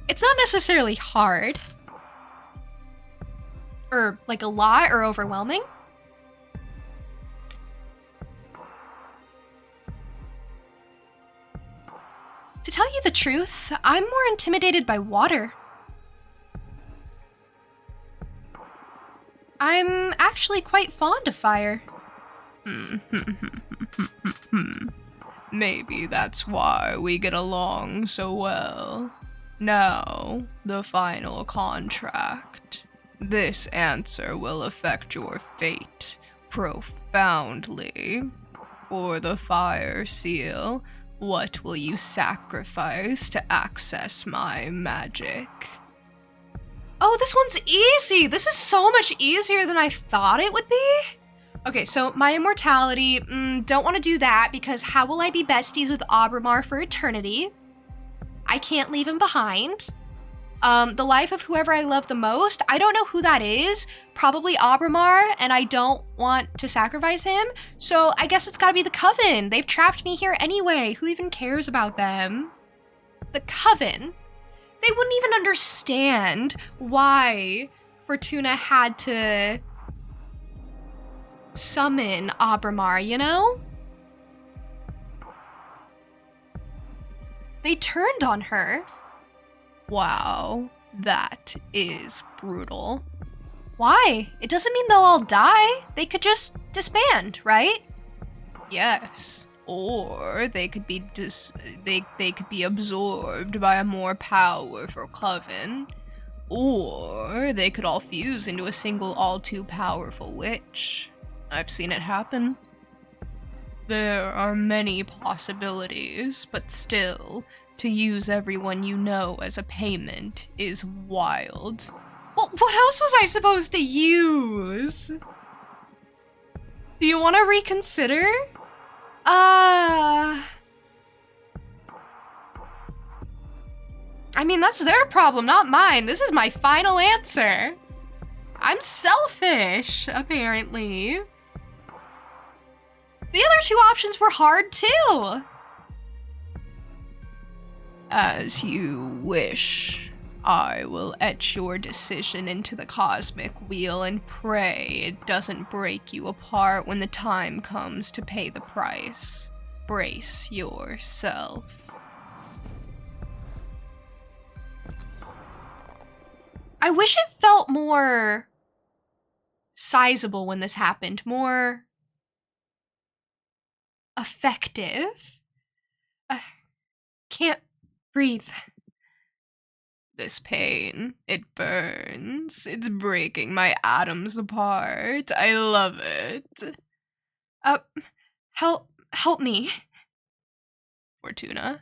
It's not necessarily hard. Or, like, a lot or overwhelming. To tell you the truth, I'm more intimidated by water. I'm actually quite fond of fire. Maybe that's why we get along so well. Now, the final contract. This answer will affect your fate profoundly. For the fire seal, what will you sacrifice to access my magic? Oh, this one's easy. This is so much easier than I thought it would be. Okay, so my immortality, don't want to do that because how will I be besties with Abramar for eternity? I can't leave him behind. The life of whoever I love the most, I don't know who that is. Probably Abramar, and I don't want to sacrifice him. So I guess it's gotta be the Coven. They've trapped me here anyway. Who even cares about them? The Coven. They wouldn't even understand why Fortuna had to summon Abramar, you know? They turned on her. Wow, that is brutal. Why? It doesn't mean they'll all die. They could just disband, right? Yes, or they could be they could be absorbed by a more powerful coven, or they could all fuse into a single all too powerful witch. I've seen it happen. There are many possibilities, but still, to use everyone you know as a payment is wild. Well, what else was I supposed to use? Do you want to reconsider? I mean, that's their problem, not mine. This is my final answer. I'm selfish, apparently. The other two options were hard, too. As you wish. I will etch your decision into the cosmic wheel and pray it doesn't break you apart when the time comes to pay the price. Brace yourself. I wish it felt more sizable when this happened, more effective. Can't breathe. This pain, it burns. It's breaking my atoms apart. I love it. Help me. Fortuna.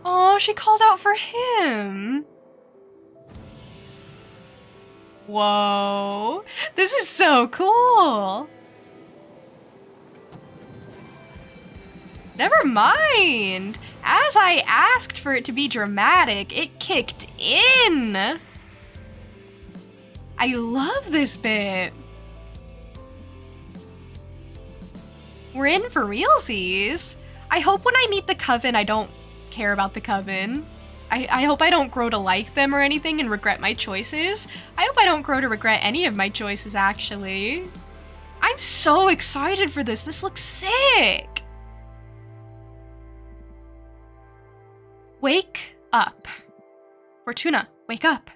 Oh, she called out for him. Whoa, this is so cool. Never mind. As I asked for it to be dramatic, it kicked in. I love this bit. We're in for realsies. I hope when I meet the Coven, I don't care about the Coven. I hope I don't grow to like them or anything and regret my choices. I hope I don't grow to regret any of my choices, actually. I'm so excited for this. This looks sick. Wake up. Fortuna, wake up.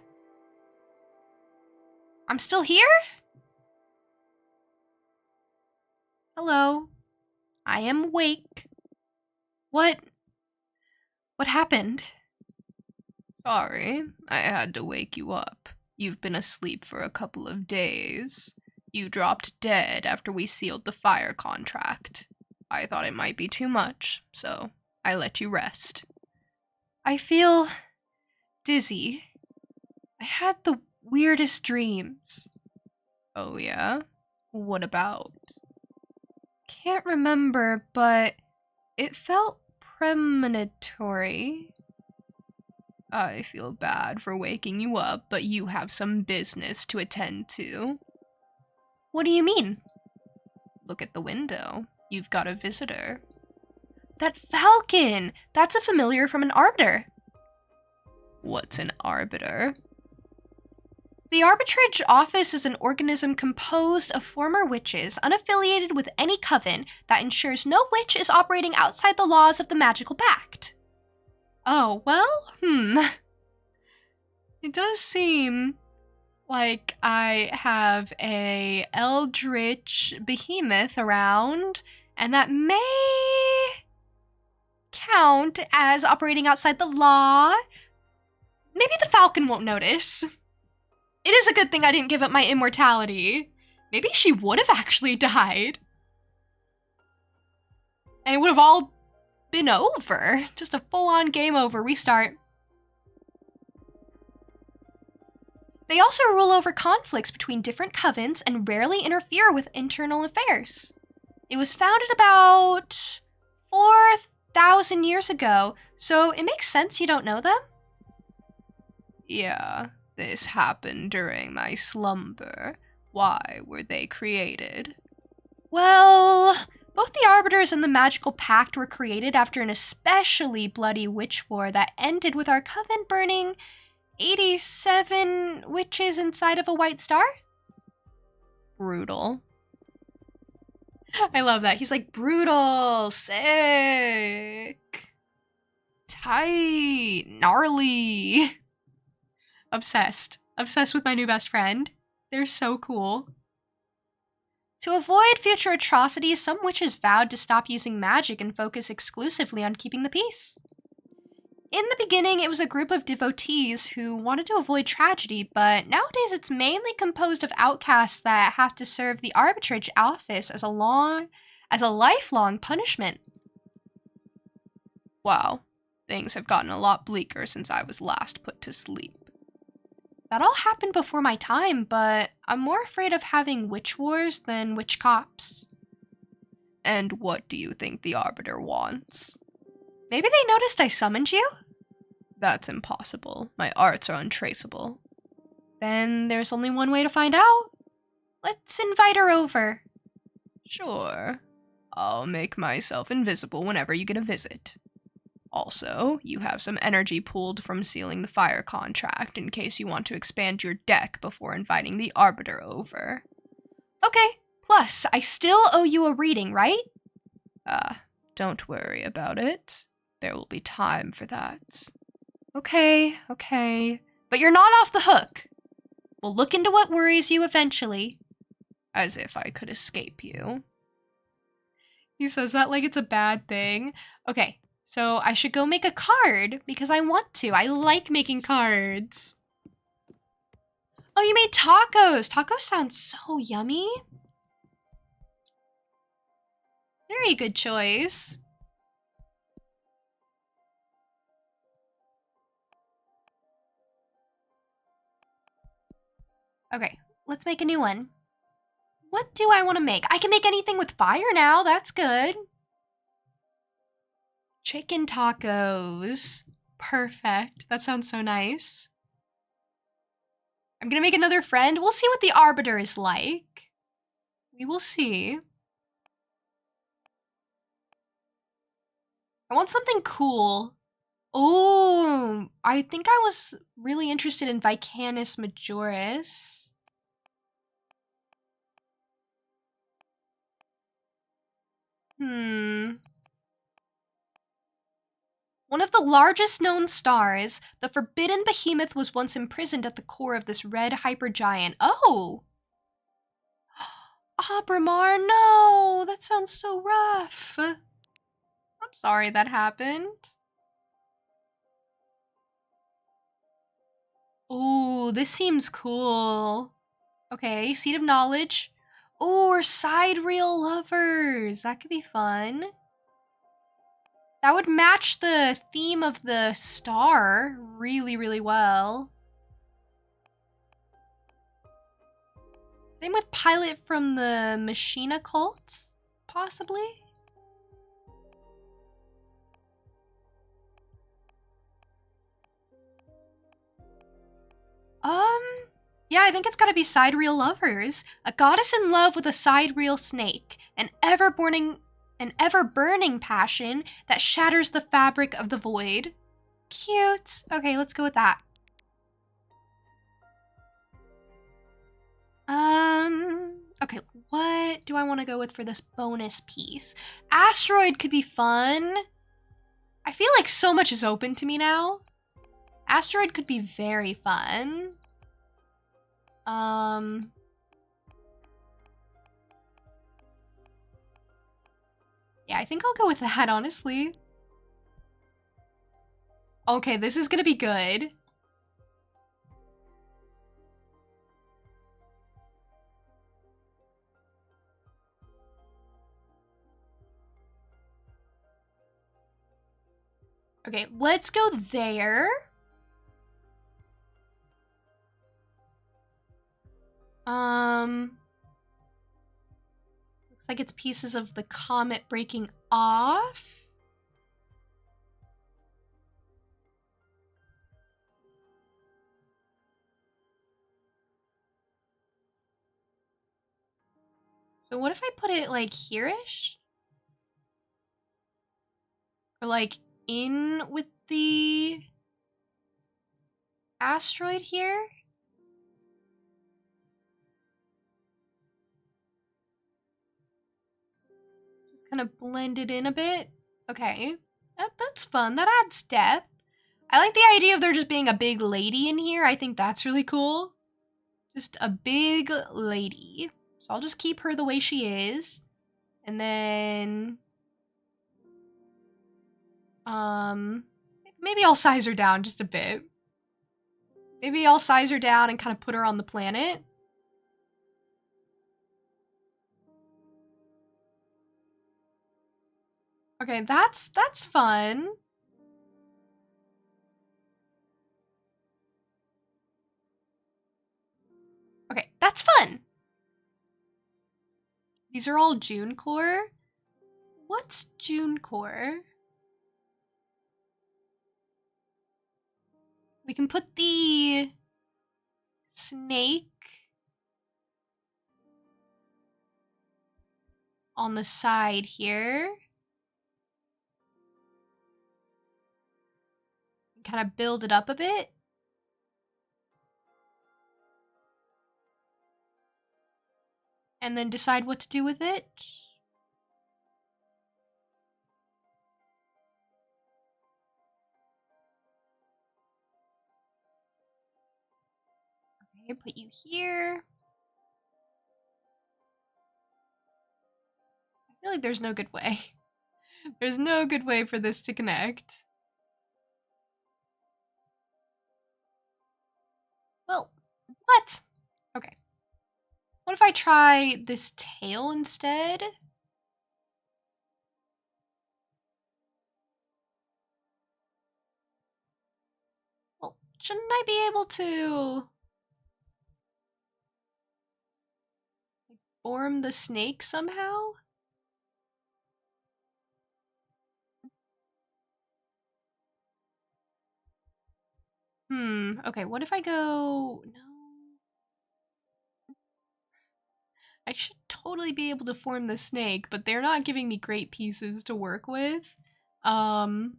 I'm still here? Hello. I am awake. What happened? Sorry, I had to wake you up. You've been asleep for a couple of days. You dropped dead after we sealed the fire contract. I thought it might be too much, so I let you rest. I feel dizzy. I had the weirdest dreams. Oh yeah? What about? Can't remember, but it felt premonitory. I feel bad for waking you up, but you have some business to attend to. What do you mean? Look at the window. You've got a visitor. That falcon! That's a familiar from an arbiter. What's an arbiter? The arbitrage office is an organism composed of former witches, unaffiliated with any coven, that ensures no witch is operating outside the laws of the magical pact. Oh, well, It does seem like I have a eldritch behemoth around, and that may count as operating outside the law. Maybe the falcon won't notice. It is a good thing I didn't give up my immortality. Maybe she would have actually died. And it would have all been over. Just a full-on game over, restart. They also rule over conflicts between different covens and rarely interfere with internal affairs. It was founded about 4,000 years ago, so it makes sense you don't know them. Yeah, this happened during my slumber. Why were they created? Well, both the Arbiters and the Magical Pact were created after an especially bloody witch war that ended with our coven burning 87 witches inside of a white star. Brutal. I love that. He's like, brutal, sick, tight, gnarly. Obsessed. Obsessed with my new best friend. They're so cool. To avoid future atrocities, some witches vowed to stop using magic and focus exclusively on keeping the peace. In the beginning, it was a group of devotees who wanted to avoid tragedy, but nowadays it's mainly composed of outcasts that have to serve the arbitrage office as a lifelong punishment. Wow, things have gotten a lot bleaker since I was last put to sleep. That all happened before my time, but I'm more afraid of having witch wars than witch cops. And what do you think the Arbiter wants? Maybe they noticed I summoned you? That's impossible. My arts are untraceable. Then there's only one way to find out. Let's invite her over. Sure. I'll make myself invisible whenever you get a visit. Also, you have some energy pooled from sealing the fire contract in case you want to expand your deck before inviting the Arbiter over. Okay, plus, I still owe you a reading, right? Don't worry about it. There will be time for that. Okay. But you're not off the hook. We'll look into what worries you eventually. As if I could escape you. He says that like it's a bad thing. Okay, so I should go make a card because I want to. I like making cards. Oh, you made tacos. Tacos sound so yummy. Very good choice. Okay, let's make a new one. What do I want to make? I can make anything with fire now. That's good. Chicken tacos. Perfect. That sounds so nice. I'm gonna make another friend. We'll see what the Arbiter is like. We will see. I want something cool. Oh, I think I was really interested in Vicanus Majoris. One of the largest known stars, the forbidden behemoth was once imprisoned at the core of this red hypergiant. Oh! Abramar, no! That sounds so rough. I'm sorry that happened. Ooh, this seems cool. Okay, Seed of Knowledge. Ooh, or Sidereal Lovers. That could be fun. That would match the theme of the star really, really well. Same with Pilot from the Machina Cult, possibly? Yeah, I think it's gotta be Sidereal Lovers. A goddess in love with a sidereal snake. An ever-burning passion that shatters the fabric of the void. Cute. Okay, let's go with that. Okay, what do I want to go with for this bonus piece? Asteroid could be fun. I feel like so much is open to me now. Asteroid could be very fun. Yeah, I think I'll go with that, honestly. Okay, this is gonna be good. Okay, let's go there. Looks like it's pieces of the comet breaking off. So what if I put it like here-ish? Or like in with the asteroid here? Just kind of blend it in a bit. Okay, that's fun. That adds depth. I like the idea of there just being a big lady in here. I think that's really cool. Just a big lady. So I'll just keep her the way she is. And then... maybe I'll size her down just a bit. Maybe I'll size her down and kind of put her on the planet. Okay, that's fun. Okay, that's fun. These are all June core. What's June core? We can put the snake on the side here. Kind of build it up a bit. And then decide what to do with it. Okay, put you here. I feel like there's no good way. There's no good way for this to connect. Well, what? Okay. What if I try this tail instead? Well, shouldn't I be able to form the snake somehow? Okay, what if I go... No. I should totally be able to form the snake, but they're not giving me great pieces to work with. Okay,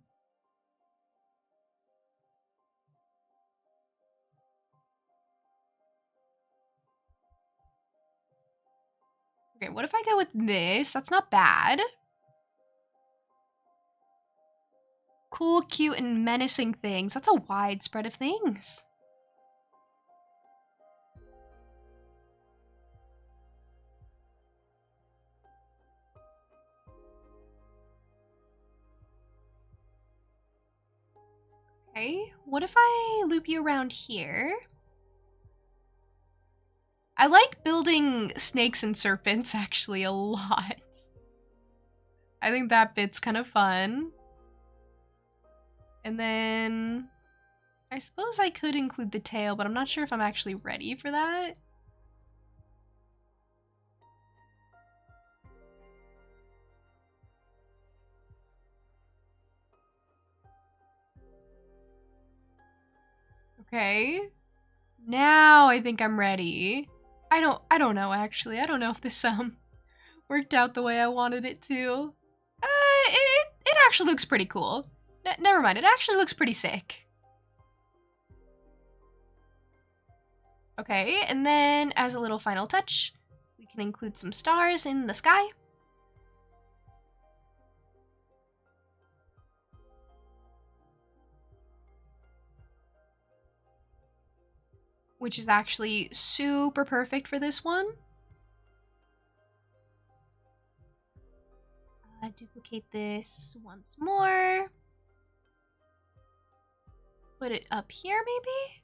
what if I go with this? That's not bad. Cool, cute, and menacing things. That's a wide spread of things. Okay, what if I loop you around here? I like building snakes and serpents actually a lot. I think that bit's kind of fun. And then I suppose I could include the tail, but I'm not sure if I'm actually ready for that. Okay. Now I think I'm ready. I don't know actually. I don't know if this worked out the way I wanted it to. It actually looks pretty cool. Never mind. It actually looks pretty sick. Okay, and then as a little final touch, we can include some stars in the sky. Which is actually super perfect for this one. Duplicate this once more. Put it up here, maybe?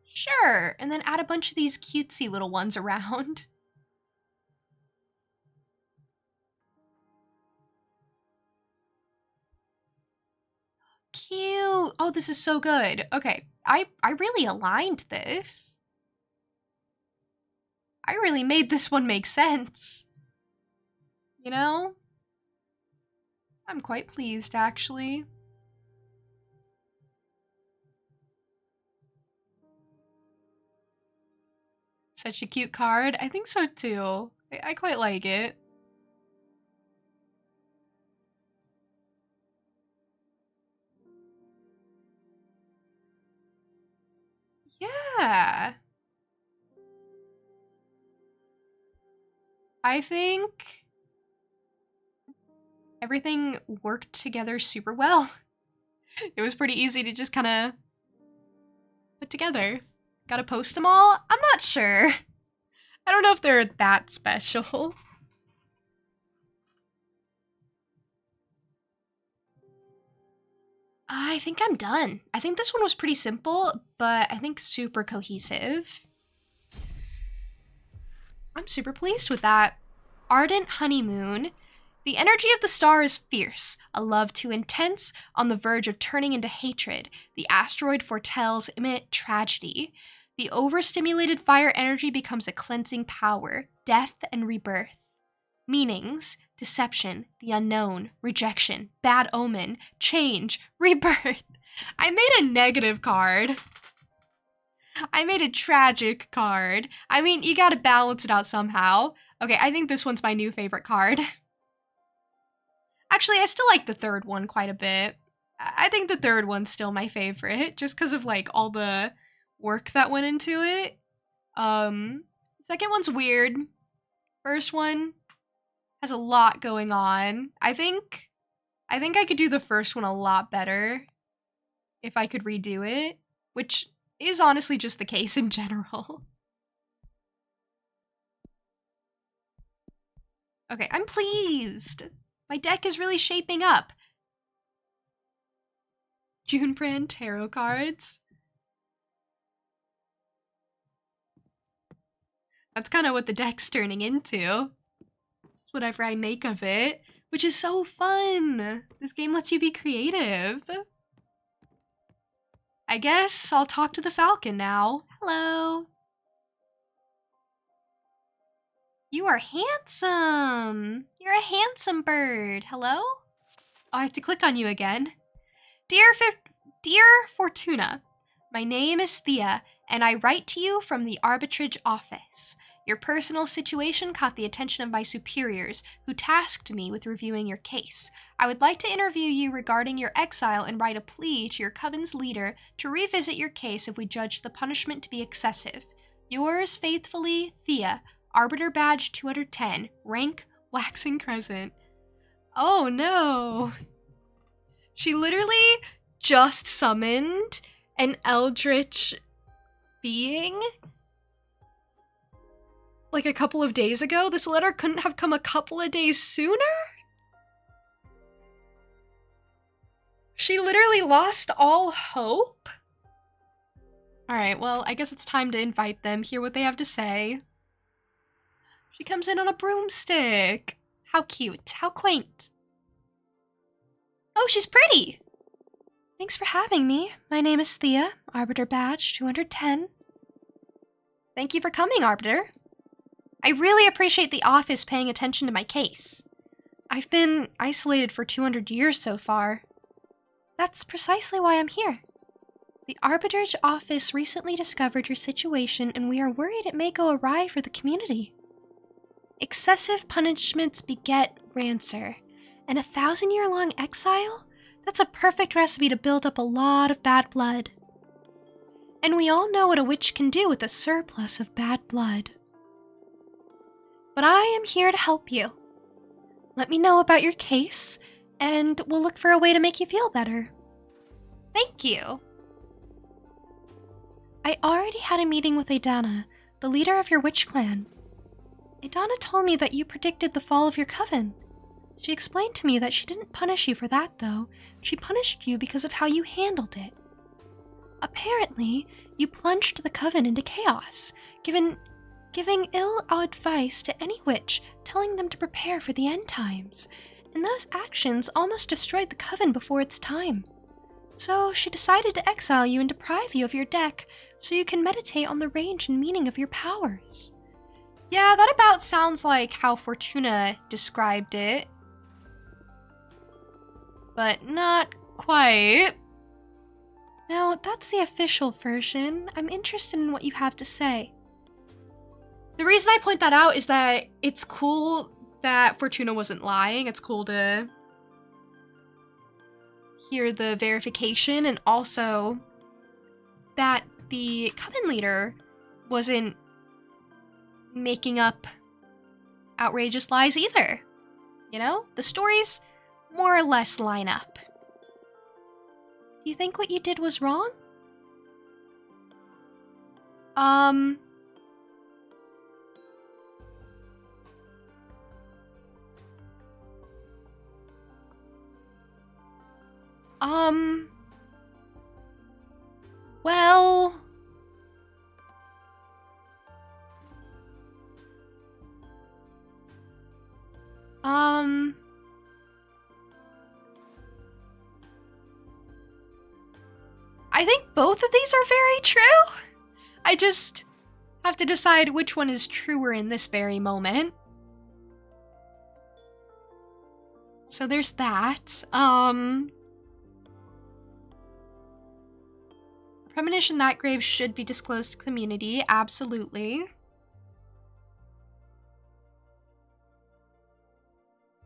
Sure, and then add a bunch of these cutesy little ones around. Cute. Oh, this is so good. Okay, I really aligned this. I really made this one make sense. You know? I'm quite pleased, actually. Such a cute card. I think so too. I quite like it. Yeah. I think everything worked together super well. It was pretty easy to just kind of put together. Gotta post them all? I'm not sure. I don't know if they're that special. I think I'm done. I think this one was pretty simple, but I think super cohesive. I'm super pleased with that. Ardent honeymoon. The energy of the star is fierce, a love too intense, on the verge of turning into hatred. The asteroid foretells imminent tragedy. The overstimulated fire energy becomes a cleansing power, death and rebirth. Meanings: deception, the unknown, rejection, bad omen, change, rebirth. I made a negative card. I made a tragic card. I mean, you gotta balance it out somehow. Okay, I think this one's my new favorite card. Actually, I still like the third one quite a bit. I think the third one's still my favorite, just because of like all the work that went into it. Second one's weird. First one has a lot going on. I think I could do the first one a lot better if I could redo it, which is honestly just the case in general. Okay, I'm pleased. My deck is really shaping up. Junebrand tarot cards. That's kind of what the deck's turning into. Just whatever I make of it, which is so fun. This game lets you be creative. I guess I'll talk to the falcon now. Hello. You are handsome. You're a handsome bird. Hello? Oh, I have to click on you again. Dear Fortuna, my name is Thea, and I write to you from the arbitrage office. Your personal situation caught the attention of my superiors, who tasked me with reviewing your case. I would like to interview you regarding your exile and write a plea to your coven's leader to revisit your case if we judge the punishment to be excessive. Yours faithfully, Thea, Arbiter Badge 210, rank Waxing Crescent. Oh no. She literally just summoned an eldritch being like a couple of days ago. This letter couldn't have come a couple of days sooner? She literally lost all hope? Alright, well, I guess it's time to invite them, hear what they have to say. She comes in on a broomstick. How cute. How quaint. Oh, she's pretty! Thanks for having me. My name is Thea, Arbiter Badge 210. Thank you for coming, Arbiter. I really appreciate the office paying attention to my case. I've been isolated for 200 years so far. That's precisely why I'm here. The Arbitrage office recently discovered your situation, and we are worried it may go awry for the community. Excessive punishments beget rancour, and 1,000-year-long exile? That's a perfect recipe to build up a lot of bad blood. And we all know what a witch can do with a surplus of bad blood. But I am here to help you. Let me know about your case, and we'll look for a way to make you feel better. Thank you. I already had a meeting with Adana, the leader of your witch clan. Adana told me that you predicted the fall of your coven. She explained to me that she didn't punish you for that, though. She punished you because of how you handled it. Apparently, you plunged the coven into chaos, giving ill advice to any witch, telling them to prepare for the end times, and those actions almost destroyed the coven before its time. So she decided to exile you and deprive you of your deck so you can meditate on the range and meaning of your powers. Yeah, that about sounds like how Fortuna described it. But not quite. Now, that's the official version. I'm interested in what you have to say. The reason I point that out is that it's cool that Fortuna wasn't lying. It's cool to hear the verification, and also that the coven leader wasn't making up outrageous lies either. You know, the stories more or less line up. Do you think what you did was wrong? Well... I think both of these are very true. I just have to decide which one is truer in this very moment. So there's that. Premonition that grave should be disclosed to the community, absolutely.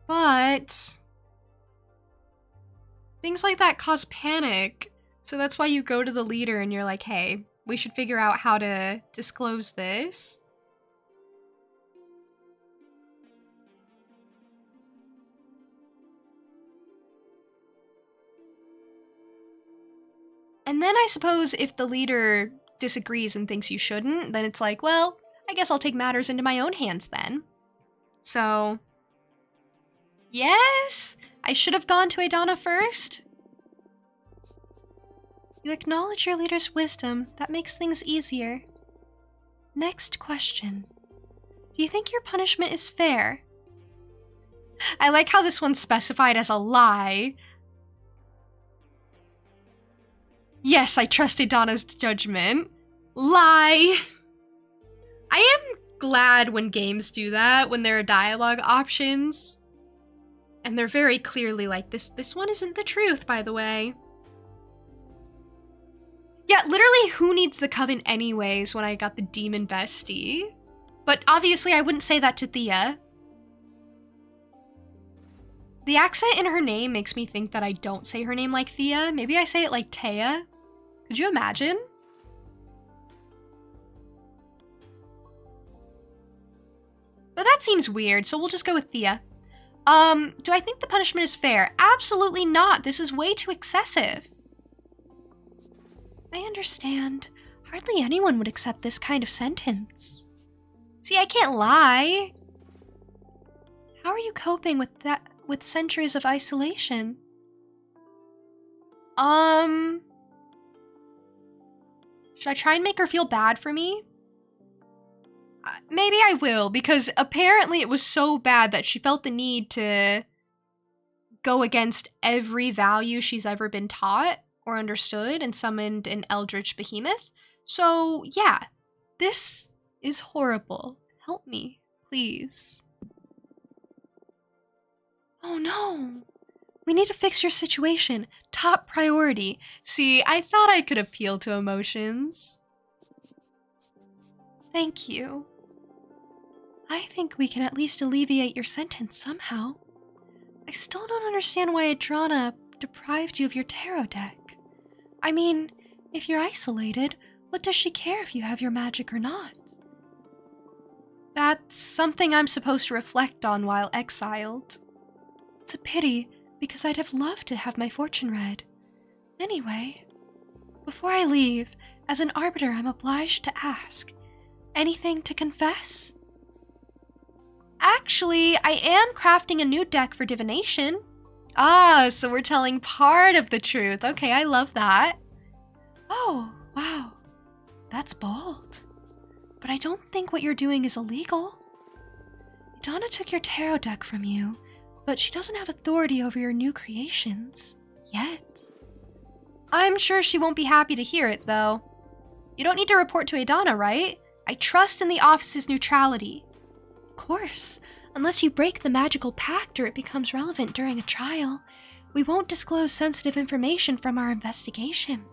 But things like that cause panic. So that's why you go to the leader and you're like, hey, we should figure out how to disclose this. And then I suppose if the leader disagrees and thinks you shouldn't, then it's like, well, I guess I'll take matters into my own hands then. So, yes, I should have gone to Adana first. You acknowledge your leader's wisdom. That makes things easier. Next question. Do you think your punishment is fair? I like how this one's specified as a lie. Yes, I trust Adana's judgment. Lie. I am glad when games do that, when there are dialogue options. And they're very clearly like, this one isn't the truth, by the way. Yeah, literally, who needs the coven anyways when I got the demon bestie? But obviously, I wouldn't say that to Thea. The accent in her name makes me think that I don't say her name like Thea. Maybe I say it like Taya. Could you imagine? But that seems weird, so we'll just go with Thea. Do I think the punishment is fair? Absolutely not. This is way too excessive. I understand. Hardly anyone would accept this kind of sentence. See, I can't lie. How are you coping with centuries of isolation? Should I try and make her feel bad for me? Maybe I will, because apparently it was so bad that she felt the need to go against every value she's ever been taught or understood and summoned an eldritch behemoth. So yeah, this is horrible. Help me, please. Oh no. We need to fix your situation. Top priority. See, I thought I could appeal to emotions. Thank you. I think we can at least alleviate your sentence somehow. I still don't understand why Adrana deprived you of your tarot deck. I mean, if you're isolated, What does she care if you have your magic or not? That's something I'm supposed to reflect on while exiled. It's a pity, because I'd have loved to have my fortune read. Anyway, before I leave, as an arbiter I'm obliged to ask, anything to confess? Actually, I am crafting a new deck for divination. Ah, so we're telling part of the truth. Okay, I love that. Oh, wow. That's bold. But I don't think what you're doing is illegal. Donna took your tarot deck from you, but she doesn't have authority over your new creations. Yet. I'm sure she won't be happy to hear it, though. You don't need to report to Adana, right? I trust in the office's neutrality. Of course. Unless you break the magical pact or it becomes relevant during a trial, we won't disclose sensitive information from our investigation.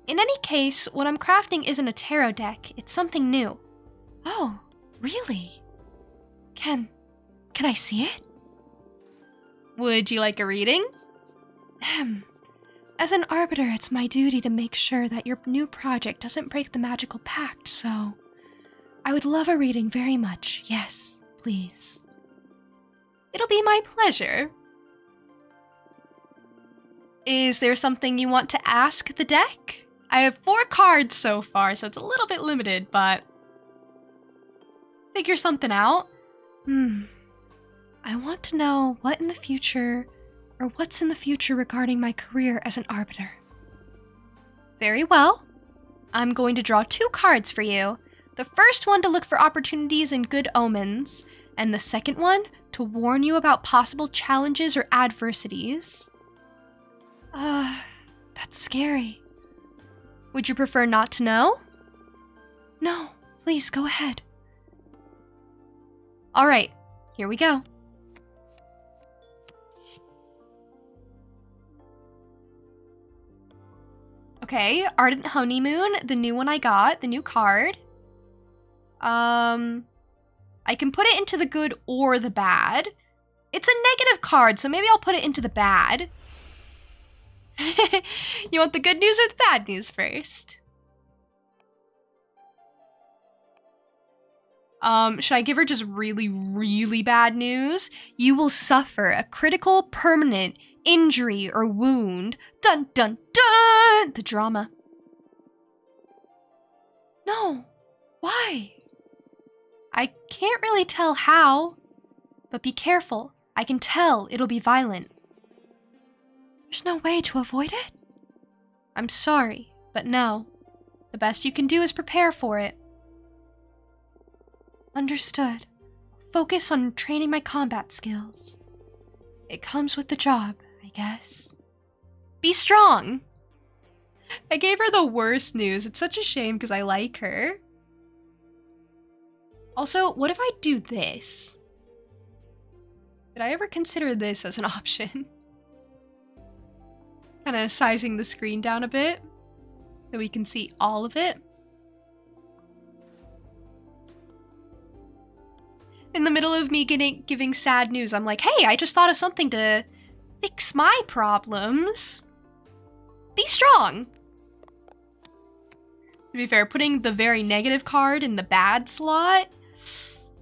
In any case, what I'm crafting isn't a tarot deck, it's something new. Oh, really? Can I see it? Would you like a reading? As an arbiter, it's my duty to make sure that your new project doesn't break the magical pact, so I would love a reading very much. Yes, please. It'll be my pleasure. Is there something you want to ask the deck? I have 4 cards so far, so it's a little bit limited, but figure something out. I want to know what's in the future regarding my career as an arbiter. Very well. I'm going to draw 2 cards for you. The first one to look for opportunities and good omens, and the second one to warn you about possible challenges or adversities. That's scary. Would you prefer not to know? No, please go ahead. All right, here we go. Okay, Ardent Honeymoon, the new one I got, the new card. I can put it into the good or the bad. It's a negative card, so maybe I'll put it into the bad. You want the good news or the bad news first? Should I give her just really, really bad news? You will suffer a critical, permanent injury or wound. Dun dun dun! The drama. No. Why? I can't really tell how, but be careful. I can tell it'll be violent. There's no way to avoid it? I'm sorry, but no. The best you can do is prepare for it. Understood. Focus on training my combat skills. It comes with the job, I guess. Be strong! I gave her the worst news. It's such a shame because I like her. Also, what if I do this? Did I ever consider this as an option? Kind of sizing the screen down a bit so we can see all of it. In the middle of me giving sad news, I'm like, hey, I just thought of something to fix my problems. Be strong. To be fair, putting the very negative card in the bad slot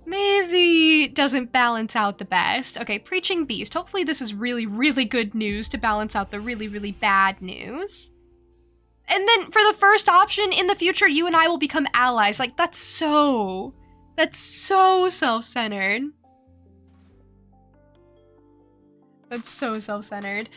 maybe doesn't balance out the best. Okay, Preaching Beast. Hopefully this is really, really good news to balance out the really, really bad news. And then for the first option, in the future, you and I will become allies. Like, that's so self-centered. That's so self-centered.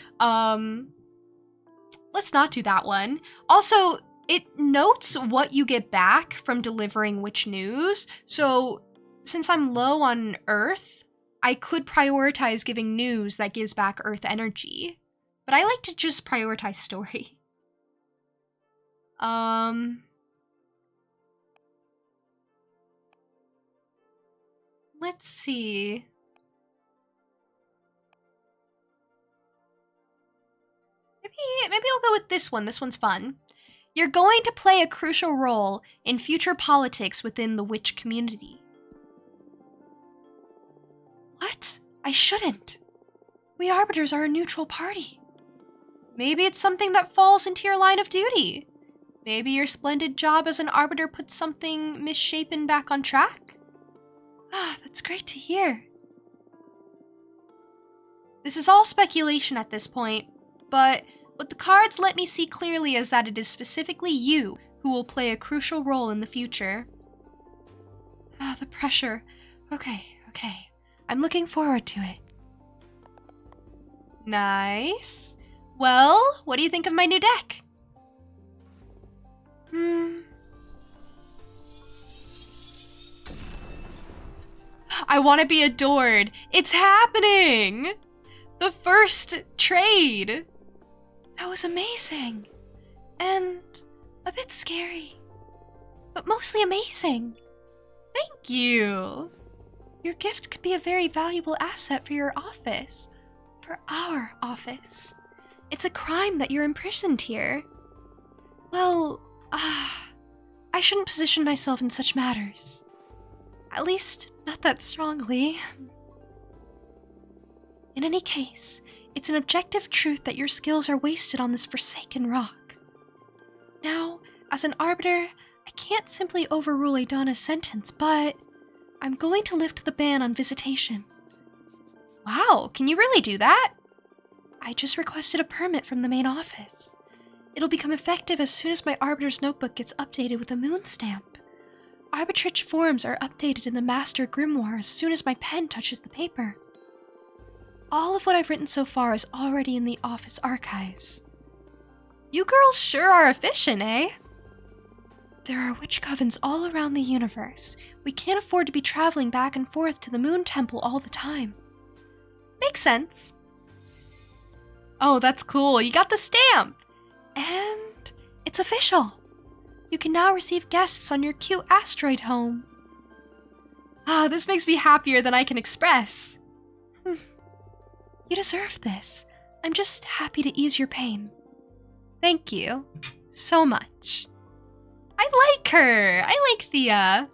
Let's not do that one. Also, it notes what you get back from delivering which news. So since I'm low on Earth, I could prioritize giving news that gives back Earth energy. But I like to just prioritize story. Let's see. Maybe I'll go with this one. This one's fun. You're going to play a crucial role in future politics within the witch community. What? I shouldn't. We arbiters are a neutral party. Maybe it's something that falls into your line of duty. Maybe your splendid job as an arbiter put something misshapen back on track? Ah, that's great to hear. This is all speculation at this point, but what the cards let me see clearly is that it is specifically you who will play a crucial role in the future. Ah, the pressure. Okay. I'm looking forward to it. Nice. Well, what do you think of my new deck? I want to be adored. It's happening! The first trade! That was amazing. And a bit scary. But mostly amazing. Thank you. Your gift could be a very valuable asset for your office. For our office. It's a crime that you're imprisoned here. Well, I shouldn't position myself in such matters. At least, not that strongly. In any case, it's an objective truth that your skills are wasted on this forsaken rock. Now, as an arbiter, I can't simply overrule Adana's sentence, but I'm going to lift the ban on visitation. Wow, can you really do that? I just requested a permit from the main office. It'll become effective as soon as my arbiter's notebook gets updated with a moon stamp. Arbitrage forms are updated in the master grimoire as soon as my pen touches the paper. All of what I've written so far is already in the office archives. You girls sure are efficient, eh? There are witch covens all around the universe. We can't afford to be traveling back and forth to the moon temple all the time. Makes sense. Oh, that's cool. You got the stamp! And it's official. You can now receive guests on your cute asteroid home. Ah, this makes me happier than I can express. You deserve this. I'm just happy to ease your pain. Thank you so much. I like her. I like Thea.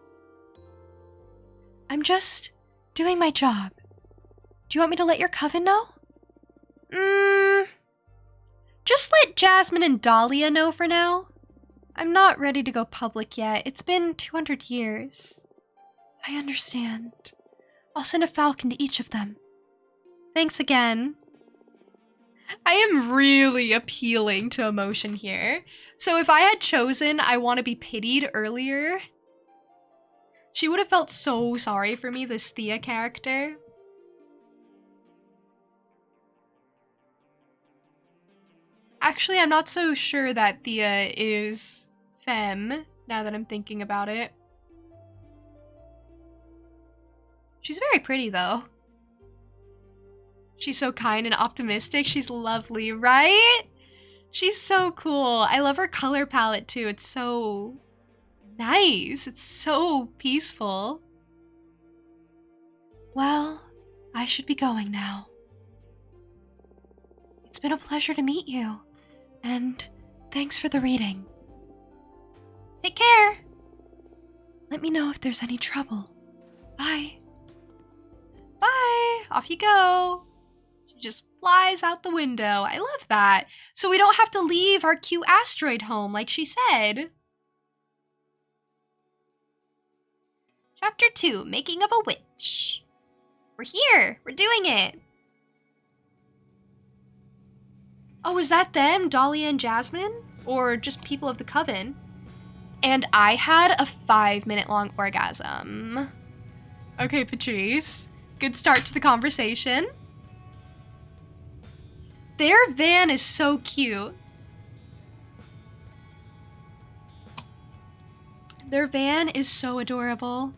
I'm just doing my job. Do you want me to let your coven know? Just let Jasmine and Dahlia know for now. I'm not ready to go public yet. It's been 200 years. I understand. I'll send a falcon to each of them. Thanks again. I am really appealing to emotion here. So if I had chosen I want to be pitied earlier, she would have felt so sorry for me, this Thea character. Actually, I'm not so sure that Thea is femme, now that I'm thinking about it. She's very pretty, though. She's so kind and optimistic. She's lovely, right? She's so cool. I love her color palette, too. It's so nice. It's so peaceful. Well, I should be going now. It's been a pleasure to meet you. And thanks for the reading. Take care. Let me know if there's any trouble. Bye. Bye. Off you go. She just flies out the window. I love that. So we don't have to leave our cute asteroid home like she said. Chapter 2, Making of a Witch. We're here. We're doing it. Oh, is that them, Dahlia and Jasmine? Or just people of the coven? And I had a 5-minute long orgasm. Okay, Patrice. Good start to the conversation. Their van is so cute. Their van is so adorable.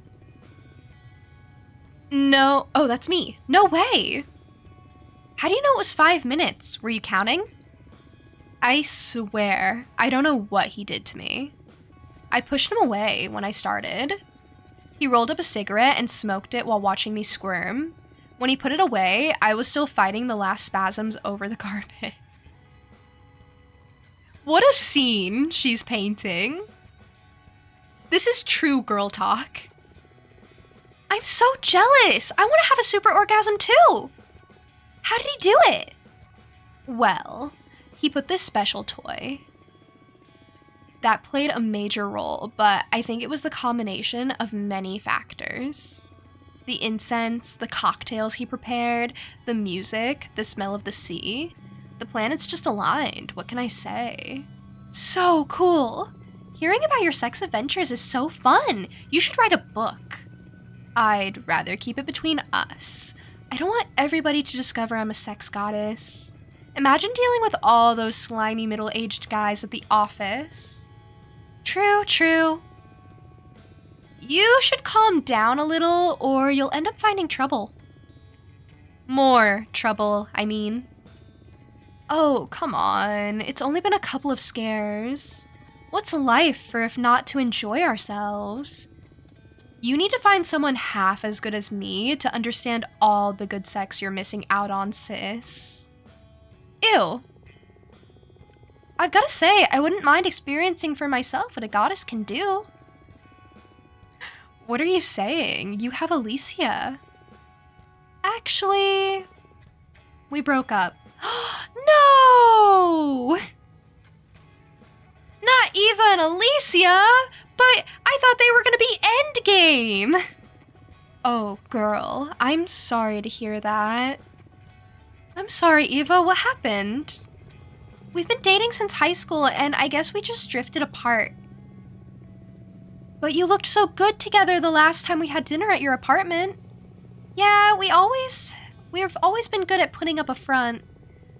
No. Oh, that's me. No way. How do you know it was 5 minutes? Were you counting? I swear, I don't know what he did to me. I pushed him away when I started. He rolled up a cigarette and smoked it while watching me squirm. When he put it away, I was still fighting the last spasms over the carpet. What a scene she's painting. This is true girl talk. I'm so jealous. I want to have a super orgasm too. How did he do it? Well, he put this special toy. that played a major role, but I think it was the combination of many factors. The incense, the cocktails he prepared, the music, the smell of the sea. The planets just aligned, what can I say? So cool! Hearing about your sex adventures is so fun! You should write a book. I'd rather keep it between us. I don't want everybody to discover I'm a sex goddess. Imagine dealing with all those slimy middle-aged guys at the office. True. You should calm down a little, or you'll end up finding trouble. More trouble, I mean. Oh, come on. It's only been a couple of scares. What's life for if not to enjoy ourselves? You need to find someone half as good as me to understand all the good sex you're missing out on, sis. Ew. I've gotta say, I wouldn't mind experiencing for myself what a goddess can do. What are you saying? You have Alicia. Actually, we broke up. No! Not Eva and Alicia, but I thought they were gonna be endgame. Oh, girl, I'm sorry to hear that. I'm sorry, Eva, what happened? We've been dating since high school, and I guess we just drifted apart. But you looked so good together the last time we had dinner at your apartment. Yeah, we've always been good at putting up a front.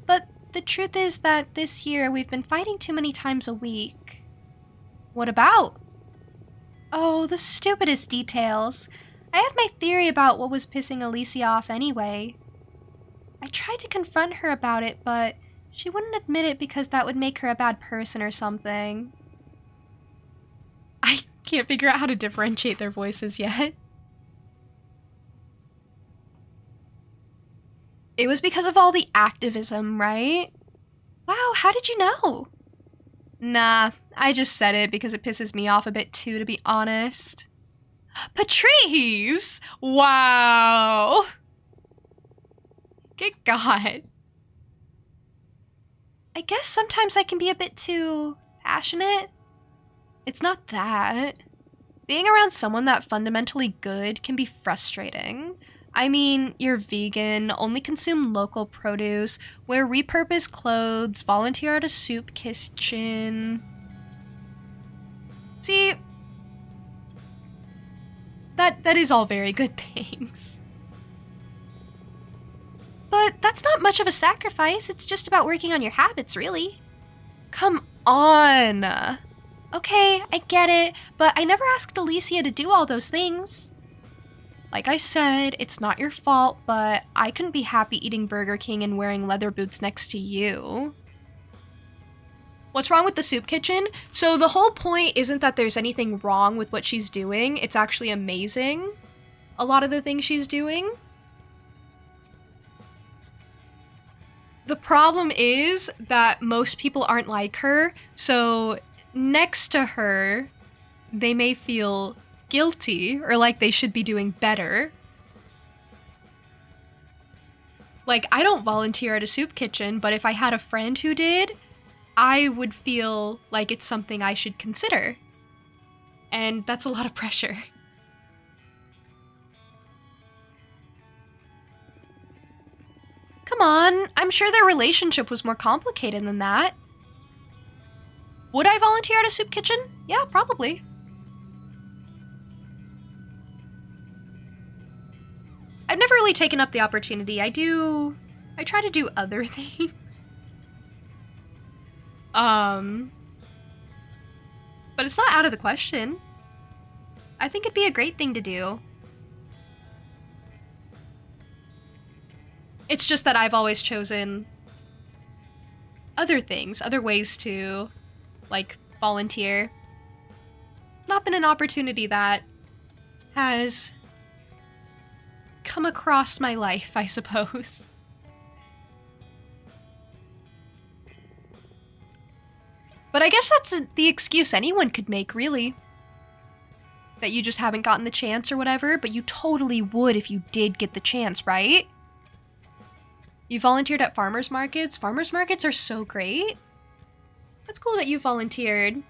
But the truth is that this year we've been fighting too many times a week. What about? Oh, the stupidest details. I have my theory about what was pissing Alicia off anyway. I tried to confront her about it, but she wouldn't admit it because that would make her a bad person or something. I can't figure out how to differentiate their voices yet. It was because of all the activism, right? Wow, how did you know? Nah, I just said it because it pisses me off a bit too, to be honest. Patrice! Wow! Good God. I guess sometimes I can be a bit too passionate. It's not that. Being around someone that fundamentally good can be frustrating. I mean, you're vegan, only consume local produce, wear repurposed clothes, volunteer at a soup kitchen. See, that is all very good things. But that's not much of a sacrifice, it's just about working on your habits, really. Come on. Okay, I get it, but I never asked Alicia to do all those things. Like I said, it's not your fault, but I couldn't be happy eating Burger King and wearing leather boots next to you. What's wrong with the soup kitchen? So the whole point isn't that there's anything wrong with what she's doing. It's actually amazing, a lot of the things she's doing. The problem is that most people aren't like her, so next to her, they may feel guilty or like they should be doing better. Like, I don't volunteer at a soup kitchen, but if I had a friend who did, I would feel like it's something I should consider. And that's a lot of pressure. Come on, I'm sure their relationship was more complicated than that. Would I volunteer at a soup kitchen? Yeah, probably. I've never really taken up the opportunity. I try to do other things. But it's not out of the question. I think it'd be a great thing to do. It's just that I've always chosen other things, other ways to, like, volunteer. Not been an opportunity that has come across my life, I suppose. But I guess that's the excuse anyone could make, really. That you just haven't gotten the chance or whatever, but you totally would if you did get the chance, right? You volunteered at farmers markets? Farmers markets are so great. That's cool that you volunteered.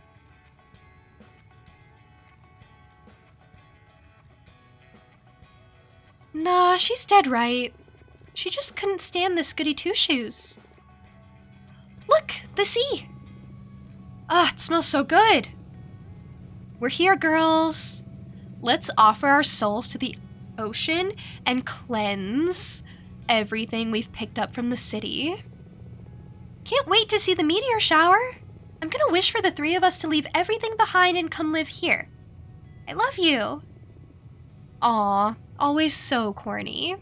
Nah, she's dead right. She just couldn't stand this goody two-shoes. Look, the sea! Ah, it smells so good. We're here, girls. Let's offer our souls to the ocean and cleanse everything we've picked up from the city. Can't wait to see the meteor shower. I'm gonna wish for the three of us to leave everything behind and come live here. I love you. Aw, always so corny.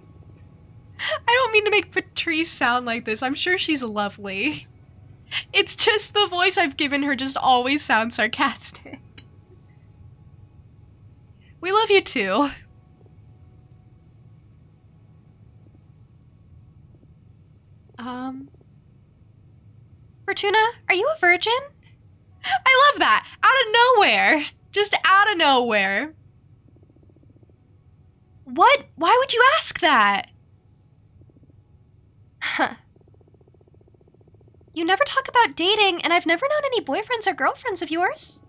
I don't mean to make Patrice sound like this. I'm sure she's lovely. It's just the voice I've given her just always sounds sarcastic. We love you too. Fortuna, are you a virgin? I love that! Out of nowhere! Just out of nowhere. What? Why would you ask that? Huh. You never talk about dating, and I've never known any boyfriends or girlfriends of yours.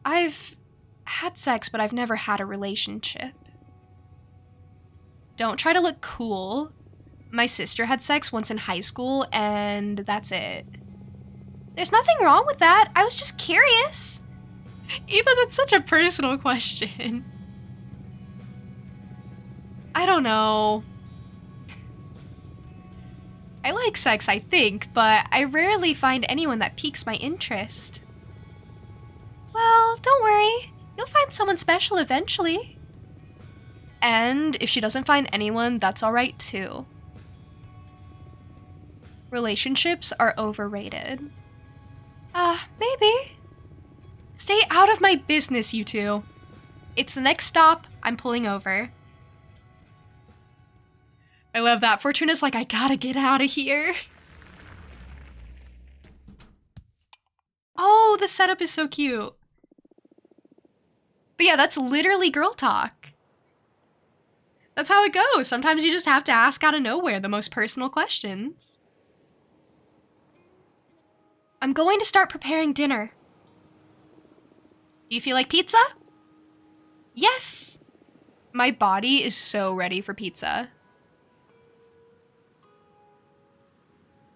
I've had sex, but I've never had a relationship. Don't try to look cool. My sister had sex once in high school, and that's it. There's nothing wrong with that. I was just curious. Eva, that's such a personal question. I don't know. I like sex, I think, but I rarely find anyone that piques my interest. Well, don't worry. You'll find someone special eventually. And if she doesn't find anyone, that's alright too. Relationships are overrated. Maybe. Stay out of my business, you two. It's the next stop. I'm pulling over. I love that. Fortuna's like, I gotta get out of here. Oh, the setup is so cute. But yeah, that's literally girl talk. That's how it goes. Sometimes you just have to ask out of nowhere the most personal questions. I'm going to start preparing dinner. Do you feel like pizza? Yes! My body is so ready for pizza.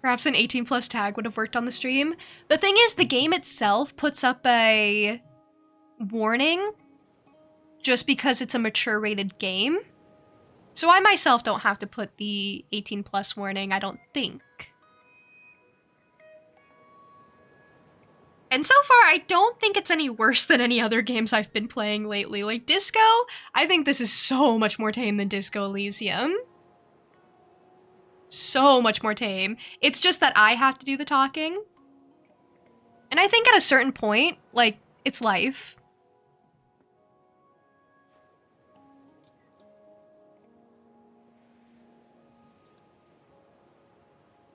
Perhaps an 18+ tag would have worked on the stream. The thing is, the game itself puts up a warning just because it's a mature rated game. So I myself don't have to put the 18+ warning, I don't think. And so far, I don't think it's any worse than any other games I've been playing lately. Like Disco, I think this is so much more tame than Disco Elysium. So much more tame. It's just that I have to do the talking. And I think at a certain point, like, it's life.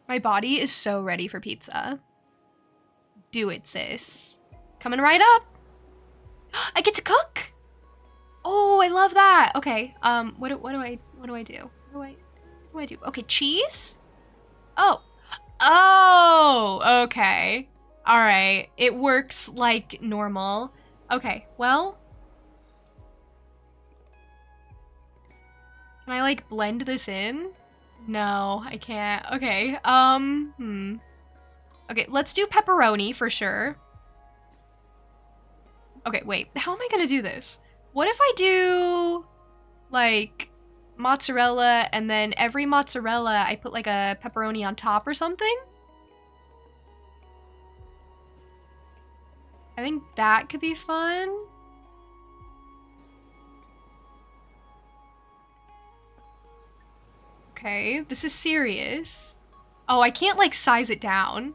My body is so ready for pizza. Do it, sis. Coming right up. I get to cook. Oh, I love that. Okay. What do I do? What do I do? Okay, cheese. Oh, okay. All right. It works like normal. Okay. Well, can I like blend this in? No, I can't. Okay. Okay, let's do pepperoni for sure. Okay, wait. How am I gonna do this? What if I do, like, mozzarella and then every mozzarella I put, like, a pepperoni on top or something? I think that could be fun. Okay, this is serious. Oh, I can't, like, size it down.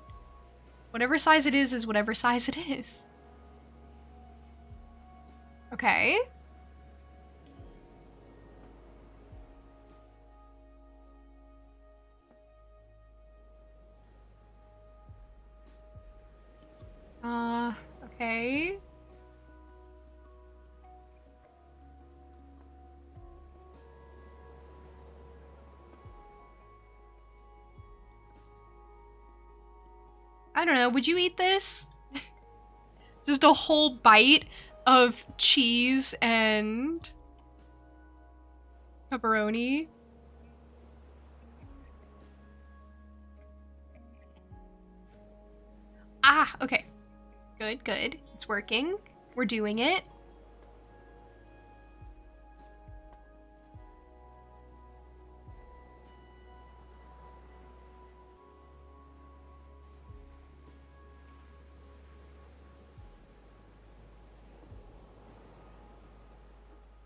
Whatever size it is whatever size it is. Okay. Okay. I don't know, would you eat this? Just a whole bite of cheese and pepperoni. Ah, okay. Good, good. It's working. We're doing it.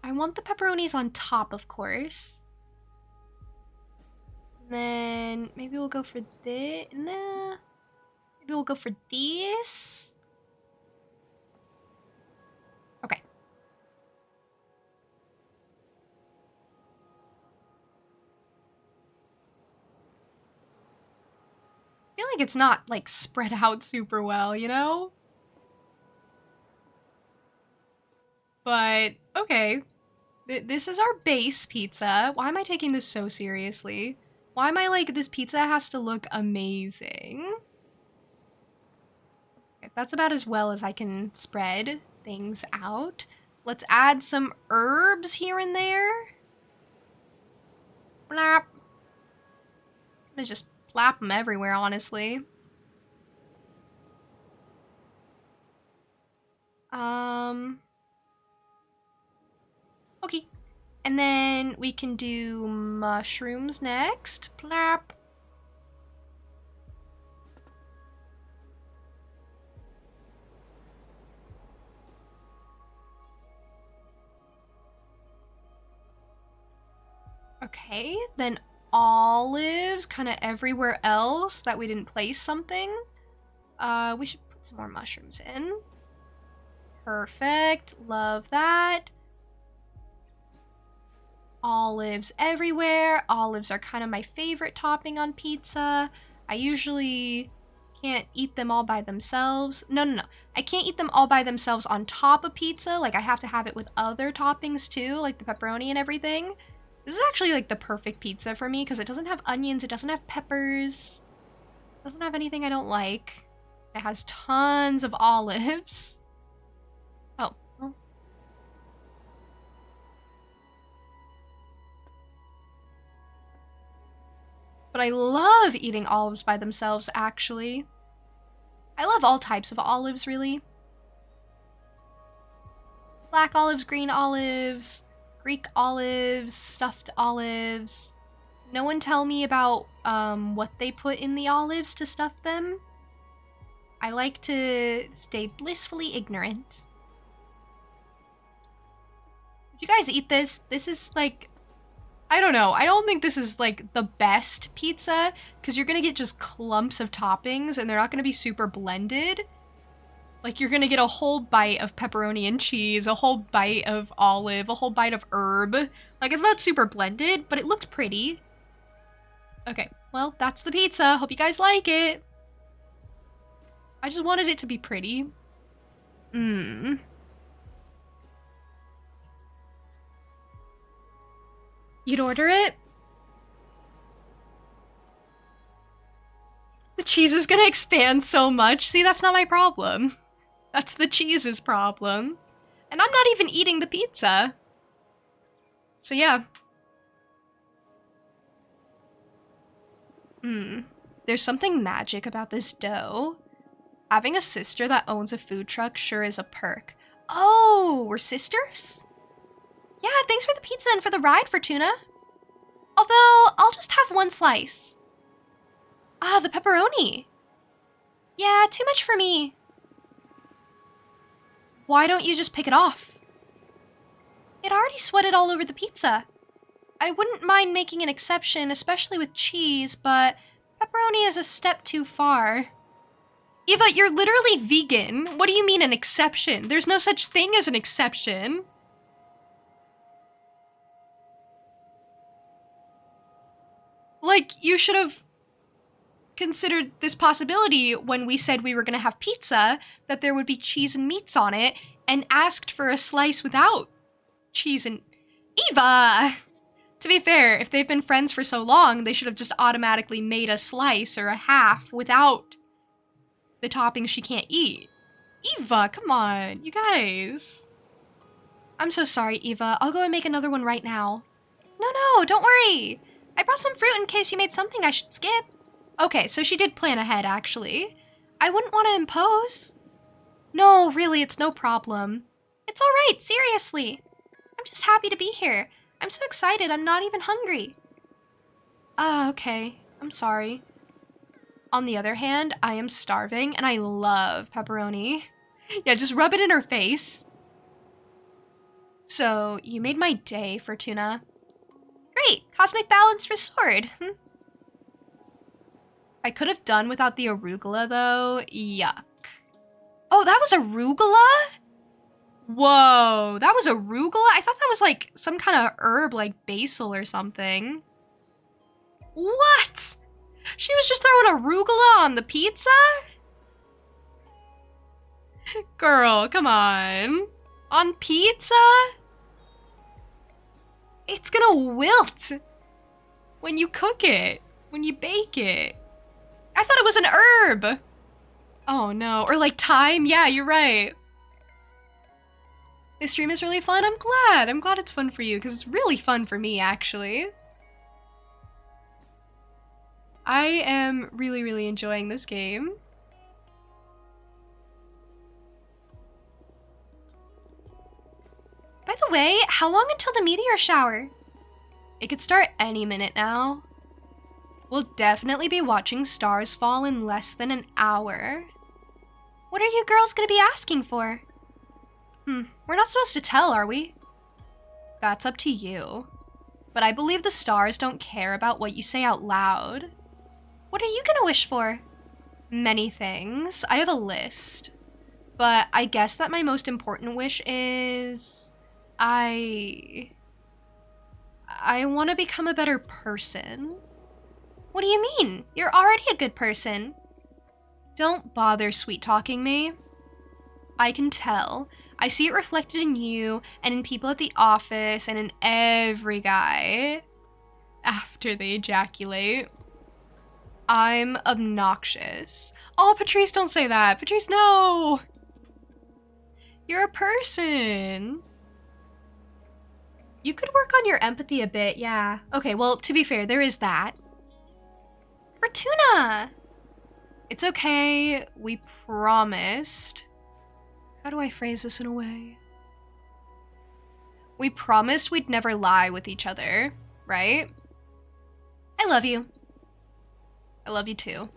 I want the pepperonis on top, of course. And then maybe we'll go for this. Nah. Maybe we'll go for these. Okay. I feel like it's not, like, spread out super well, you know? But, okay. This is our base pizza. Why am I taking this so seriously? Why am I like, this pizza has to look amazing? Okay, that's about as well as I can spread things out. Let's add some herbs here and there. Plap. I'm gonna just plap them everywhere, honestly. Okay. And then we can do mushrooms next. Plap. Okay, then olives kind of everywhere else that we didn't place something. We should put some more mushrooms in. Perfect. Love that. Olives everywhere. Olives are kind of my favorite topping on pizza. I usually can't eat them all by themselves. No. I can't eat them all by themselves on top of pizza. Like, I have to have it with other toppings too, like the pepperoni and everything. This is actually like the perfect pizza for me because it doesn't have onions, it doesn't have peppers, it doesn't have anything I don't like. It has tons of olives. Oh, well. But I love eating olives by themselves, actually. I love all types of olives, really. Black olives, green olives, Greek olives, stuffed olives. No one tell me about what they put in the olives to stuff them. I like to stay blissfully ignorant. Would you guys eat this? This is like, I don't know. I don't think this is like the best pizza because you're gonna get just clumps of toppings and they're not gonna be super blended. Like, you're gonna get a whole bite of pepperoni and cheese, a whole bite of olive, a whole bite of herb. Like, it's not super blended, but it looks pretty. Okay, well, that's the pizza. Hope you guys like it. I just wanted it to be pretty. You'd order it? The cheese is gonna expand so much. See, that's not my problem. That's the cheese's problem. And I'm not even eating the pizza. So yeah. There's something magic about this dough. Having a sister that owns a food truck sure is a perk. Oh, we're sisters? Yeah, thanks for the pizza and for the ride, Fortuna. Although, I'll just have one slice. Ah, the pepperoni. Yeah, too much for me. Why don't you just pick it off? It already sweated all over the pizza. I wouldn't mind making an exception, especially with cheese, but pepperoni is a step too far. Eva, you're literally vegan. What do you mean an exception? There's no such thing as an exception. Like, you should have considered this possibility when we said we were gonna have pizza, that there would be cheese and meats on it, and asked for a slice without cheese and... Eva! To be fair, if they've been friends for so long, they should have just automatically made a slice or a half without the toppings she can't eat. Eva, come on, you guys. I'm so sorry, Eva. I'll go and make another one right now. No, don't worry. I brought some fruit in case you made something I should skip. Okay, so she did plan ahead, actually. I wouldn't want to impose. No, really, it's no problem. It's all right, seriously. I'm just happy to be here. I'm so excited, I'm not even hungry. Okay. I'm sorry. On the other hand, I am starving and I love pepperoni. Yeah, just rub it in her face. So, you made my day, Fortuna. Great! Cosmic balance restored. I could have done without the arugula, though. Yuck. Oh, that was arugula? Whoa, that was arugula? I thought that was like some kind of herb like basil or something. What? She was just throwing arugula on the pizza? Girl, come on. On pizza? It's gonna wilt when you cook it, when you bake it. I thought it was an herb. Oh no, or like thyme? Yeah, you're right. This stream is really fun. I'm glad it's fun for you because it's really fun for me, actually. I am really enjoying this game. By the way, how long until the meteor shower? It could start any minute now. We'll definitely be watching stars fall in less than an hour. What are you girls gonna be asking for? We're not supposed to tell, are we? That's up to you. But I believe the stars don't care about what you say out loud. What are you gonna wish for? Many things. I have a list. But I guess that my most important wish is... I want to become a better person. What do you mean? You're already a good person. Don't bother sweet-talking me. I can tell. I see it reflected in you, and in people at the office, and in every guy. After they ejaculate. I'm obnoxious. Oh, Patrice, don't say that. Patrice, no! You're a person. You could work on your empathy a bit, yeah. Okay, well, to be fair, there is that. Fortuna! It's okay, we promised. How do I phrase this in a way? We promised we'd never lie with each other, right? I love you. I love you too.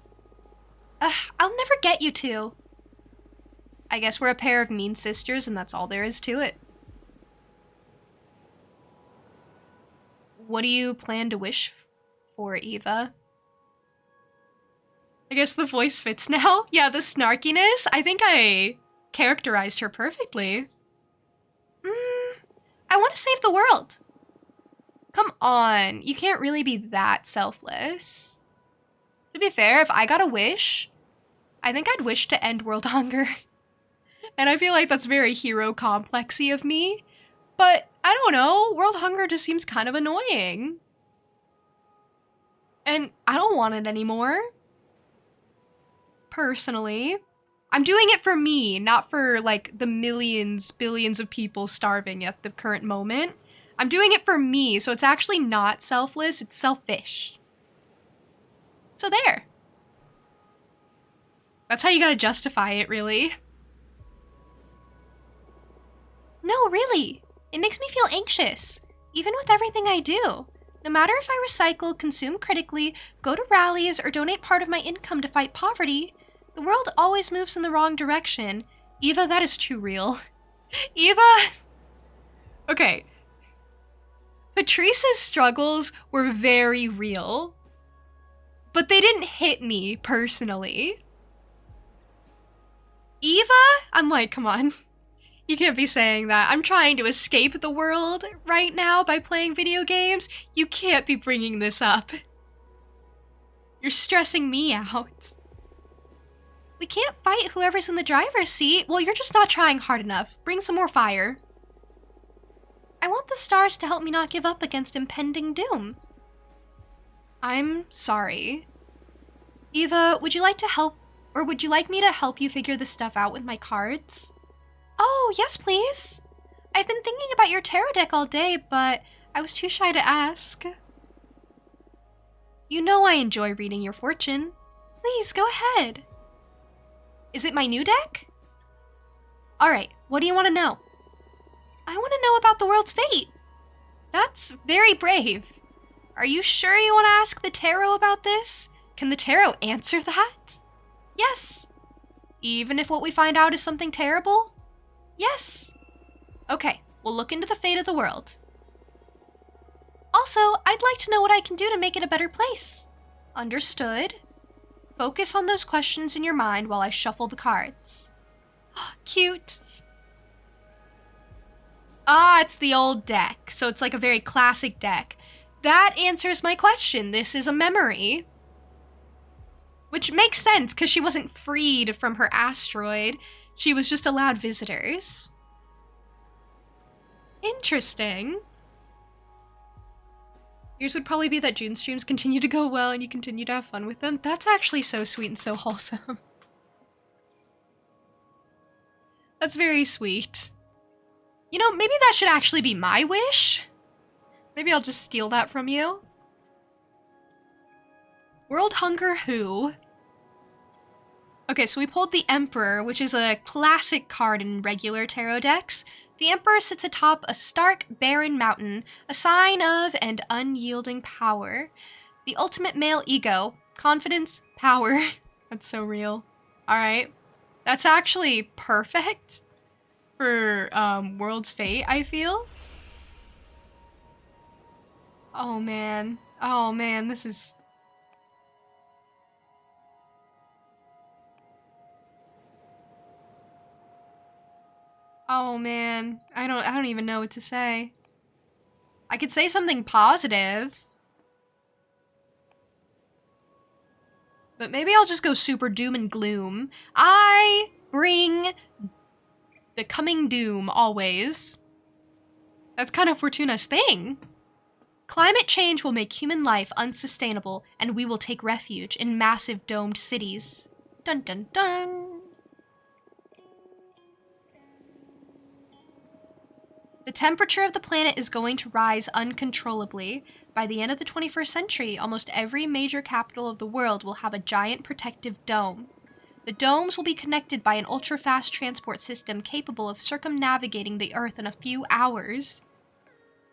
I'll never get you to. I guess we're a pair of mean sisters and that's all there is to it. What do you plan to wish for, Eva? I guess the voice fits now. Yeah, the snarkiness. I think I characterized her perfectly. I want to save the world. Come on, you can't really be that selfless. To be fair, if I got a wish, I think I'd wish to end world hunger. And I feel like that's very hero complexy of me. But I don't know, world hunger just seems kind of annoying. And I don't want it anymore. Personally. I'm doing it for me, not for like the millions, billions of people starving at the current moment. I'm doing it for me, so it's actually not selfless, it's selfish. So there. That's how you gotta justify it, really. No, really. It makes me feel anxious, even with everything I do. No matter if I recycle, consume critically, go to rallies, or donate part of my income to fight poverty, the world always moves in the wrong direction. Eva, that is too real. Eva! Okay. Patrice's struggles were very real, but they didn't hit me personally. Eva? I'm like, come on. You can't be saying that. I'm trying to escape the world right now by playing video games. You can't be bringing this up. You're stressing me out. We can't fight whoever's in the driver's seat. Well, you're just not trying hard enough. Bring some more fire. I want the stars to help me not give up against impending doom. I'm sorry. Eva, would you like to help, or would you like me to help you figure this stuff out with my cards? Oh, yes, please. I've been thinking about your tarot deck all day, but I was too shy to ask. You know I enjoy reading your fortune. Please, go ahead. Is it my new deck? Alright, what do you want to know? I want to know about the world's fate. That's very brave. Are you sure you want to ask the tarot about this? Can the tarot answer that? Yes. Even if what we find out is something terrible? Yes. Okay, we'll look into the fate of the world. Also, I'd like to know what I can do to make it a better place. Understood. Focus on those questions in your mind while I shuffle the cards. Cute. Ah, it's the old deck, so it's like a very classic deck. That answers my question. This is a memory. Which makes sense, because she wasn't freed from her asteroid. She was just allowed visitors. Interesting. Yours would probably be that June streams continue to go well and you continue to have fun with them. That's actually so sweet and so wholesome. That's very sweet. You know, maybe that should actually be my wish. Maybe I'll just steal that from you. World Hunger Who? Okay, so we pulled the Emperor, which is a classic card in regular tarot decks. The Emperor sits atop a stark, barren mountain, a sign of and unyielding power. The ultimate male ego, confidence, power. That's so real. Alright. That's actually perfect for World's Fate, I feel. Oh man. Oh man, this is... Oh man, I don't even know what to say. I could say something positive. But maybe I'll just go super doom and gloom. I bring the coming doom always. That's kind of Fortuna's thing. Climate change will make human life unsustainable, and we will take refuge in massive domed cities. Dun dun dun. The temperature of the planet is going to rise uncontrollably. By the end of the 21st century, almost every major capital of the world will have a giant protective dome. The domes will be connected by an ultra-fast transport system capable of circumnavigating the Earth in a few hours.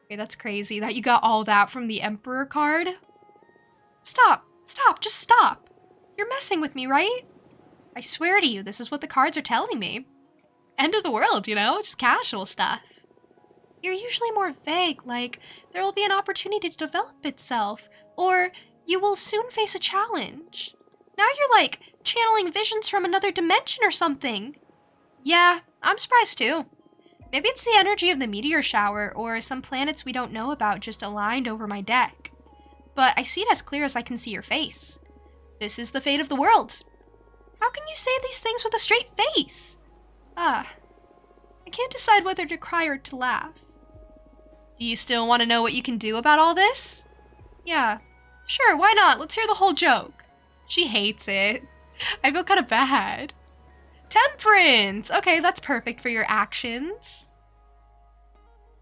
Okay, that's crazy that you got all that from the Emperor card. Stop! Stop! Just stop! You're messing with me, right? I swear to you, this is what the cards are telling me. End of the world, you know? Just casual stuff. You're usually more vague, like, there will be an opportunity to develop itself, or you will soon face a challenge. Now you're like, channeling visions from another dimension or something. Yeah, I'm surprised too. Maybe it's the energy of the meteor shower, or some planets we don't know about just aligned over my deck. But I see it as clear as I can see your face. This is the fate of the world. How can you say these things with a straight face? I can't decide whether to cry or to laugh. Do you still want to know what you can do about all this? Yeah. Sure, why not? Let's hear the whole joke. She hates it. I feel kind of bad. Temperance! Okay, that's perfect for your actions.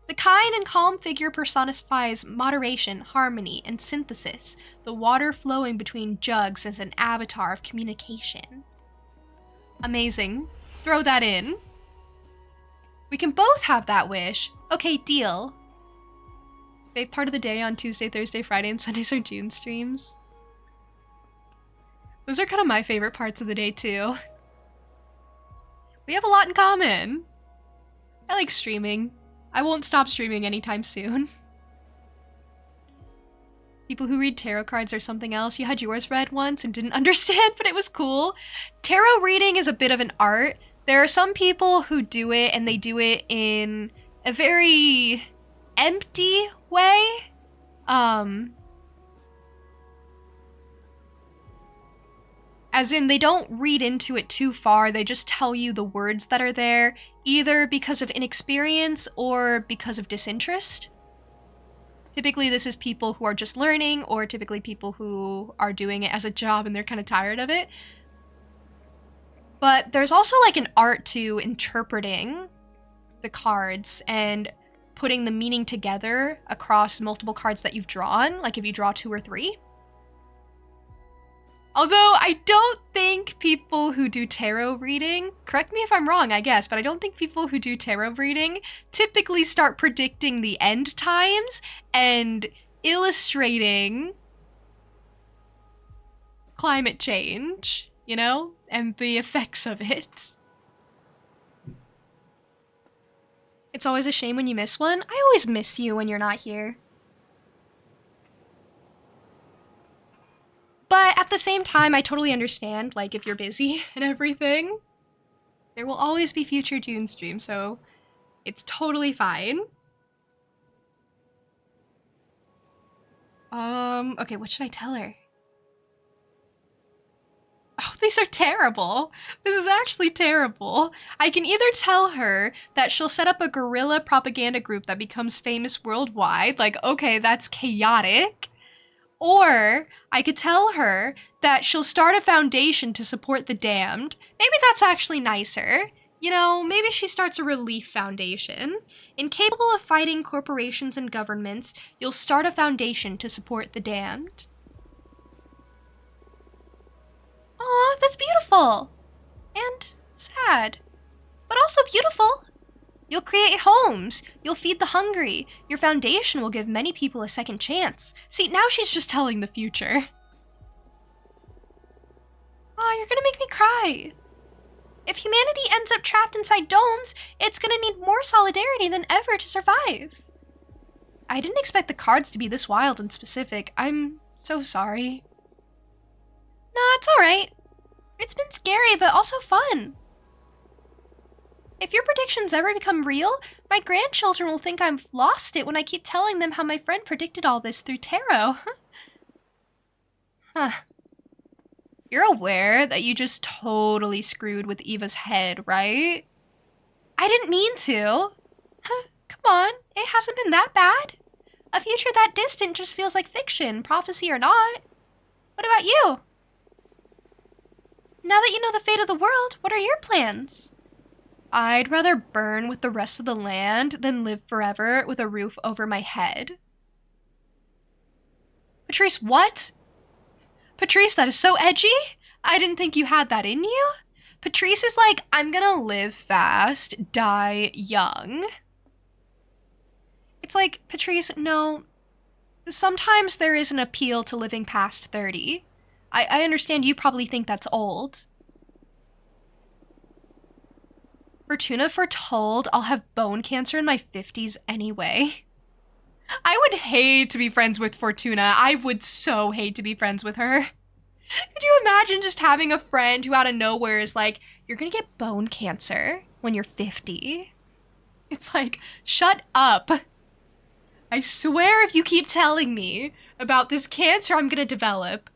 The kind and calm figure personifies moderation, harmony, and synthesis. The water flowing between jugs is an avatar of communication. Amazing. Throw that in. We can both have that wish. Okay, deal. Fave part of the day on Tuesday, Thursday, Friday, and Sundays are June streams. Those are kind of my favorite parts of the day, too. We have a lot in common. I like streaming. I won't stop streaming anytime soon. People who read tarot cards are something else. You had yours read once and didn't understand, but it was cool. Tarot reading is a bit of an art. There are some people who do it, and they do it in a very empty way. As in, they don't read into it too far, they just tell you the words that are there, either because of inexperience or because of disinterest. Typically, this is people who are just learning, or typically people who are doing it as a job and they're kind of tired of it. But there's also like an art to interpreting the cards, and putting the meaning together across multiple cards that you've drawn, like if you draw 2 or 3. Although I don't think people who do tarot reading, correct me if I'm wrong, I guess, but I don't think people who do tarot reading typically start predicting the end times and illustrating climate change, you know, and the effects of it. It's always a shame when you miss one. I always miss you when you're not here. But at the same time, I totally understand, like, if you're busy and everything, there will always be future June streams, so it's totally fine. Okay, what should I tell her? Oh, these are terrible. This is actually terrible. I can either tell her that she'll set up a guerrilla propaganda group that becomes famous worldwide, like, okay, that's chaotic. Or I could tell her that she'll start a foundation to support the damned. Maybe that's actually nicer. You know, maybe she starts a relief foundation. Incapable of fighting corporations and governments, you'll start a foundation to support the damned. Aw, that's beautiful. And sad. But also beautiful. You'll create homes. You'll feed the hungry. Your foundation will give many people a second chance. See, now she's just telling the future. Aw, you're gonna make me cry. If humanity ends up trapped inside domes, it's gonna need more solidarity than ever to survive. I didn't expect the cards to be this wild and specific. I'm so sorry. Nah, it's alright. It's been scary, but also fun. If your predictions ever become real, my grandchildren will think I've lost it when I keep telling them how my friend predicted all this through tarot. Huh. You're aware that you just totally screwed with Eva's head, right? I didn't mean to. Come on, it hasn't been that bad. A future that distant just feels like fiction, prophecy or not. What about you? Now that you know the fate of the world, what are your plans? I'd rather burn with the rest of the land than live forever with a roof over my head. Patrice, what? Patrice, that is so edgy. I didn't think you had that in you. Patrice is like, I'm gonna live fast, die young. It's like, Patrice, no. Sometimes there is an appeal to living past 30. I understand you probably think that's old. Fortuna foretold I'll have bone cancer in my 50s anyway. I would hate to be friends with Fortuna. I would so hate to be friends with her. Could you imagine just having a friend who out of nowhere is like, you're gonna get bone cancer when you're 50? It's like, shut up. I swear if you keep telling me about this cancer I'm gonna develop,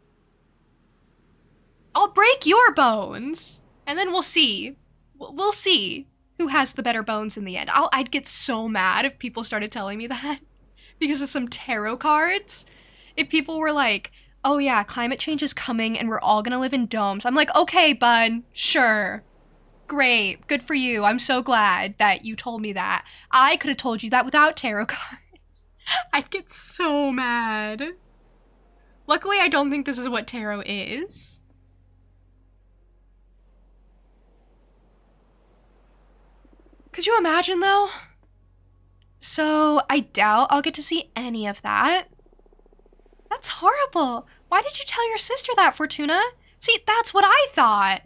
I'll break your bones, and then we'll see. We'll see who has the better bones in the end. I'd get so mad if people started telling me that because of some tarot cards. If people were like, oh yeah, climate change is coming and we're all gonna live in domes. I'm like, okay, bud, sure. Great, good for you. I'm so glad that you told me that. I could have told you that without tarot cards. I'd get so mad. Luckily, I don't think this is what tarot is. Could you imagine, though? So, I doubt I'll get to see any of that. That's horrible. Why did you tell your sister that, Fortuna? See, that's what I thought.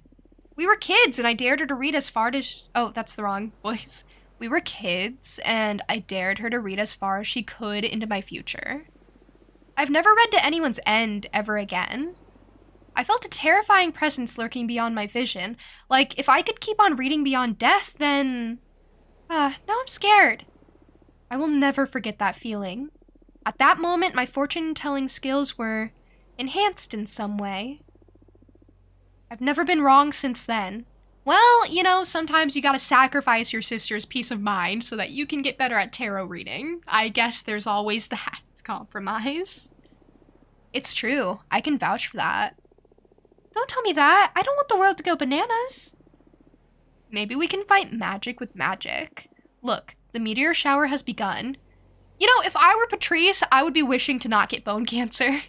We were kids, and I dared her to read as far as... Oh, that's the wrong voice. We were kids, and I dared her to read as far as she could into my future. I've never read to anyone's end ever again. I felt a terrifying presence lurking beyond my vision. Like, if I could keep on reading beyond death, then... now I'm scared. I will never forget that feeling. At that moment, my fortune-telling skills were enhanced in some way. I've never been wrong since then. Well, you know, sometimes you gotta sacrifice your sister's peace of mind so that you can get better at tarot reading. I guess there's always that compromise. It's true. I can vouch for that. Don't tell me that. I don't want the world to go bananas. Maybe we can fight magic with magic. Look, The meteor shower has begun. You know, if I were Patrice, I would be wishing to not get bone cancer.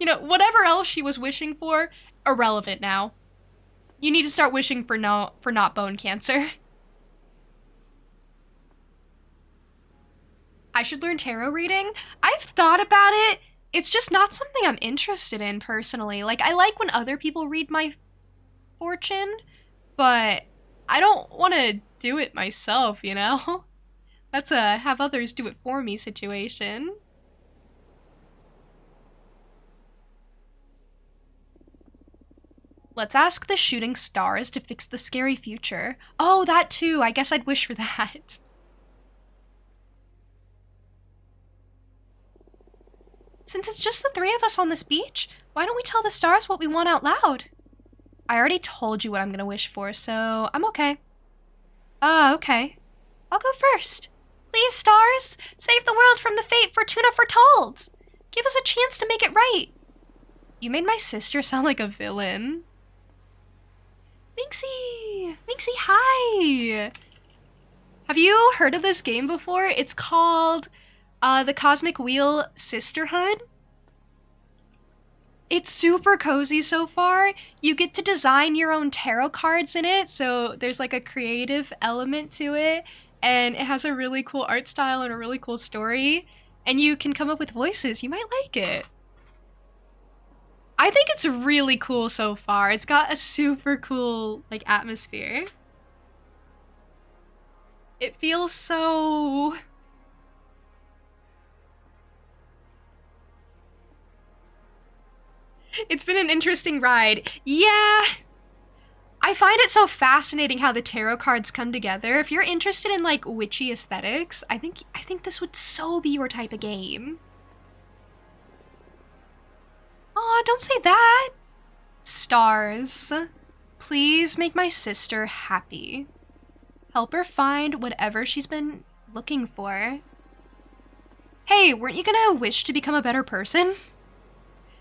You know, whatever else she was wishing for, irrelevant now. You need to start wishing for not bone cancer. I should learn tarot reading. I've thought about it. It's just not something I'm interested in personally. Like, I like when other people read my fortune, but I don't want to do it myself, you know? That's a have others do it for me situation. Let's ask the shooting stars to fix the scary future. Oh, that too. I guess I'd wish for that. Since it's just the three of us on this beach, why don't we tell the stars what we want out loud? I already told you what I'm gonna wish for, so I'm okay. Okay. I'll go first. Please, stars, save the world from the fate Fortuna foretold. Give us a chance to make it right. You made my sister sound like a villain. Minxie! Minxie, hi! Have you heard of this game before? It's called the Cosmic Wheel Sisterhood. It's super cozy so far. You get to design your own tarot cards in it, so there's like a creative element to it, and it has a really cool art style and a really cool story, and you can come up with voices. You might like it. I think it's really cool so far. It's got a super cool, like, atmosphere. It feels so... It's been an interesting ride. Yeah. I find it so fascinating how the tarot cards come together. If you're interested in, like, witchy aesthetics, I think this would so be your type of game. Aw, don't say that. Stars, please make my sister happy. Help her find whatever she's been looking for. Hey, weren't you gonna wish to become a better person?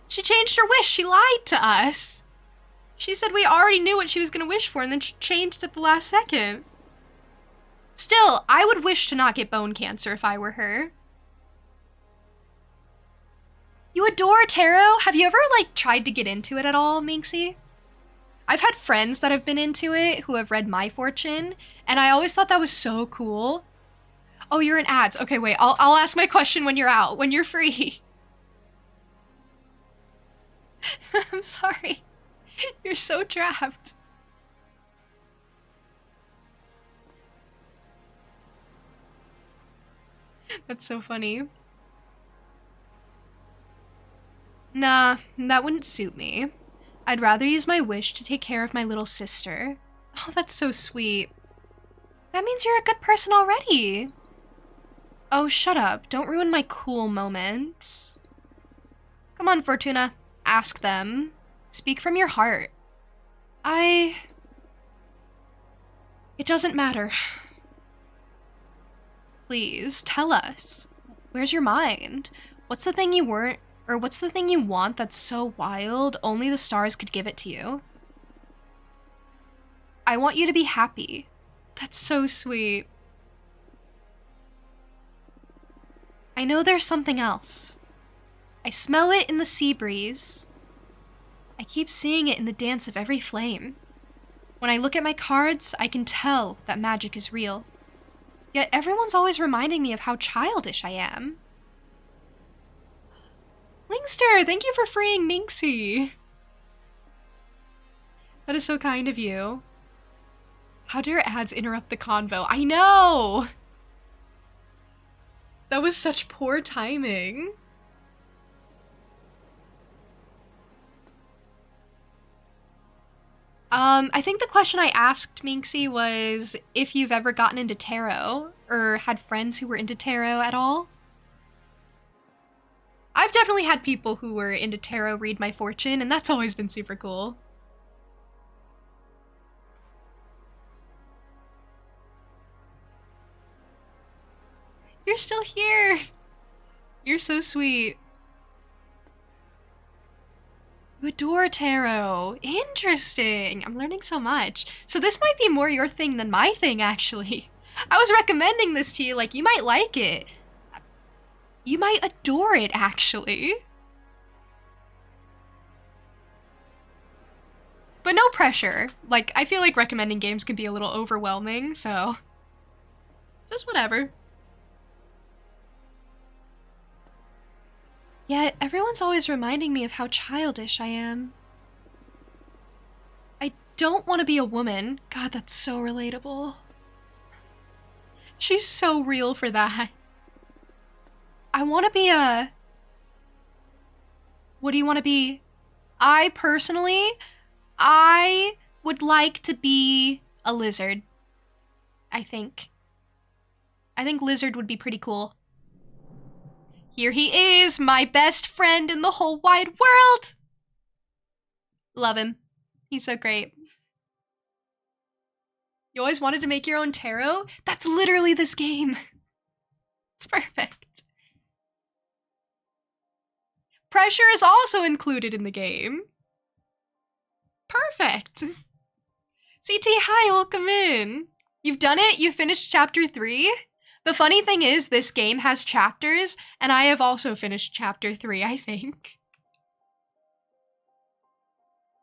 She changed her wish. She lied to us. She said we already knew what she was gonna wish for, and then she changed at the last second. Still, I would wish to not get bone cancer if I were her. You adore tarot? Have you ever, like, tried to get into it at all, Minxie? I've had friends that have been into it who have read my fortune, and I always thought that was so cool. Oh, you're in ads. Okay, wait, I'll ask my question when you're out, when you're free. I'm sorry. You're so trapped. That's so funny. Nah, that wouldn't suit me. I'd rather use my wish to take care of my little sister. Oh, that's so sweet. That means you're a good person already. Oh, shut up. Don't ruin my cool moments. Come on, Fortuna. Ask them. Speak from your heart. It doesn't matter. Please, tell us. Where's your mind? What's the thing you weren't, or what's the thing you want that's so wild only the stars could give it to you? I want you to be happy. That's so sweet. I know there's something else. I smell it in the sea breeze. I keep seeing it in the dance of every flame. When I look at my cards, I can tell that magic is real. Yet everyone's always reminding me of how childish I am. Linkster, thank you for freeing Minxie. That is so kind of you. How dare ads interrupt the convo? I know! That was such poor timing. I think the question I asked Minxie was if you've ever gotten into tarot, or had friends who were into tarot at all. I've definitely had people who were into tarot read my fortune, and that's always been super cool. You're still here! You're so sweet. You adore tarot. Interesting. I'm learning so much. So this might be more your thing than my thing, actually. I was recommending this to you, like, you might like it. You might adore it, actually. But no pressure. Like, I feel like recommending games can be a little overwhelming, so just whatever. Yet, everyone's always reminding me of how childish I am. I don't want to be a woman. God, that's so relatable. She's so real for that. I want to be a... What do you want to be? I would like to be a lizard. I think lizard would be pretty cool. Here he is, my best friend in the whole wide world! Love him. He's so great. You always wanted to make your own tarot? That's literally this game. It's perfect. Pressure is also included in the game. Perfect. CT, hi, welcome in. You've done it? You finished chapter 3? The funny thing is, this game has chapters, and I have also finished chapter 3, I think.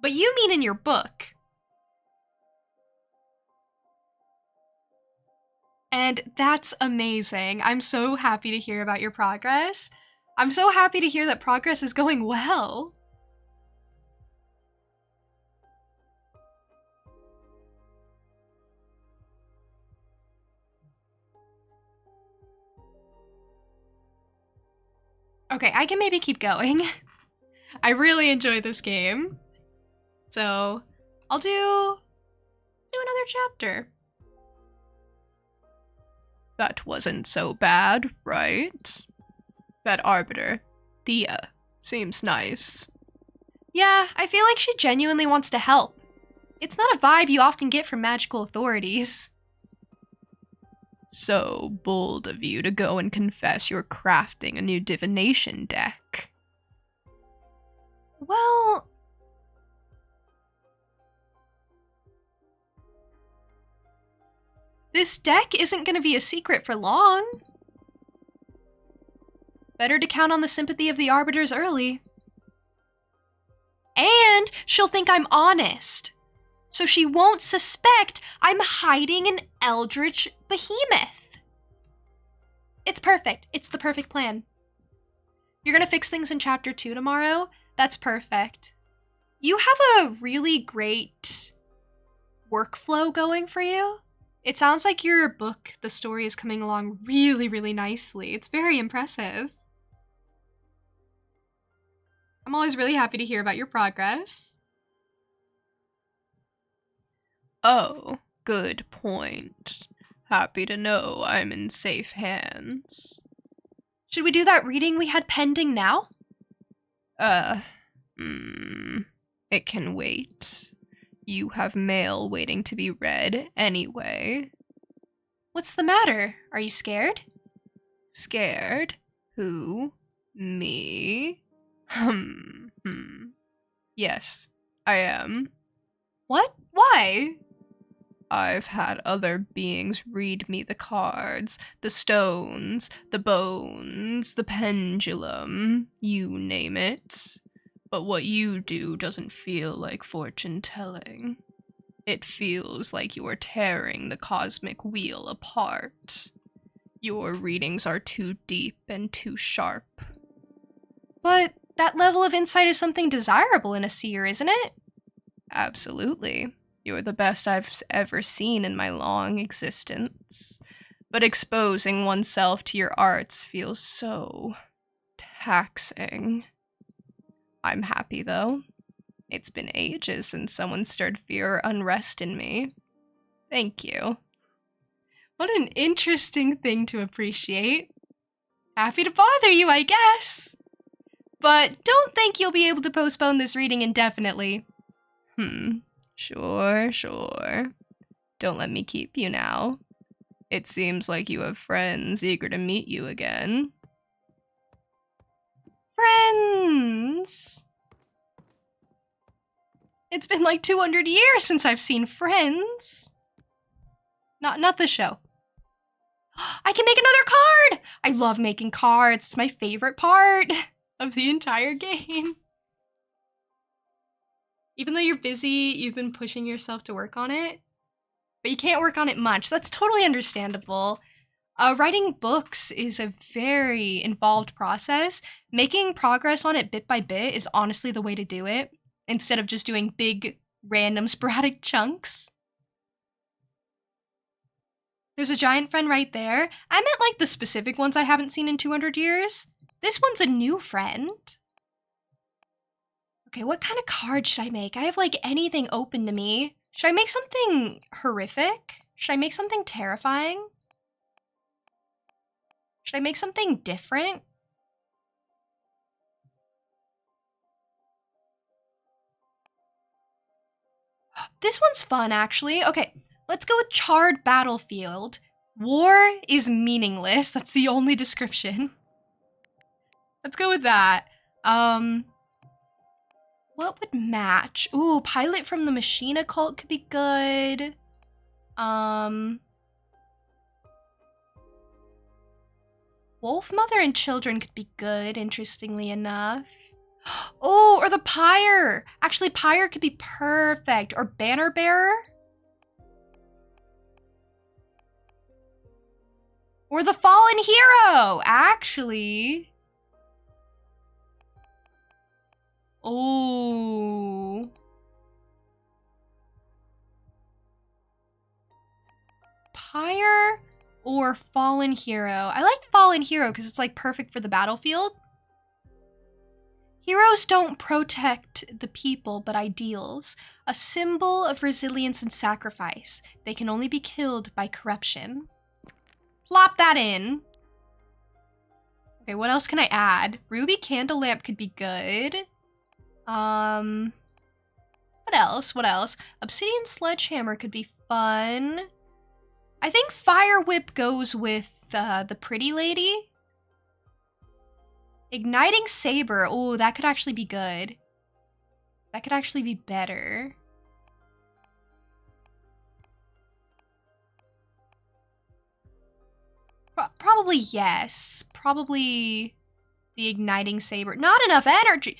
But you mean in your book. And that's amazing. I'm so happy to hear about your progress. I'm so happy to hear that progress is going well. Okay, I can maybe keep going. I really enjoy this game. So, I'll do another chapter. That wasn't so bad, right? That arbiter, Thea, seems nice. Yeah, I feel like she genuinely wants to help. It's not a vibe you often get from magical authorities. So bold of you to go and confess you're crafting a new divination deck. Well... This deck isn't gonna be a secret for long. Better to count on the sympathy of the Arbiters early. And she'll think I'm honest. So she won't suspect I'm hiding an eldritch behemoth. It's perfect. It's the perfect plan. You're gonna fix things in chapter 2 tomorrow? That's perfect. You have a really great workflow going for you. It sounds like your book, the story, is coming along really, really nicely. It's very impressive. I'm always really happy to hear about your progress. Oh, good point. Happy to know I'm in safe hands. Should we do that reading we had pending now? It can wait. You have mail waiting to be read anyway. What's the matter? Are you scared? Scared? Who? Me? Yes, I am. What? Why? I've had other beings read me the cards, the stones, the bones, the pendulum, you name it. But what you do doesn't feel like fortune-telling. It feels like you are tearing the cosmic wheel apart. Your readings are too deep and too sharp. But that level of insight is something desirable in a seer, isn't it? Absolutely. You're the best I've ever seen in my long existence. But exposing oneself to your arts feels so taxing. I'm happy, though. It's been ages since someone stirred fear or unrest in me. Thank you. What an interesting thing to appreciate. Happy to bother you, I guess. But don't think you'll be able to postpone this reading indefinitely. Sure. Don't let me keep you now. It seems like you have friends eager to meet you again. Friends? It's been like 200 years since I've seen Friends. Not the show. I can make another card! I love making cards. It's my favorite part of the entire game. Even though you're busy, you've been pushing yourself to work on it, but you can't work on it much. That's totally understandable. Writing books is a very involved process. Making progress on it bit by bit is honestly the way to do it, instead of just doing big, random, sporadic chunks. There's a giant friend right there. I meant like the specific ones I haven't seen in 200 years. This one's a new friend. Okay, what kind of card should I make? I have like anything open to me. Should I make something horrific? Should I make something terrifying? Should I make something different? This one's fun, actually. Okay, let's go with Charred Battlefield. War is meaningless. That's the only description. Let's go with that. What would match? Ooh, Pilot from the Machina Cult could be good. Wolf Mother and Children could be good, interestingly enough. Oh, or the Pyre! Actually, Pyre could be perfect. Or Banner Bearer? Or the Fallen Hero, actually. Oh. Pyre or Fallen Hero. I like Fallen Hero because it's like perfect for the battlefield. Heroes don't protect the people, but ideals. A symbol of resilience and sacrifice. They can only be killed by corruption. Plop that in. Okay, what else can I add? Ruby Candle Lamp could be good. What else? What else? Obsidian Sledgehammer could be fun. I think Fire Whip goes with the Pretty Lady. Igniting Saber. Oh, that could actually be good. That could actually be better. Probably yes. Probably the Igniting Saber. Not enough energy.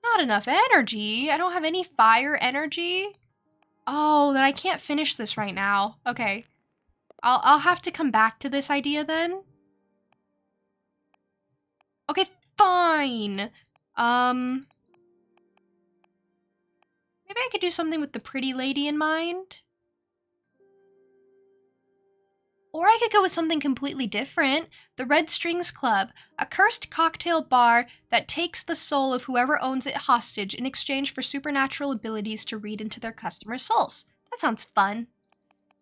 Not enough energy. I don't have any fire energy. Oh, then I can't finish this right now. Okay. I'll have to come back to this idea then. Okay, fine. Maybe I could do something with the Pretty Lady in mind. Or I could go with something completely different. The Red Strings Club, a cursed cocktail bar that takes the soul of whoever owns it hostage in exchange for supernatural abilities to read into their customers' souls. That sounds fun.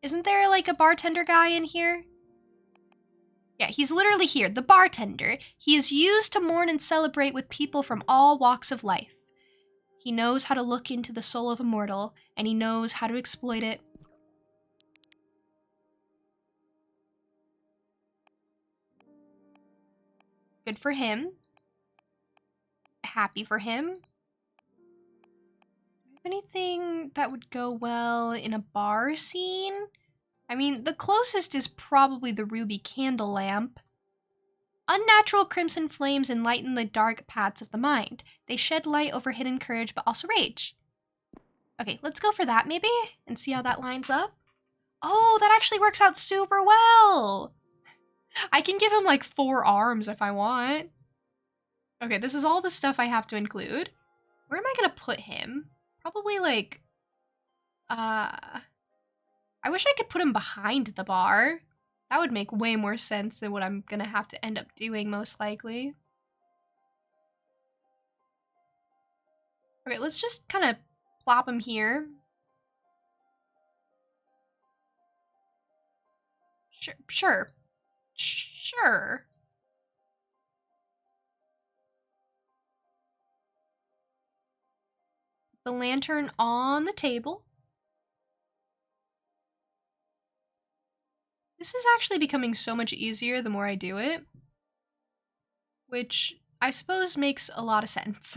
Isn't there like a bartender guy in here? Yeah, he's literally here, the bartender. He is used to mourn and celebrate with people from all walks of life. He knows how to look into the soul of a mortal, and he knows how to exploit it. Good for him. Happy for him. Do I have anything that would go well in a bar scene? I mean, the closest is probably the ruby candle lamp. Unnatural crimson flames enlighten the dark paths of the mind. They shed light over hidden courage, but also rage. Okay, let's go for that maybe, and see how that lines up. Oh, that actually works out super well. I can give him like 4 arms if I want. Okay, this is all the stuff I have to include. Where am I gonna put him? Probably like, I wish I could put him behind the bar. That would make way more sense than what I'm gonna have to end up doing most likely. Okay, let's just kind of plop him here. Sure. The lantern on the table. This is actually becoming so much easier the more I do it, which I suppose makes a lot of sense.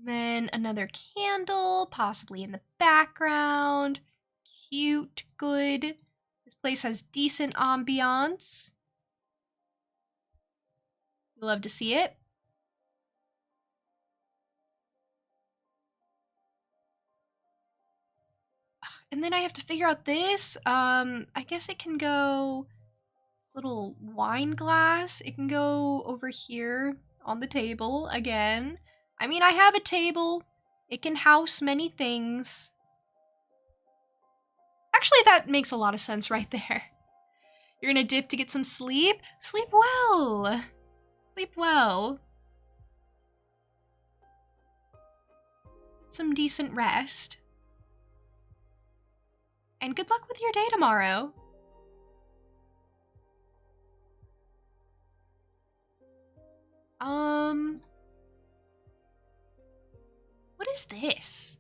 Then another candle, possibly in the background. Cute, good. This place has decent ambiance. We love to see it. And then I have to figure out this. I guess it can go, this little wine glass. It can go over here on the table again. I mean, I have a table. It can house many things. Actually, that makes a lot of sense right there. You're gonna dip to get some sleep? Sleep well. Sleep well. Some decent rest. And good luck with your day tomorrow. What is this?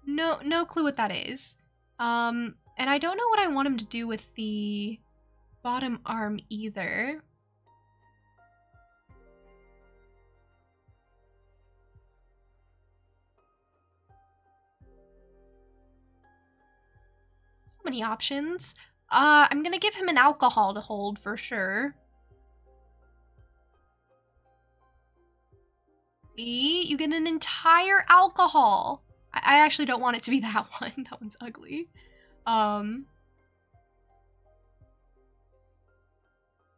No clue what that is. And I don't know what I want him to do with the bottom arm either. So many options. I'm gonna give him an alcohol to hold for sure. See, you get an entire alcohol. I actually don't want it to be that one. That one's ugly.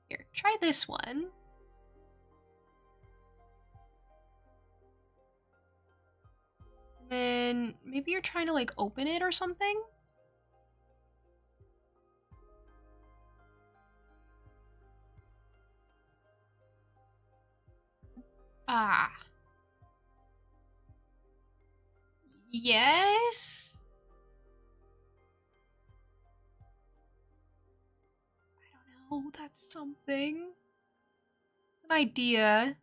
Here, try this one. And then maybe you're trying to like open it or something? Ah. Yes? I don't know, that's something. It's an idea.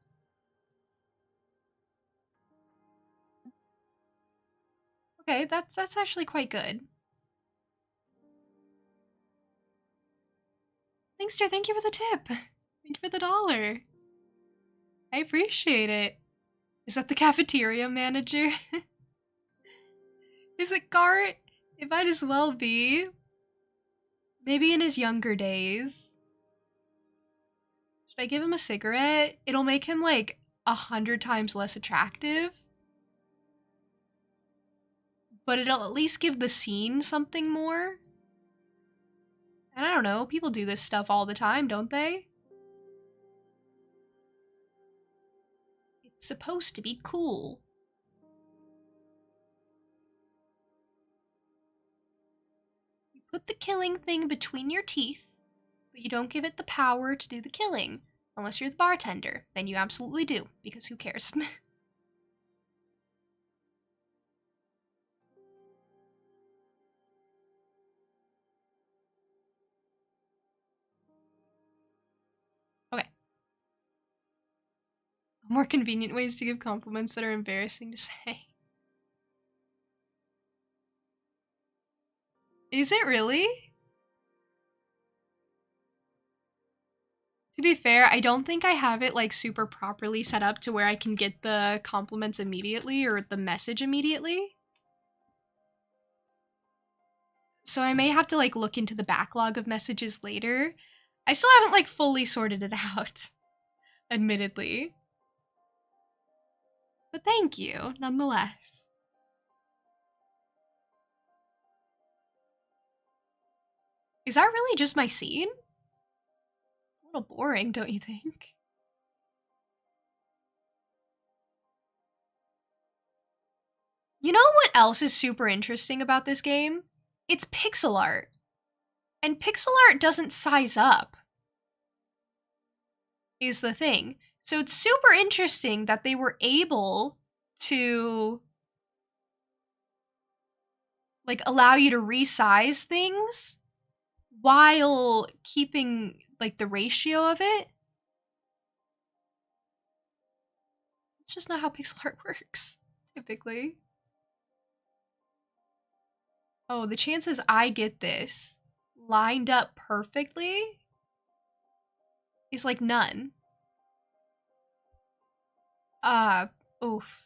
Okay, that's actually quite good. Thanks, dear. Thank you for the tip. Thank you for the $1. I appreciate it. Is that the cafeteria manager? Is it Gart? It might as well be. Maybe in his younger days. Should I give him a cigarette? It'll make him like 100 times less attractive. But it'll at least give the scene something more. And I don't know, people do this stuff all the time, don't they? It's supposed to be cool. You put the killing thing between your teeth, but you don't give it the power to do the killing. Unless you're the bartender. Then you absolutely do, because who cares? Okay. More convenient ways to give compliments that are embarrassing to say. Is it really? To be fair, I don't think I have it like super properly set up to where I can get the compliments immediately or the message immediately. So I may have to like look into the backlog of messages later. I still haven't like fully sorted it out, admittedly. But thank you, nonetheless. Is that really just my scene? It's a little boring, don't you think? You know what else is super interesting about this game? It's pixel art. And pixel art doesn't size up, is the thing. So it's super interesting that they were able to like allow you to resize things while keeping like the ratio of it. It's just not how pixel art works, typically. Oh, the chances I get this lined up perfectly is like none. Oof.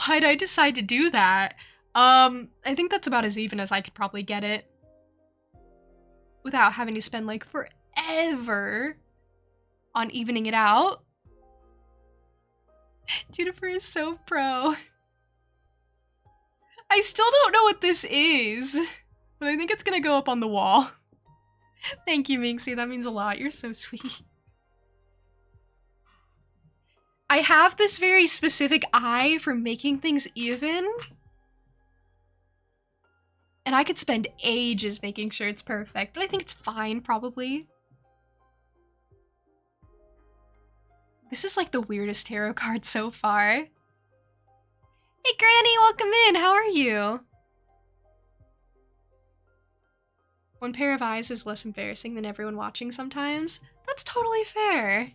Why'd I decide to do that? I think that's about as even as I could probably get it. Without having to spend like forever on evening it out. Juniper is so pro. I still don't know what this is, but I think it's gonna go up on the wall. Thank you, Minxie. That means a lot. You're so sweet. I have this very specific eye for making things even. And I could spend ages making sure it's perfect, but I think it's fine, probably. This is like the weirdest tarot card so far. Hey, Granny, welcome in. How are you? One pair of eyes is less embarrassing than everyone watching sometimes. That's totally fair.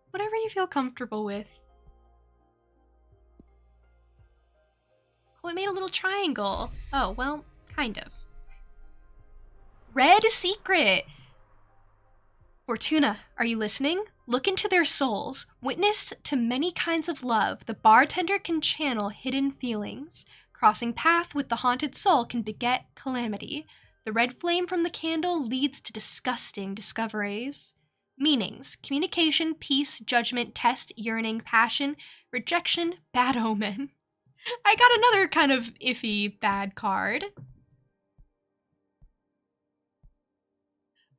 Whatever you feel comfortable with. Oh, it made a little triangle. Oh, well, kind of. Red secret. Fortuna, are you listening? Look into their souls. Witness to many kinds of love. The bartender can channel hidden feelings. Crossing path with the haunted soul can beget calamity. The red flame from the candle leads to disgusting discoveries. Meanings: communication, peace, judgment, test, yearning, passion, rejection, bad omen. I got another kind of iffy bad card.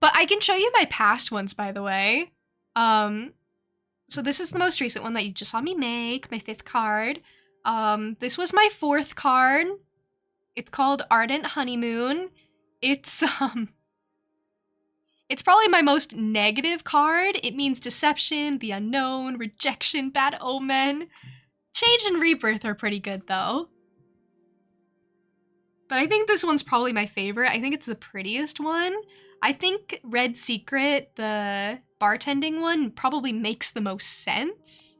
But I can show you my past ones, by the way. So this is the most recent one that you just saw me make, my 5th card. This was my 4th card. It's called Ardent Honeymoon. It's probably my most negative card. It means deception, the unknown, rejection, bad omen. Change and rebirth are pretty good, though. But I think this one's probably my favorite. I think it's the prettiest one. I think Red Secret, the bartending one, probably makes the most sense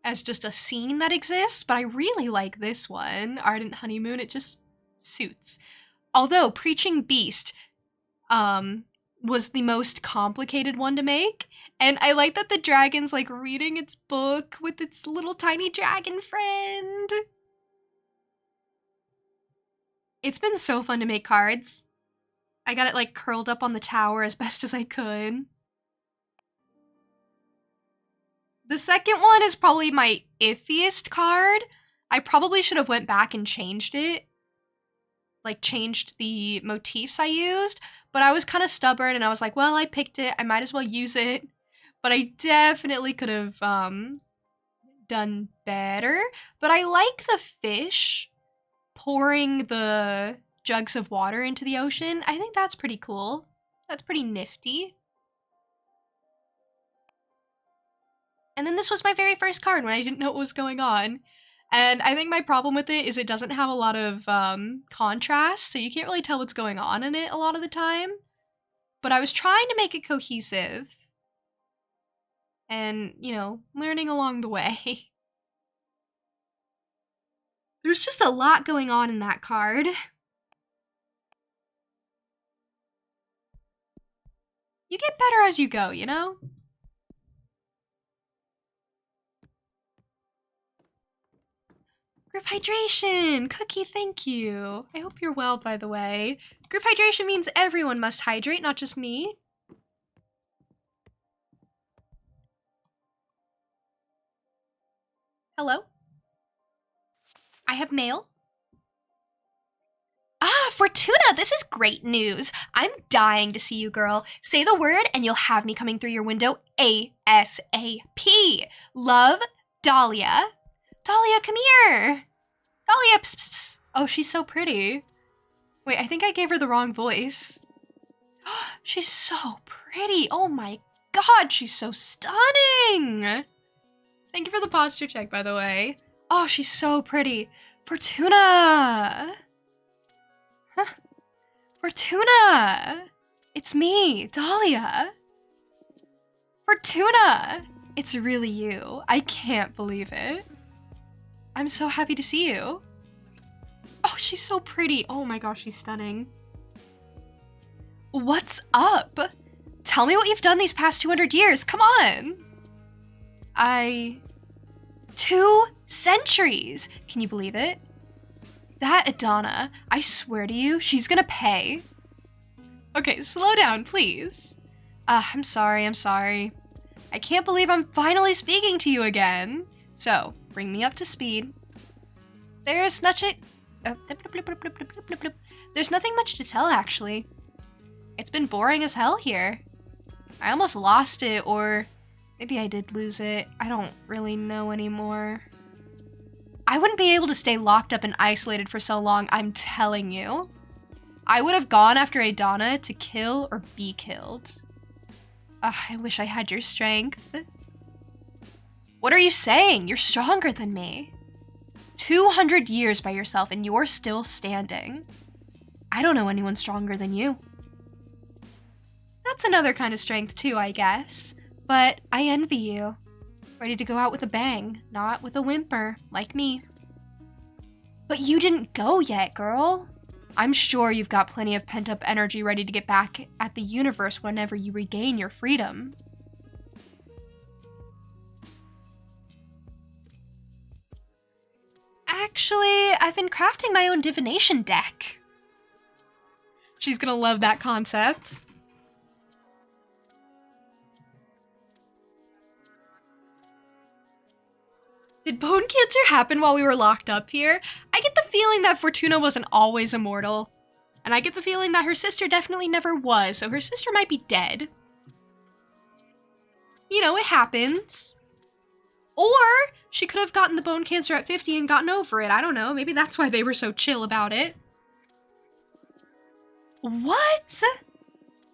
as just a scene that exists, but I really like this one, Ardent Honeymoon. It just suits. Although Preaching Beast was the most complicated one to make, and I like that the dragon's like reading its book with its little tiny dragon friend. It's been so fun to make cards. I got it like curled up on the tower as best as I could. The second one is probably my iffiest card. I probably should have went back and changed it. Like changed the motifs I used, but I was kind of stubborn and I was like, well, I picked it, I might as well use it. But I definitely could have done better. But I like the fish pouring the jugs of water into the ocean. I think that's pretty cool. That's pretty nifty. And then this was my very first card when I didn't know what was going on. And I think my problem with it is it doesn't have a lot of contrast, so you can't really tell what's going on in it a lot of the time. But I was trying to make it cohesive. And, you know, learning along the way. There's just a lot going on in that card. You get better as you go, you know? Group hydration! Cookie, thank you. I hope you're well, by the way. Group hydration means everyone must hydrate, not just me. Hello? I have mail. Ah, Fortuna, this is great news. I'm dying to see you, girl. Say the word and you'll have me coming through your window ASAP. Love, Dahlia. Dahlia, come here. Dahlia, pss, pss, pss. Oh, she's so pretty. Wait, I think I gave her the wrong voice. She's so pretty. Oh my god, she's so stunning. Thank you for the posture check, by the way. Oh, she's so pretty. Fortuna. Huh. Fortuna! It's me, Dahlia. Fortuna! It's really you. I can't believe it. I'm so happy to see you. Oh, she's so pretty. Oh my gosh, she's stunning. What's up? Tell me what you've done these past 200 years. Come on. 2 centuries. Can you believe it? That Adana, I swear to you, she's gonna pay. Okay, slow down, please. I'm sorry. I can't believe I'm finally speaking to you again. So, bring me up to speed. There's nothing much to tell, actually. It's been boring as hell here. I almost lost it, or maybe I did lose it. I don't really know anymore. I wouldn't be able to stay locked up and isolated for so long, I'm telling you. I would have gone after Adana to kill or be killed. I wish I had your strength. What are you saying? You're stronger than me. 200 years by yourself and you're still standing. I don't know anyone stronger than you. That's another kind of strength too, I guess. But I envy you. Ready to go out with a bang, not with a whimper, like me. But you didn't go yet, girl. I'm sure you've got plenty of pent-up energy ready to get back at the universe whenever you regain your freedom. Actually, I've been crafting my own divination deck. She's gonna love that concept. Did bone cancer happen while we were locked up here? I get the feeling that Fortuna wasn't always immortal. And I get the feeling that her sister definitely never was, so her sister might be dead. You know, it happens. Or she could have gotten the bone cancer at 50 and gotten over it. I don't know. Maybe that's why they were so chill about it. What?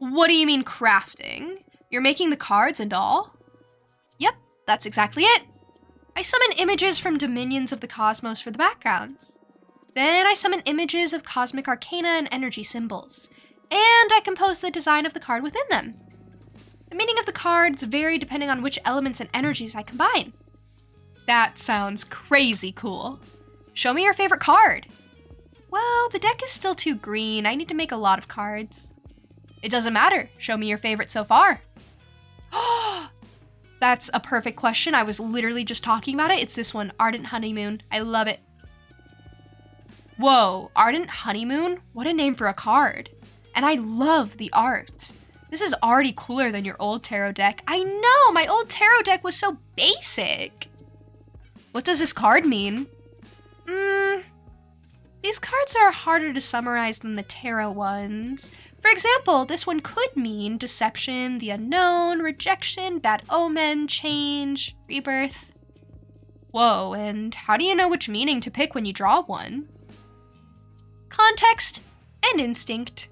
What do you mean crafting? You're making the cards and all? Yep, that's exactly it. I summon images from dominions of the cosmos for the backgrounds. Then I summon images of cosmic arcana and energy symbols. And I compose the design of the card within them. The meaning of the cards vary depending on which elements and energies I combine. That sounds crazy cool. Show me your favorite card. Well, the deck is still too green. I need to make a lot of cards. It doesn't matter. Show me your favorite so far. That's a perfect question. I was literally just talking about it. It's this one, Ardent Honeymoon. I love it. Whoa, Ardent Honeymoon? What a name for a card. And I love the art. This is already cooler than your old tarot deck. I know, my old tarot deck was so basic. What does this card mean? These cards are harder to summarize than the tarot ones. For example, this one could mean deception, the unknown, rejection, bad omen, change, rebirth. Whoa, and how do you know which meaning to pick when you draw one? Context and instinct.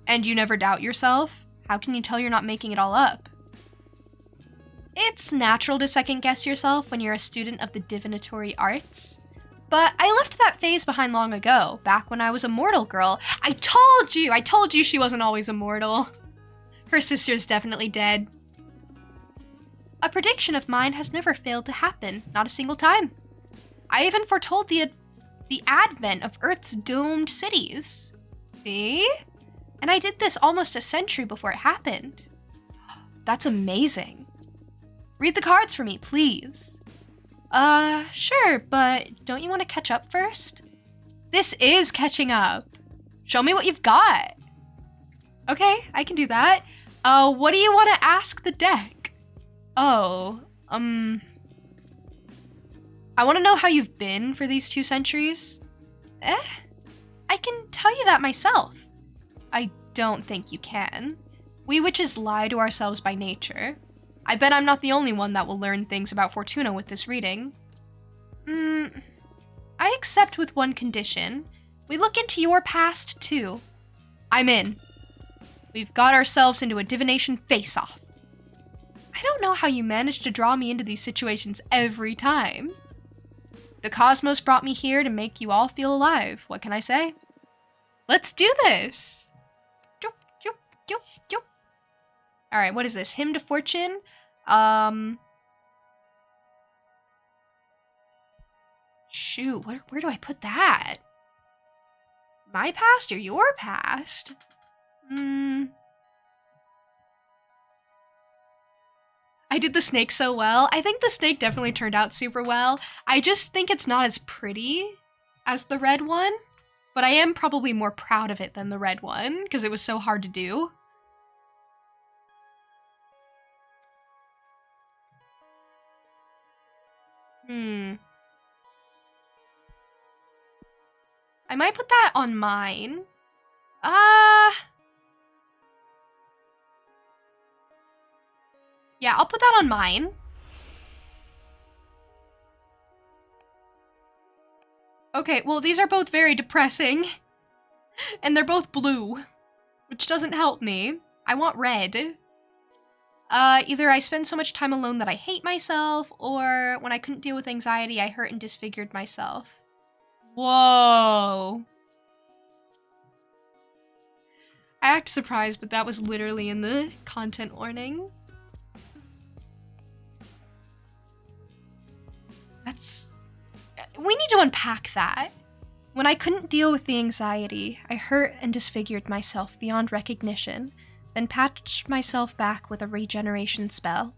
And you never doubt yourself? How can you tell you're not making it all up? It's natural to second guess yourself when you're a student of the divinatory arts. But I left that phase behind long ago, back when I was a mortal girl. I told you she wasn't always immortal. Her sister's definitely dead. A prediction of mine has never failed to happen, not a single time. I even foretold the advent of Earth's doomed cities. See? And I did this almost a century before it happened. That's amazing. Read the cards for me, please. Sure, but don't you want to catch up first? This is catching up. Show me what you've got. Okay, I can do that. What do you want to ask the deck? I want to know how you've been for these 2 centuries. I can tell you that myself. I don't think you can. We witches lie to ourselves by nature. I bet I'm not the only one that will learn things about Fortuna with this reading. I accept with one condition. We look into your past, too. I'm in. We've got ourselves into a divination face-off. I don't know how you manage to draw me into these situations every time. The cosmos brought me here to make you all feel alive. What can I say? Let's do this! Alright, what is this? Hymn to Fortune? Shoot, where do I put that? My past or your past? I did the snake so well. I think the snake definitely turned out super well. I just think it's not as pretty as the red one, but I am probably more proud of it than the red one because it was so hard to do. I might put that on mine. Yeah, I'll put that on mine. Okay, well, these are both very depressing. And they're both blue, which doesn't help me. I want red. Either I spend so much time alone that I hate myself, or when I couldn't deal with anxiety, I hurt and disfigured myself. Whoa. I act surprised, but that was literally in the content warning. We need to unpack that. When I couldn't deal with the anxiety, I hurt and disfigured myself beyond recognition, then patched myself back with a regeneration spell.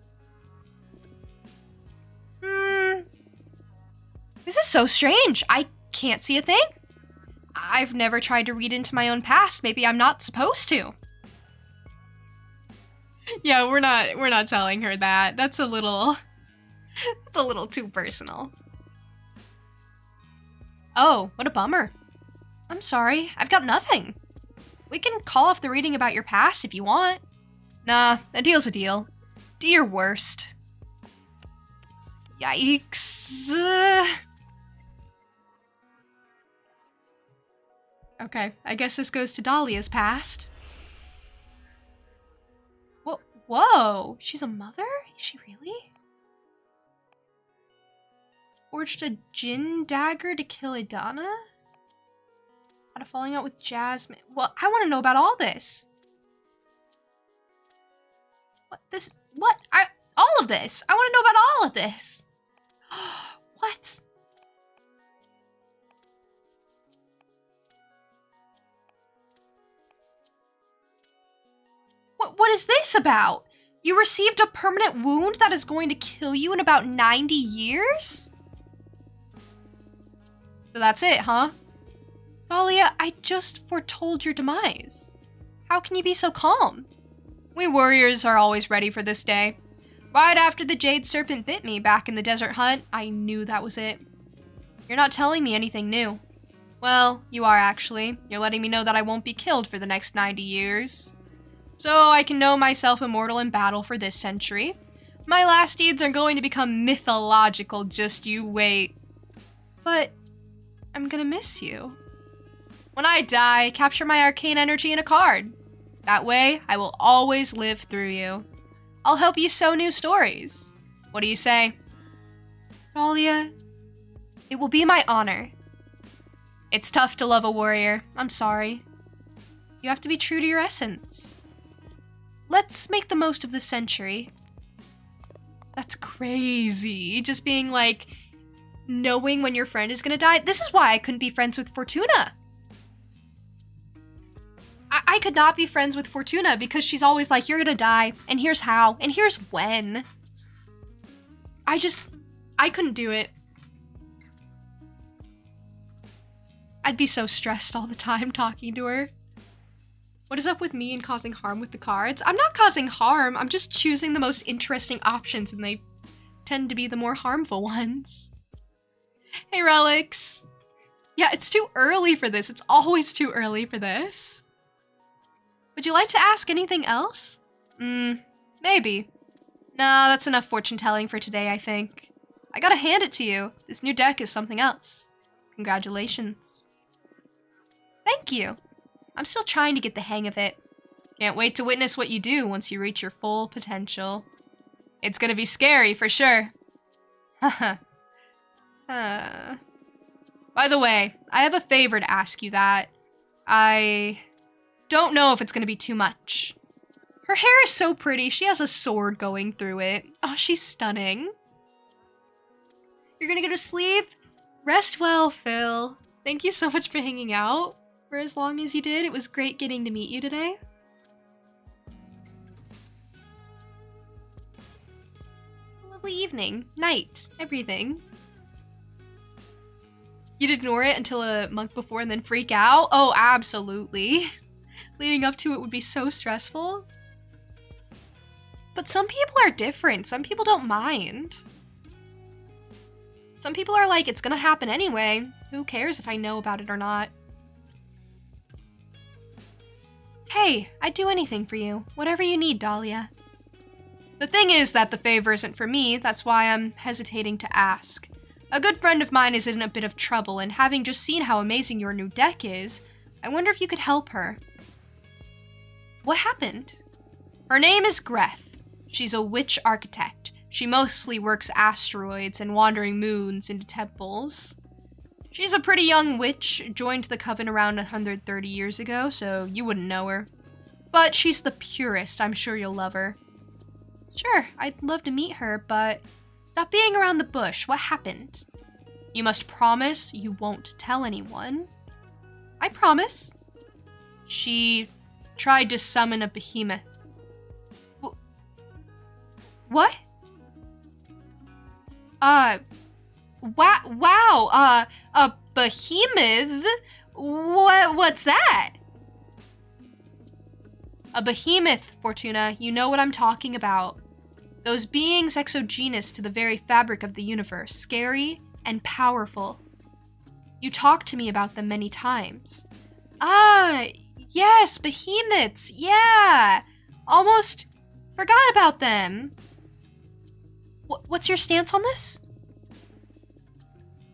This is so strange. I can't see a thing. I've never tried to read into my own past. Maybe I'm not supposed to. Yeah, we're not telling her that. That's a little too personal. Oh, what a bummer. I'm sorry, I've got nothing. We can call off the reading about your past if you want. Nah, a deal's a deal. Do your worst. Yikes. Okay, I guess this goes to Dahlia's past. Whoa, she's a mother? Is she really? Forged a Jinn dagger to kill Idana? Had a falling out with Jasmine. Well, I want to know about all this. All of this. I want to know about all of this. What? What is this about? You received a permanent wound that is going to kill you in about 90 years? So that's it, huh? Dahlia, I just foretold your demise. How can you be so calm? We warriors are always ready for this day. Right after the Jade Serpent bit me back in the desert hunt, I knew that was it. You're not telling me anything new. Well, you are actually. You're letting me know that I won't be killed for the next 90 years. So I can know myself immortal in battle for this century. My last deeds are going to become mythological, just you wait. But I'm gonna miss you. When I die, capture my arcane energy in a card. That way, I will always live through you. I'll help you sew new stories. What do you say? Dahlia, it will be my honor. It's tough to love a warrior. I'm sorry. You have to be true to your essence. Let's make the most of this century. That's crazy. Just being like, knowing when your friend is gonna die. This is why I couldn't be friends with Fortuna. I could not be friends with Fortuna because she's always like, you're gonna die, and here's how, and here's when. I couldn't do it. I'd be so stressed all the time talking to her. What is up with me and causing harm with the cards? I'm not causing harm, I'm just choosing the most interesting options, and they tend to be the more harmful ones. Hey, Relics. Yeah, it's too early for this. It's always too early for this. Would you like to ask anything else? Maybe. Nah, that's enough fortune telling for today, I think. I gotta hand it to you. This new deck is something else. Congratulations. Thank you. I'm still trying to get the hang of it. Can't wait to witness what you do once you reach your full potential. It's gonna be scary for sure. Haha. By the way, I have a favor to ask you that I don't know if it's gonna be too much. Her hair is so pretty. She has a sword going through it. Oh, she's stunning. You're gonna go to sleep? Rest well, Phil. Thank you so much for hanging out for as long as you did. It was great getting to meet you today. Lovely evening, night, everything. You'd ignore it until a month before and then freak out? Oh, absolutely. Leading up to it would be so stressful. But some people are different. Some people don't mind. Some people are like, it's gonna happen anyway. Who cares if I know about it or not? Hey, I'd do anything for you. Whatever you need, Dahlia. The thing is that the favor isn't for me. That's why I'm hesitating to ask. A good friend of mine is in a bit of trouble, and having just seen how amazing your new deck is, I wonder if you could help her. What happened? Her name is Greth. She's a witch architect. She mostly works asteroids and wandering moons into temples. She's a pretty young witch, joined the coven around 130 years ago, so you wouldn't know her. But she's the purest. I'm sure you'll love her. Sure, I'd love to meet her, but stop beating around the bush. What happened? You must promise you won't tell anyone. I promise. She tried to summon a behemoth. What? Wow, a behemoth? What's that? A behemoth, Fortuna. You know what I'm talking about. Those beings exogenous to the very fabric of the universe, scary and powerful. You talked to me about them many times. Ah, yes, behemoths, yeah. Almost forgot about them. What's your stance on this?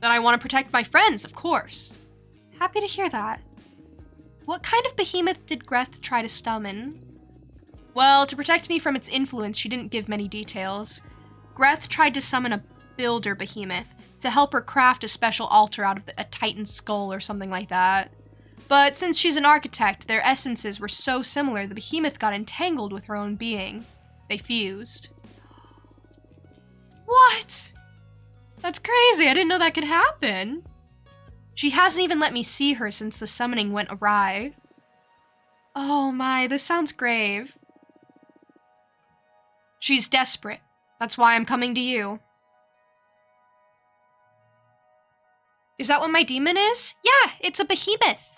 That I want to protect my friends, of course. Happy to hear that. What kind of behemoth did Greth try to summon? Well, to protect me from its influence, she didn't give many details. Greth tried to summon a builder behemoth to help her craft a special altar out of a titan's skull or something like that. But since she's an architect, their essences were so similar, the behemoth got entangled with her own being. They fused. What? That's crazy. I didn't know that could happen. She hasn't even let me see her since the summoning went awry. Oh my, this sounds grave. She's desperate. That's why I'm coming to you. Is that what my demon is? Yeah, it's a behemoth.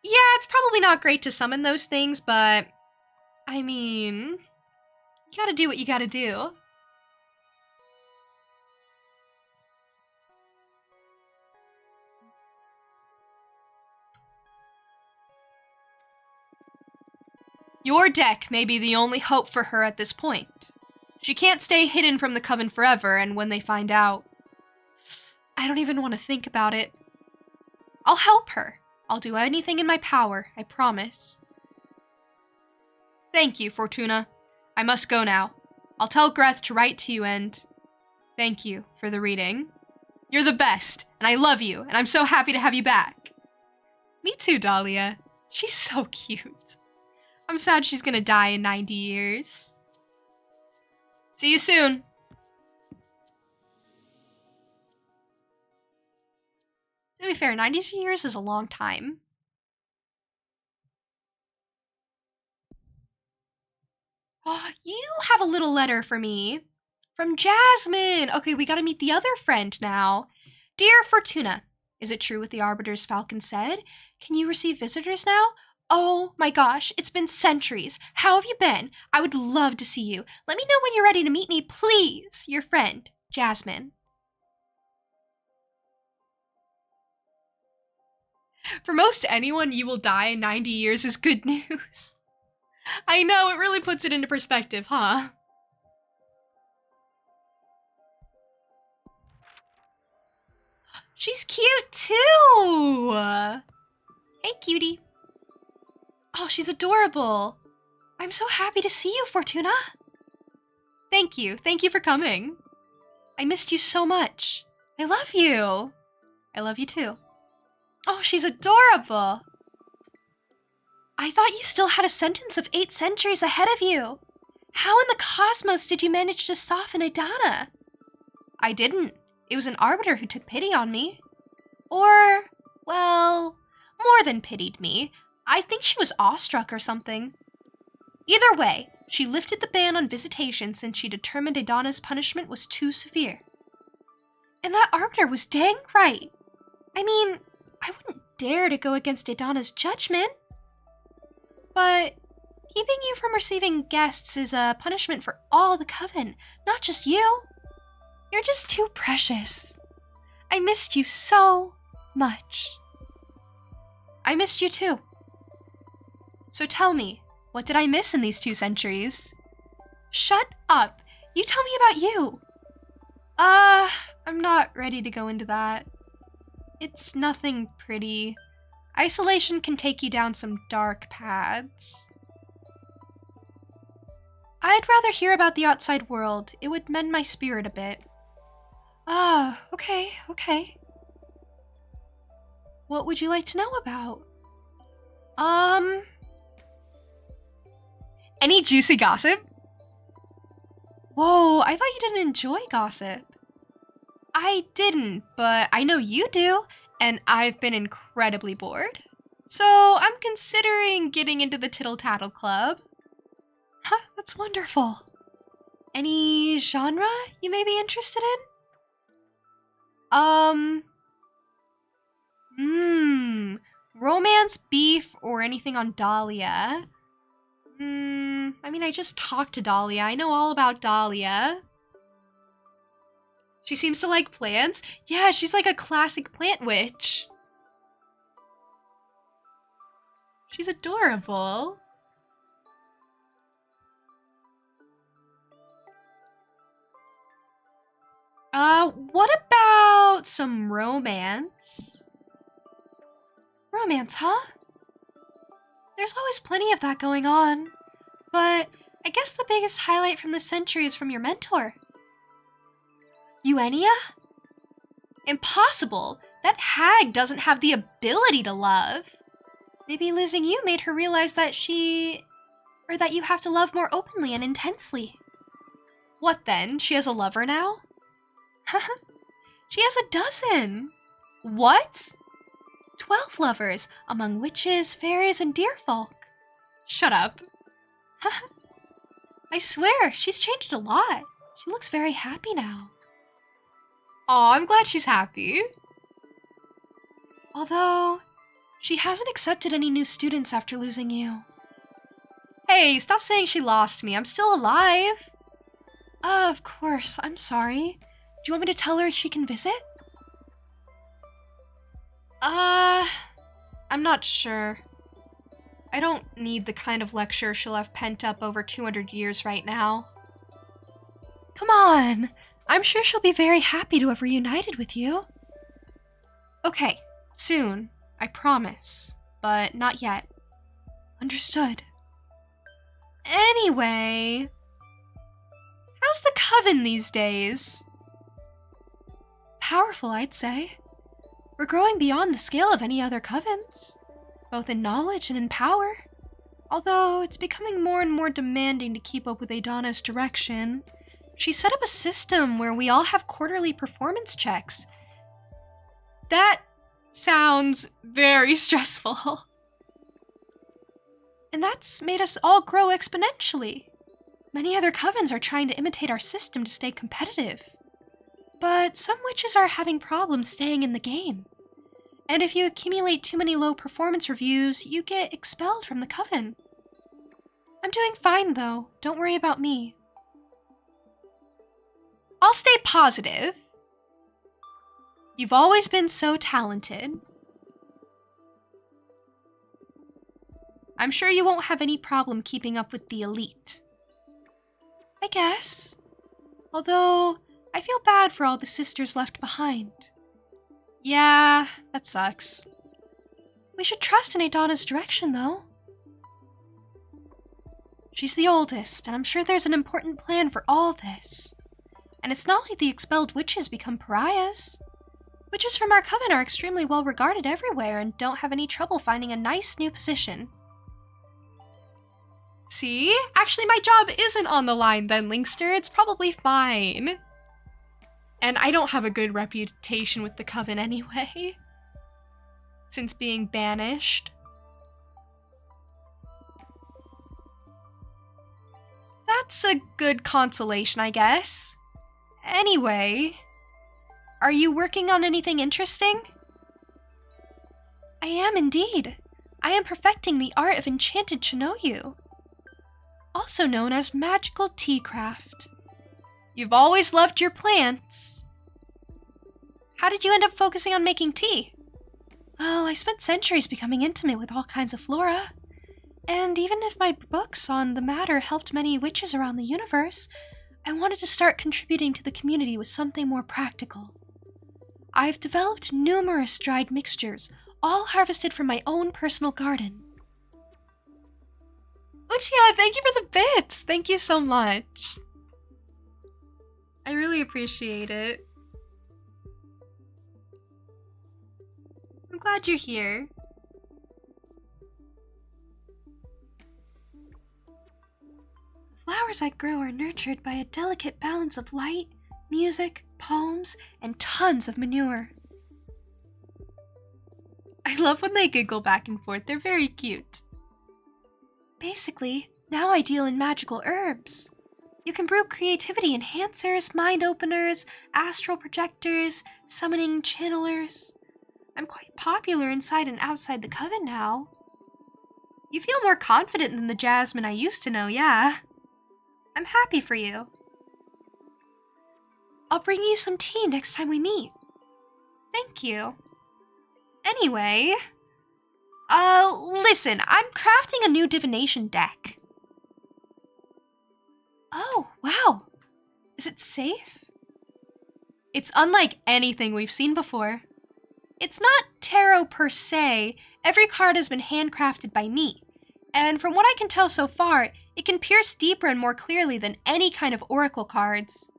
Yeah, it's probably not great to summon those things, but I mean, you gotta do what you gotta do. Your deck may be the only hope for her at this point. She can't stay hidden from the Coven forever, and when they find out, I don't even want to think about it. I'll help her. I'll do anything in my power, I promise. Thank you, Fortuna. I must go now. I'll tell Greth to write to you and thank you for the reading. You're the best, and I love you, and I'm so happy to have you back. Me too, Dahlia. She's so cute. I'm sad she's gonna die in 90 years. See you soon. To be fair, 90 years is a long time. Oh, you have a little letter for me. From Jasmine. Okay, we gotta meet the other friend now. Dear Fortuna, is it true what the Arbiter's Falcon said? Can you receive visitors now? Oh my gosh, it's been centuries. How have you been? I would love to see you. Let me know when you're ready to meet me, please. Your friend, Jasmine. For most anyone, you will die in 90 years is good news. I know, it really puts it into perspective, huh? She's cute too! Hey, cutie. Oh, she's adorable. I'm so happy to see you, Fortuna. Thank you. Thank you for coming. I missed you so much. I love you. I love you too. Oh, she's adorable. I thought you still had a sentence of 8 centuries ahead of you. How in the cosmos did you manage to soften Idana? I didn't. It was an arbiter who took pity on me. Or, well, more than pitied me. I think she was awestruck or something. Either way, she lifted the ban on visitation since she determined Idana's punishment was too severe. And that arbiter was dang right. I mean, I wouldn't dare to go against Idana's judgment. But keeping you from receiving guests is a punishment for all the coven, not just you. You're just too precious. I missed you so much. I missed you too. So tell me, what did I miss in these 2 centuries? Shut up. You tell me about you. I'm not ready to go into that. It's nothing pretty. Isolation can take you down some dark paths. I'd rather hear about the outside world. It would mend my spirit a bit. Okay. What would you like to know about? Any juicy gossip? Whoa, I thought you didn't enjoy gossip. I didn't, but I know you do, and I've been incredibly bored. So I'm considering getting into the Tittle Tattle Club. Huh, that's wonderful. Any genre you may be interested in? Romance, beef, or anything on Dahlia. I mean, I just talked to Dahlia. I know all about Dahlia. She seems to like plants. Yeah, she's like a classic plant witch. She's adorable. What about some romance? Romance, huh? There's always plenty of that going on. But I guess the biggest highlight from this century is from your mentor. Eugenia? Impossible! That hag doesn't have the ability to love. Maybe losing you made her realize that that you have to love more openly and intensely. What then? She has a lover now? She has a dozen! What? 12 lovers, among witches, fairies, and deer folk. Shut up. I swear, she's changed a lot. She looks very happy now. Aw, I'm glad she's happy. Although, she hasn't accepted any new students after losing you. Hey, stop saying she lost me. I'm still alive. Of course. I'm sorry. Do you want me to tell her she can visit? I'm not sure. I don't need the kind of lecture she'll have pent up over 200 years right now. Come on. I'm sure she'll be very happy to have reunited with you. Okay, soon. I promise. But not yet. Understood. Anyway, how's the coven these days? Powerful, I'd say. We're growing beyond the scale of any other covens, both in knowledge and in power. Although it's becoming more and more demanding to keep up with Idana's direction. She set up a system where we all have quarterly performance checks. That sounds very stressful. And that's made us all grow exponentially. Many other covens are trying to imitate our system to stay competitive. But some witches are having problems staying in the game. And if you accumulate too many low performance reviews, you get expelled from the coven. I'm doing fine though, don't worry about me. I'll stay positive. You've always been so talented. I'm sure you won't have any problem keeping up with the elite. I guess. Although, I feel bad for all the sisters left behind. Yeah, that sucks. We should trust in Idana's direction, though. She's the oldest, and I'm sure there's an important plan for all this. And it's not like the expelled witches become pariahs. Witches from our coven are extremely well regarded everywhere and don't have any trouble finding a nice new position. See? Actually, my job isn't on the line then, Linkster. It's probably fine. And I don't have a good reputation with the coven anyway, since being banished. That's a good consolation, I guess. Anyway, are you working on anything interesting? I am indeed. I am perfecting the art of enchanted Chinoyu, also known as magical tea craft. You've always loved your plants. How did you end up focusing on making tea? Oh, I spent centuries becoming intimate with all kinds of flora. And even if my books on the matter helped many witches around the universe, I wanted to start contributing to the community with something more practical. I've developed numerous dried mixtures, all harvested from my own personal garden. Uchiha, thank you for the bits! Thank you so much. I really appreciate it. I'm glad you're here. The flowers I grow are nurtured by a delicate balance of light, music, poems, and tons of manure. I love when they giggle back and forth. They're very cute. Basically, now I deal in magical herbs. You can brew creativity enhancers, mind openers, astral projectors, summoning channelers. I'm quite popular inside and outside the coven now. You feel more confident than the Jasmine I used to know, yeah. I'm happy for you. I'll bring you some tea next time we meet. Thank you. Anyway, listen, I'm crafting a new divination deck. Oh, wow. Is it safe? It's unlike anything we've seen before. It's not tarot per se. Every card has been handcrafted by me. And from what I can tell so far, it can pierce deeper and more clearly than any kind of oracle cards.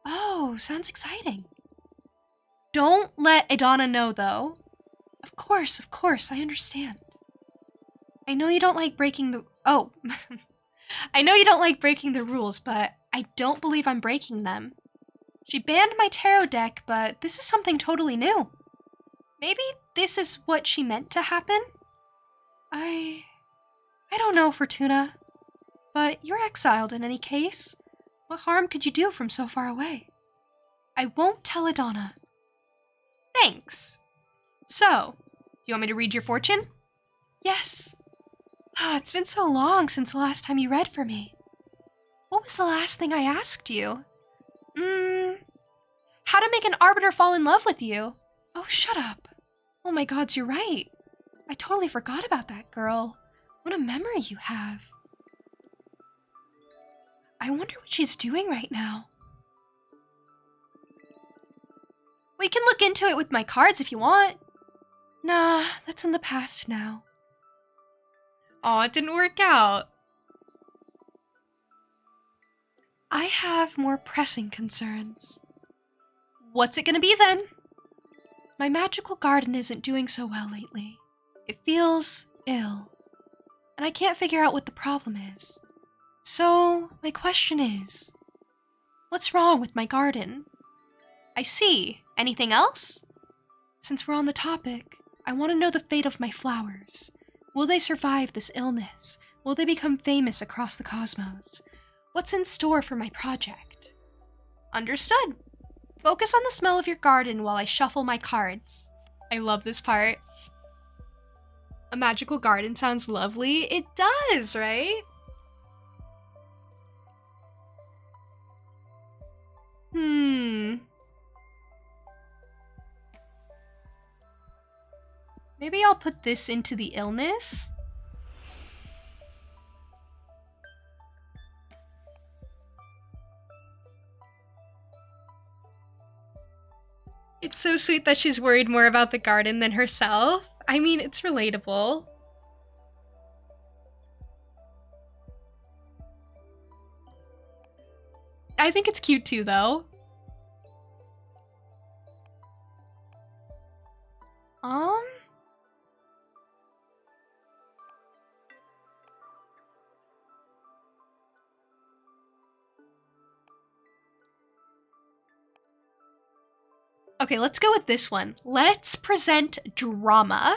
Oh, sounds exciting. Don't let Idana know, though. Of course, I understand. I know you don't like breaking the... Oh. I know you don't like breaking the rules, but I don't believe I'm breaking them. She banned my tarot deck, but this is something totally new. Maybe this is what she meant to happen? I don't know, Fortuna. But you're exiled in any case. What harm could you do from so far away? I won't tell Idana. Thanks. So, do you want me to read your fortune? Yes. It's been so long since the last time you read for me. What was the last thing I asked you? How to make an arbiter fall in love with you. Oh, shut up. Oh my gods, you're right. I totally forgot about that girl. What a memory you have. I wonder what she's doing right now. We can look into it with my cards if you want. Nah, that's in the past now. Aw, it didn't work out. I have more pressing concerns. What's it gonna be then? My magical garden isn't doing so well lately. It feels ill, and I can't figure out what the problem is. So, my question is, what's wrong with my garden? I see. Anything else? Since we're on the topic, I want to know the fate of my flowers. Will they survive this illness? Will they become famous across the cosmos? What's in store for my project? Understood. Focus on the smell of your garden while I shuffle my cards. I love this part. A magical garden sounds lovely. It does, right? Maybe I'll put this into the illness. It's so sweet that she's worried more about the garden than herself. I mean, it's relatable. I think it's cute too, though. Okay, let's go with this one. Let's present drama.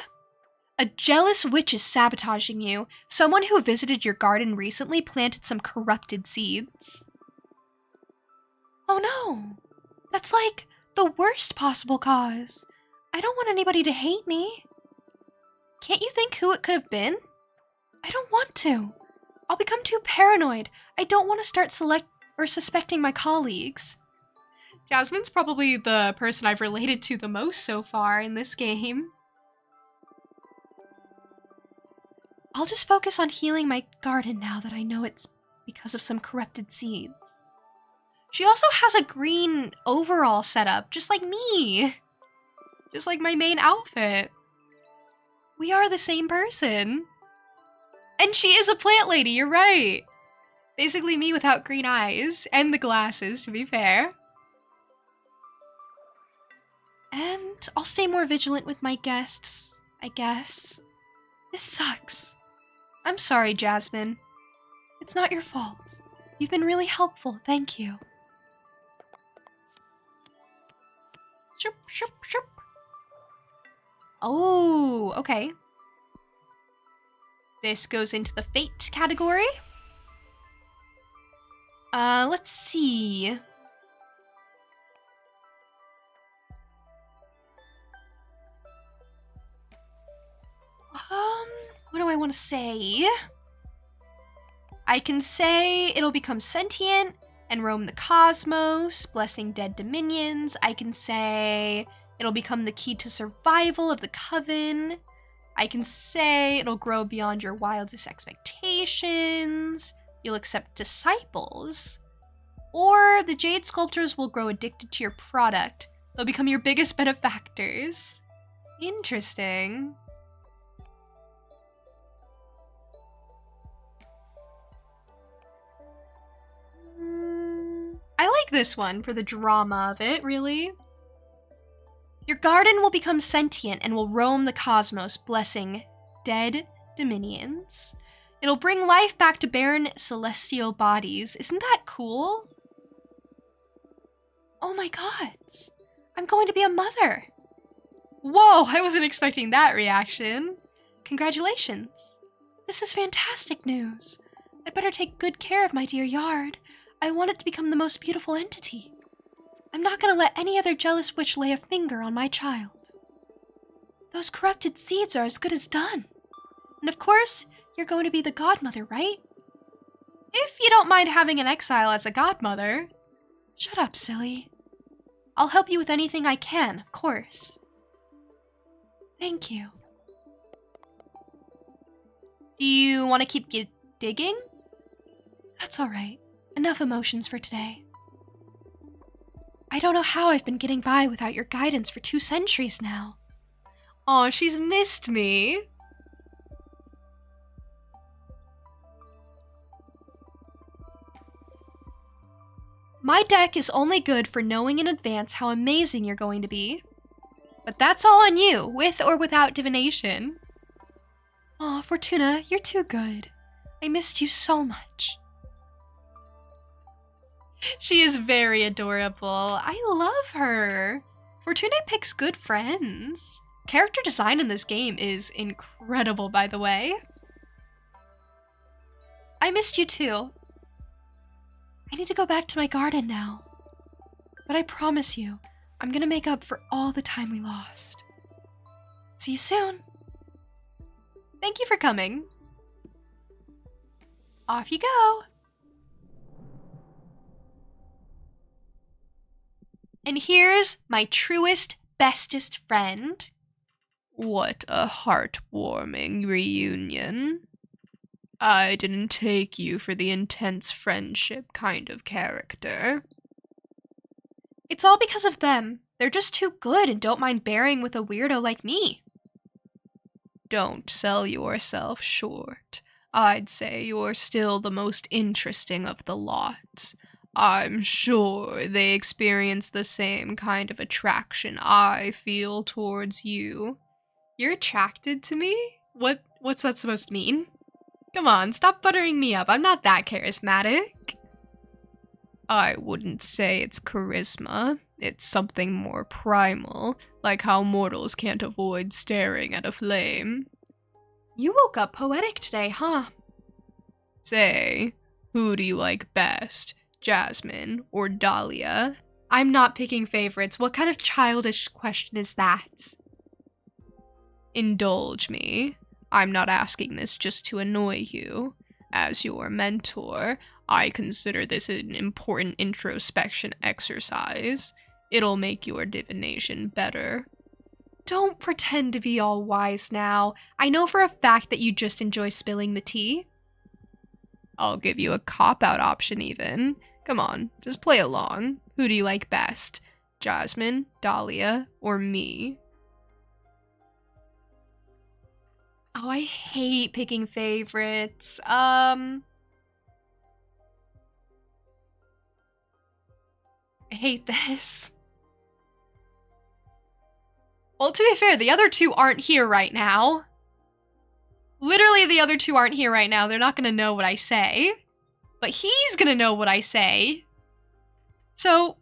A jealous witch is sabotaging you. Someone who visited your garden recently planted some corrupted seeds. Oh no. That's like the worst possible cause. I don't want anybody to hate me. Can't you think who it could have been? I don't want to. I'll become too paranoid. I don't want to start suspecting my colleagues. Jasmine's probably the person I've related to the most so far in this game. I'll just focus on healing my garden now that I know it's because of some corrupted seeds. She also has a green overall setup, just like me. Just like my main outfit. We are the same person. And she is a plant lady, you're right. Basically me without green eyes, and the glasses, to be fair. And I'll stay more vigilant with my guests, I guess. This sucks. I'm sorry, Jasmine. It's not your fault. You've been really helpful, thank you. Shoop, shoop, shoop. Oh, okay. This goes into the fate category. Let's see. What do I want to say? I can say it'll become sentient and roam the cosmos, blessing dead dominions. I can say it'll become the key to survival of the coven. I can say it'll grow beyond your wildest expectations. You'll accept disciples. Or the jade sculptors will grow addicted to your product. They'll become your biggest benefactors. Interesting. I like this one for the drama of it, really. Your garden will become sentient and will roam the cosmos, blessing dead dominions. It'll bring life back to barren celestial bodies. Isn't that cool? Oh my god. I'm going to be a mother. Whoa, I wasn't expecting that reaction. Congratulations. This is fantastic news. I'd better take good care of my dear yard. I want it to become the most beautiful entity. I'm not going to let any other jealous witch lay a finger on my child. Those corrupted seeds are as good as done. And of course, you're going to be the godmother, right? If you don't mind having an exile as a godmother. Shut up, silly. I'll help you with anything I can, of course. Thank you. Do you want to keep digging? That's all right. Enough emotions for today. I don't know how I've been getting by without your guidance for 2 centuries now. Aw, she's missed me. My deck is only good for knowing in advance how amazing you're going to be. But that's all on you, with or without divination. Aw, Fortuna, you're too good. I missed you so much. She is very adorable. I love her. Fortuna picks good friends. Character design in this game is incredible, by the way. I missed you too. I need to go back to my garden now. But I promise you, I'm gonna make up for all the time we lost. See you soon. Thank you for coming. Off you go. And here's my truest, bestest friend. What a heartwarming reunion. I didn't take you for the intense friendship kind of character. It's all because of them. They're just too good and don't mind bearing with a weirdo like me. Don't sell yourself short. I'd say you're still the most interesting of the lot. I'm sure they experience the same kind of attraction I feel towards you. You're attracted to me? What's that supposed to mean? Come on, stop buttering me up. I'm not that charismatic. I wouldn't say it's charisma. It's something more primal, like how mortals can't avoid staring at a flame. You woke up poetic today, huh? Say, who do you like best, Jasmine or Dahlia? I'm not picking favorites. What kind of childish question is that? Indulge me. I'm not asking this just to annoy you. As your mentor, I consider this an important introspection exercise. It'll make your divination better. Don't pretend to be all wise now. I know for a fact that you just enjoy spilling the tea. I'll give you a cop-out option even. Come on, just play along. Who do you like best? Jasmine, Dahlia, or me? Oh, I hate picking favorites. I hate this. Well, to be fair, the other two aren't here right now. Literally, the other two aren't here right now. They're not gonna know what I say. But he's gonna know what I say. So,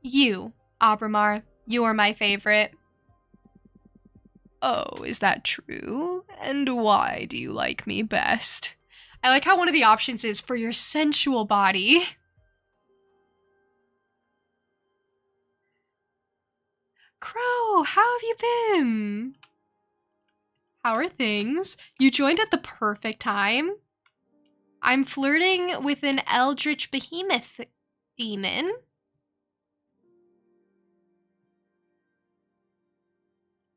you, Abramar, you're my favorite. Oh, is that true? And why do you like me best? I like how one of the options is for your sensual body. Crow, how have you been? How are things? You joined at the perfect time. I'm flirting with an eldritch behemoth demon.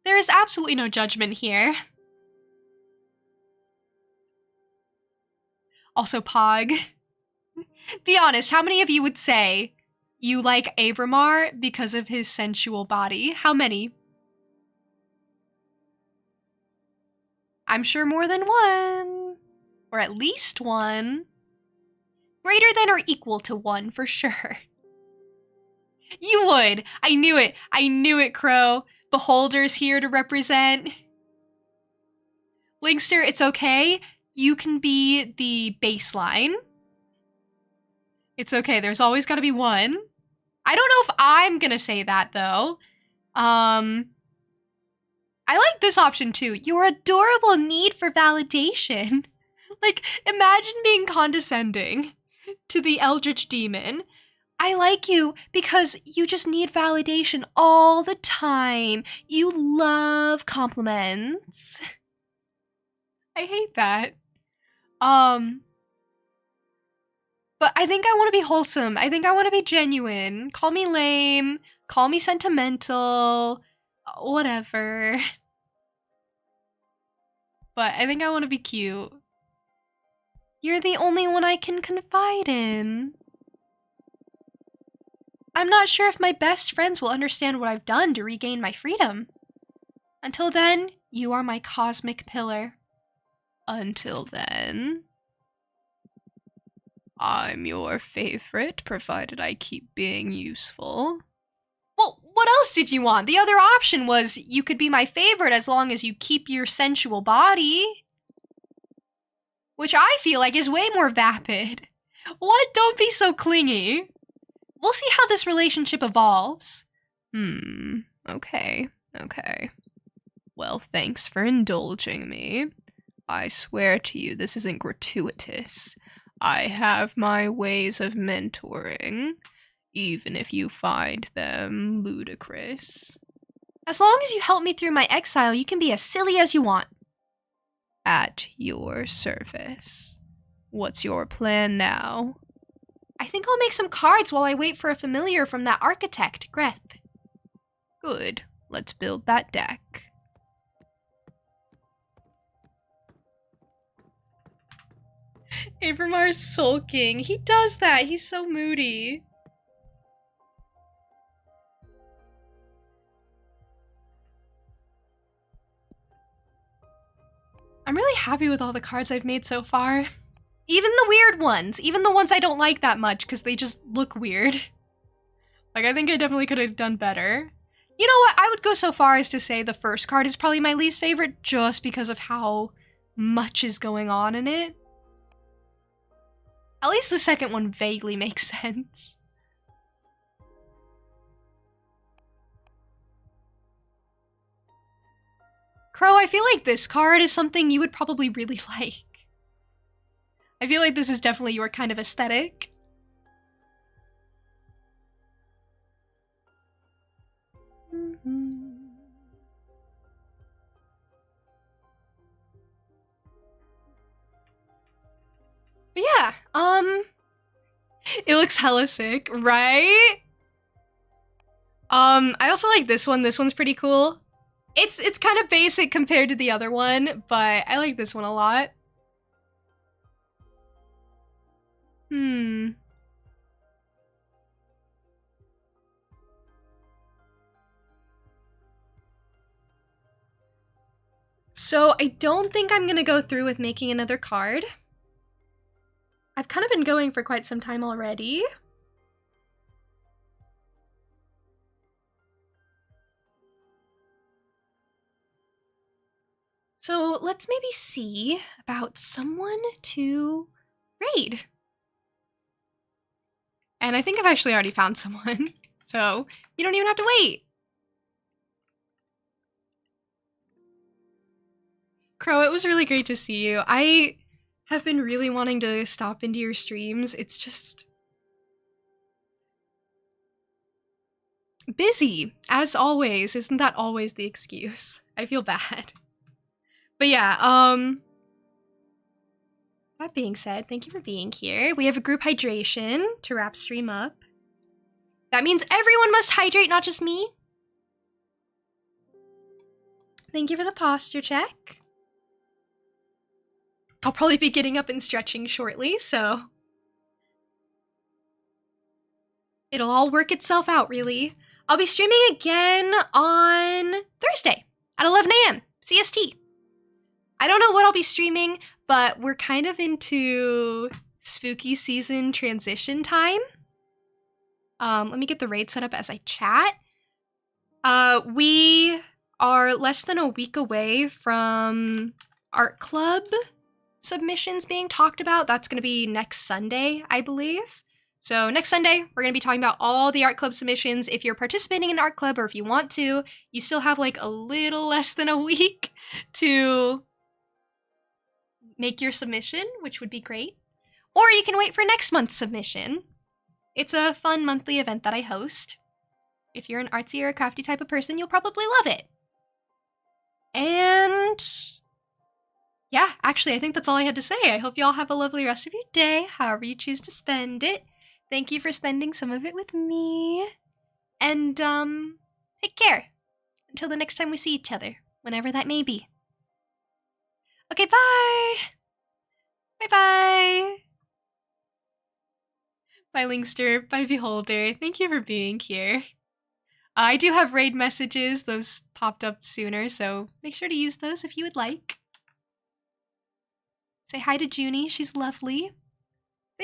There is absolutely no judgment here. Also, Pog. Be honest, how many of you would say you like Abramar because of his sensual body? How many? I'm sure more than one. Or at least one. Greater than or equal to one, for sure. You would. I knew it. I knew it, Crow. Beholder's here to represent. Linkster, it's okay. You can be the baseline. It's okay. There's always got to be one. I don't know if I'm going to say that, though. I like this option, too. Your adorable need for validation. Like, imagine being condescending to the Eldritch Demon. I like you because you just need validation all the time. You love compliments. I hate that. But I think I want to be wholesome. I think I want to be genuine. Call me lame. Call me sentimental. Whatever. But I think I want to be cute. You're the only one I can confide in. I'm not sure if my best friends will understand what I've done to regain my freedom. Until then, you are my cosmic pillar. Until then, I'm your favorite, provided I keep being useful. Well, what else did you want? The other option was you could be my favorite as long as you keep your sensual body. Which I feel like is way more vapid. What? Don't be so clingy. We'll see how this relationship evolves. Okay. Well, thanks for indulging me. I swear to you, this isn't gratuitous. I have my ways of mentoring, even if you find them ludicrous. As long as you help me through my exile, you can be as silly as you want. At your service. What's your plan now? I think I'll make some cards while I wait for a familiar from that architect, Greth. Good. Let's build that deck. Abramar's sulking. He does that. He's so moody. I'm really happy with all the cards I've made so far. Even the weird ones. Even the ones I don't like that much because they just look weird. Like, I think I definitely could have done better. You know what? I would go so far as to say the first card is probably my least favorite just because of how much is going on in it. At least the second one vaguely makes sense. Crow, I feel like this card is something you would probably really like. I feel like this is definitely your kind of aesthetic. But yeah, it looks hella sick, right? I also like this one. This one's pretty cool. It's kind of basic compared to the other one, but I like this one a lot. So I don't think I'm gonna go through with making another card. I've kind of been going for quite some time already. So let's maybe see about someone to raid. And I think I've actually already found someone, so you don't even have to wait. Crow, it was really great to see you. I have been really wanting to stop into your streams. It's just busy, as always. Isn't that always the excuse? I feel bad. But yeah, that being said, thank you for being here. We have a group hydration to wrap stream up. That means everyone must hydrate, not just me. Thank you for the posture check. I'll probably be getting up and stretching shortly, so it'll all work itself out, really. I'll be streaming again on Thursday at 11 a.m. CST. I don't know what I'll be streaming, but we're kind of into spooky season transition time. Let me get the raid set up as I chat. We are less than a week away from art club submissions being talked about. That's going to be next Sunday, I believe. So next Sunday, we're going to be talking about all the art club submissions. If you're participating in an art club or if you want to, you still have like a little less than a week to make your submission, which would be great. Or you can wait for next month's submission. It's a fun monthly event that I host. If you're an artsy or a crafty type of person, you'll probably love it. And yeah, actually, I think that's all I had to say. I hope you all have a lovely rest of your day, however you choose to spend it. Thank you for spending some of it with me. And, take care. Until the next time we see each other, whenever that may be. Okay, bye! Bye-bye! Bye, Linkster. Bye, Beholder. Thank you for being here. I do have raid messages. Those popped up sooner, so make sure to use those if you would like. Say hi to Junie. She's lovely.